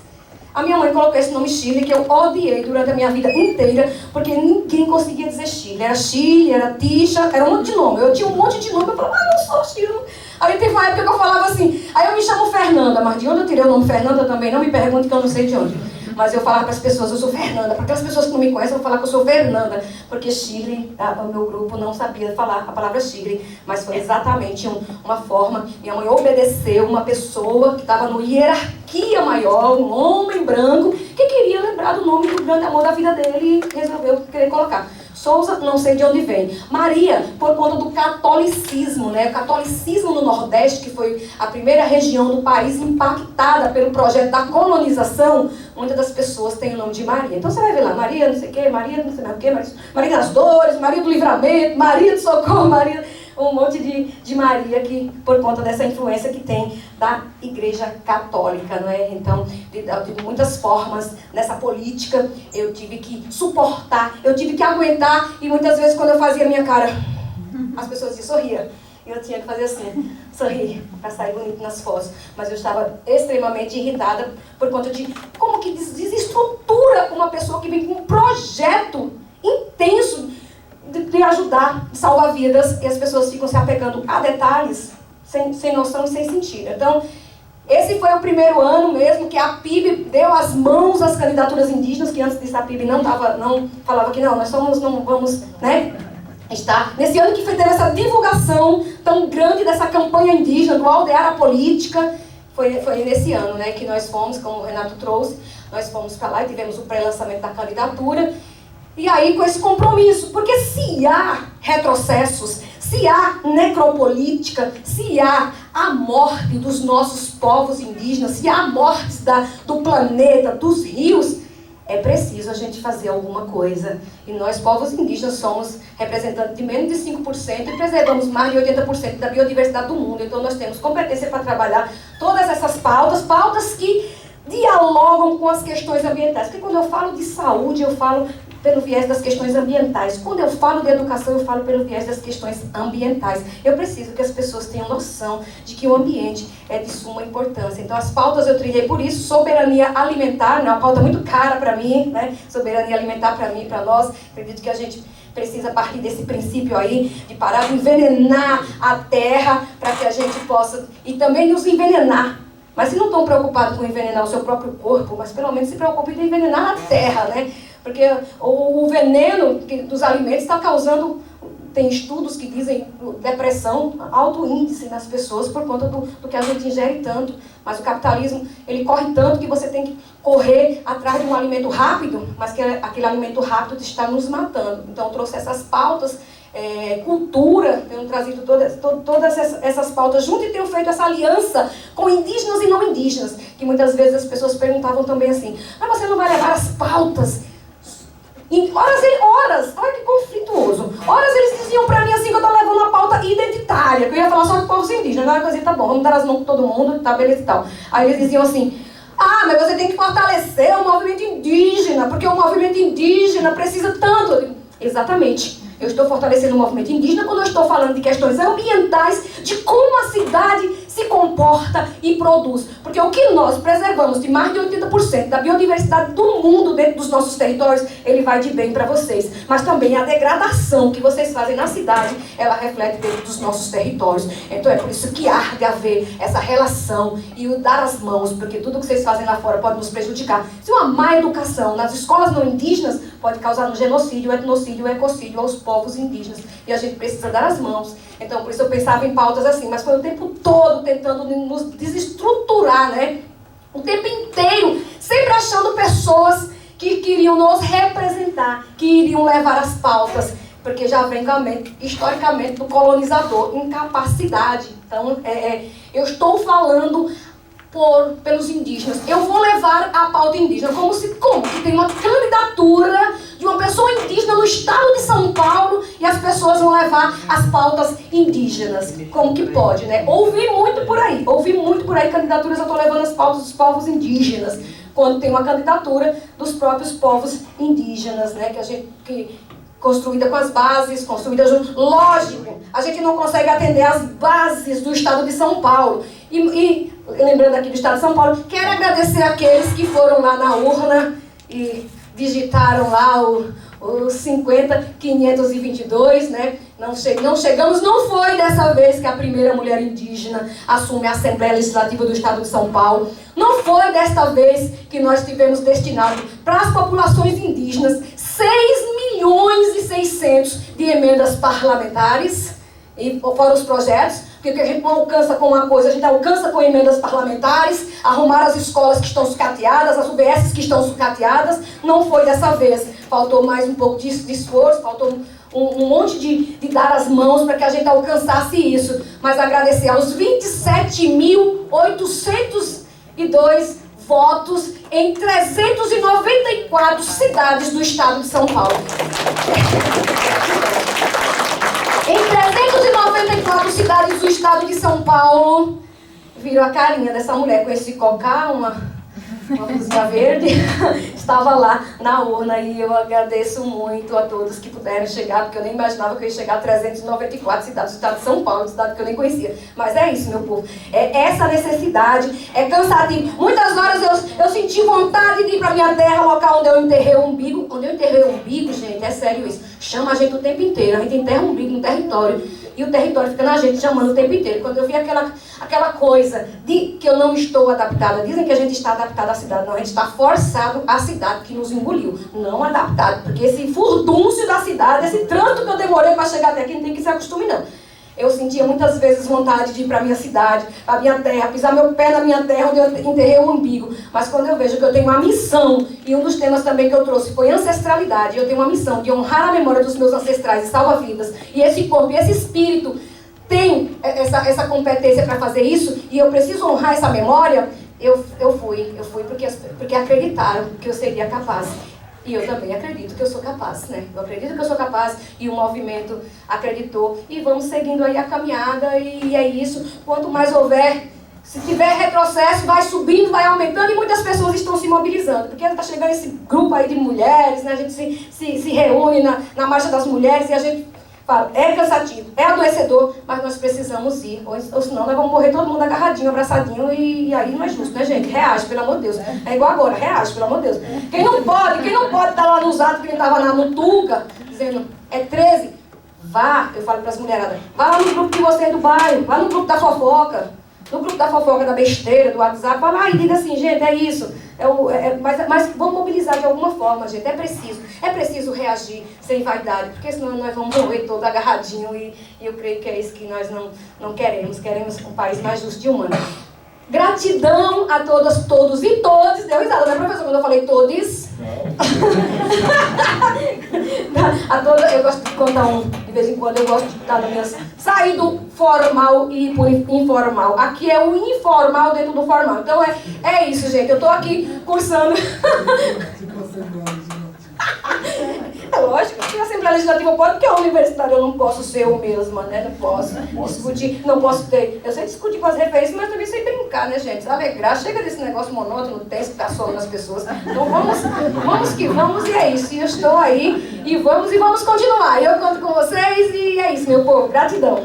a minha mãe colocou esse nome Shirley, que eu odiei durante a minha vida inteira, porque ninguém conseguia dizer Shirley. Era Shirley, era Tisha, era um monte de nome. Eu tinha um monte de nome, eu falava, não sou Shirley. Aí teve uma época que eu falava assim, aí eu me chamo Fernanda, mas de onde eu tirei o nome Fernanda também, não me pergunte que eu não sei de onde. Mas eu falava para as pessoas, eu sou Fernanda. Para aquelas pessoas que não me conhecem, eu vou falar que eu sou Fernanda. Porque Shirley, o meu grupo não sabia falar a palavra Shirley. Mas foi exatamente uma forma. Minha mãe obedeceu uma pessoa que estava no hierarquia maior, um homem branco, que queria lembrar do nome do grande amor da vida dele e resolveu querer colocar. Souza, não sei de onde vem. Maria, por conta do catolicismo, né? O catolicismo no Nordeste, que foi a primeira região do país impactada pelo projeto da colonização, muitas das pessoas têm o nome de Maria. Então você vai ver lá, Maria não sei o quê, Maria não sei mais o quê, Maria das Dores, Maria do Livramento, Maria do Socorro, Maria... um monte de Maria que, por conta dessa influência que tem da Igreja Católica, não é? Então, de muitas formas, nessa política, eu tive que suportar, eu tive que aguentar, e muitas vezes quando eu fazia a minha cara, as pessoas sorriam. E eu tinha que fazer assim, sorrir, para sair bonito nas fotos. Mas eu estava extremamente irritada por conta de como que desestrutura uma pessoa que vem com um projeto intenso de ajudar, de salvar vidas, e as pessoas ficam se apegando a detalhes sem noção e sem sentido. Então, esse foi o primeiro ano mesmo que a PIB deu as mãos às candidaturas indígenas, que antes disso a PIB não falava que não, nós não vamos, né, estar. Nesse ano que teve essa divulgação tão grande dessa campanha indígena, do Aldear a Política, foi nesse ano, né, que nós fomos, como o Renato trouxe, nós fomos para lá e tivemos o pré-lançamento da candidatura. E aí com esse compromisso, porque se há retrocessos, se há necropolítica, se há a morte dos nossos povos indígenas, se há mortes do planeta, dos rios, é preciso a gente fazer alguma coisa. E nós, povos indígenas, somos representantes de menos de 5% e preservamos mais de 80% da biodiversidade do mundo. Então nós temos competência para trabalhar todas essas pautas que dialogam com as questões ambientais. Porque quando eu falo de saúde, eu falo pelo viés das questões ambientais. Quando eu falo de educação, eu falo pelo viés das questões ambientais. Eu preciso que as pessoas tenham noção de que o ambiente é de suma importância. Então, as pautas eu trilhei por isso. Soberania alimentar, né? Uma pauta muito cara para mim, né? Soberania alimentar para mim, para nós. Acredito que a gente precisa partir desse princípio aí, de parar de envenenar a terra, para que a gente possa, e também nos envenenar. Mas se não estão preocupados com envenenar o seu próprio corpo, mas pelo menos se preocupem em envenenar a terra, né? Porque o veneno dos alimentos está causando, tem estudos que dizem depressão, alto índice nas pessoas por conta do que a gente ingere tanto. Mas o capitalismo, ele corre tanto que você tem que correr atrás de um alimento rápido, mas que aquele alimento rápido está nos matando. Então eu trouxe essas pautas, cultura, tenho trazido todas essas pautas junto e tenho feito essa aliança com indígenas e não indígenas, que muitas vezes as pessoas perguntavam também assim, mas você não vai levar as pautas? Horas, olha que conflituoso. Horas eles diziam pra mim assim que eu tô levando uma pauta identitária, que eu ia falar só de povos indígenas. Na hora que eu dizia, tá bom, vamos dar as mãos com todo mundo, tá, beleza e tal. Aí eles diziam assim, mas você tem que fortalecer o movimento indígena, porque o movimento indígena precisa tanto. Exatamente. Eu estou fortalecendo o movimento indígena quando eu estou falando de questões ambientais, de como a cidade se comporta e produz. Porque o que nós preservamos de mais de 80% da biodiversidade do mundo dentro dos nossos territórios, ele vai de bem para vocês. Mas também a degradação que vocês fazem na cidade, ela reflete dentro dos nossos territórios. Então é por isso que há de haver essa relação e o dar as mãos, porque tudo que vocês fazem lá fora pode nos prejudicar. Se uma má educação nas escolas não indígenas pode causar um genocídio, etnocídio, ecocídio aos povos indígenas. E a gente precisa dar as mãos. Então, por isso eu pensava em pautas assim, mas foi o tempo todo tentando nos desestruturar, né? O tempo inteiro, sempre achando pessoas que queriam nos representar, que iriam levar as pautas, porque já vem historicamente do colonizador, incapacidade. Então, eu estou falando pelos indígenas. Eu vou levar a pauta indígena, como que tem uma candidatura de uma pessoa indígena no estado de São Paulo e as pessoas vão levar as pautas indígenas. Como que pode, né? Ouvi muito por aí candidaturas, eu estou levando as pautas dos povos indígenas, quando tem uma candidatura dos próprios povos indígenas, né? Construída com as bases, construída junto. Lógico, a gente não consegue atender as bases do estado de São Paulo. E lembrando aqui do estado de São Paulo, quero agradecer aqueles que foram lá na urna e digitaram lá o 50.522, né? Não chegamos, não foi dessa vez que a primeira mulher indígena assume a Assembleia Legislativa do Estado de São Paulo. Não foi desta vez que nós tivemos destinado para as populações indígenas 6.600.000 de emendas parlamentares, e fora os projetos, porque o que a gente não alcança com uma coisa, a gente alcança com emendas parlamentares, arrumar as escolas que estão sucateadas, as UBSs que estão sucateadas. Não foi dessa vez. Faltou mais um pouco de esforço, faltou um monte de dar as mãos para que a gente alcançasse isso. Mas agradecer aos 27.802 votos em 394 cidades do estado de São Paulo. Em 394 cidades do estado de São Paulo, viram a carinha dessa mulher com esse cocá, uma blusinha verde, estava lá na urna, e eu agradeço muito a todos que puderam chegar, porque eu nem imaginava que eu ia chegar a 394 cidades do estado de São Paulo, cidade que eu nem conhecia. Mas é isso, meu povo, é essa necessidade, é cansativo. Muitas horas eu senti vontade de ir para minha terra, local onde eu enterrei o umbigo. Onde eu enterrei o umbigo, gente, é sério isso, chama a gente o tempo inteiro. A gente enterra o umbigo no território, e o território fica na gente chamando o tempo inteiro. Quando eu vi aquela coisa de que eu não estou adaptada, dizem que a gente está adaptado à cidade, não, a gente está forçado à cidade que nos engoliu, não adaptado, porque esse furdúncio da cidade, esse trânsito que eu demorei para chegar até aqui, não tem que se acostumar, não. Eu sentia muitas vezes vontade de ir para a minha cidade, para a minha terra, pisar meu pé na minha terra, onde eu enterrei o umbigo. Mas quando eu vejo que eu tenho uma missão, e um dos temas também que eu trouxe foi ancestralidade, eu tenho uma missão de honrar a memória dos meus ancestrais e salva-vidas, e esse corpo e esse espírito tem essa competência para fazer isso, e eu preciso honrar essa memória. Eu fui porque acreditaram que eu seria capaz. E eu também acredito que eu sou capaz, né? Eu acredito que eu sou capaz, e o movimento acreditou. E vamos seguindo aí a caminhada, e é isso. Quanto mais houver, se tiver retrocesso, vai subindo, vai aumentando, e muitas pessoas estão se mobilizando. Porque está chegando esse grupo aí de mulheres, né? A gente se reúne na Marcha das Mulheres, e a gente fala, é cansativo, é adoecedor, mas nós precisamos ir, ou senão nós vamos morrer todo mundo agarradinho, abraçadinho, e aí não é justo, né, gente? Reage, pelo amor de Deus. É igual agora, reage, pelo amor de Deus. Quem não pode estar lá nos atos, que ele estava no Tuga, dizendo, é 13, vá, eu falo para as mulheradas, vá lá no grupo de vocês do bairro, vá no grupo da fofoca, da besteira, do WhatsApp, vai lá e diga assim, gente, é isso. Mas vamos mobilizar de alguma forma, gente. É preciso reagir sem vaidade, porque senão nós vamos morrer todo agarradinho, e eu creio que é isso que nós não queremos. Queremos um país mais justo e humano. Gratidão a todas, todos e todas. Deu risada, né, professor, quando eu falei todos? A todas, eu gosto de contar de vez em quando eu gosto de dar minhas... Sair do formal e ir por informal. Aqui é o informal dentro do formal. Então é isso, gente. Eu estou aqui cursando... É lógico que a Assembleia Legislativa pode, porque a universidade eu não posso ser eu mesma, né? Não posso discutir, não posso ter... Eu sei discutir com as referências, mas também sei brincar, né, gente? Alegrar, chega desse negócio monótono, tenso, que tá solando as pessoas. Então vamos que vamos, e é isso. E eu estou aí, e vamos continuar. Eu conto com vocês, e é isso, meu povo. Gratidão.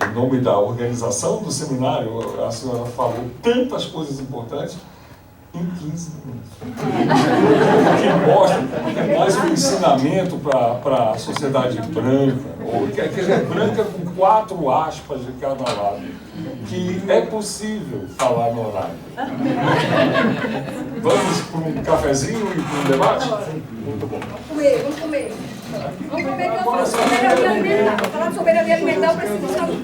Em nome da organização do seminário, a senhora falou tantas coisas importantes em 15 minutos. Que mostra mais um ensinamento para a sociedade branca, ou que é branca com 4 aspas de cada lado, que é possível falar no horário. Vamos para um cafezinho e para um debate? Muito bom. Vamos comer. Vamos comer, que eu falo sobre soberania alimentar. Falar de soberania alimentar, eu preciso saber.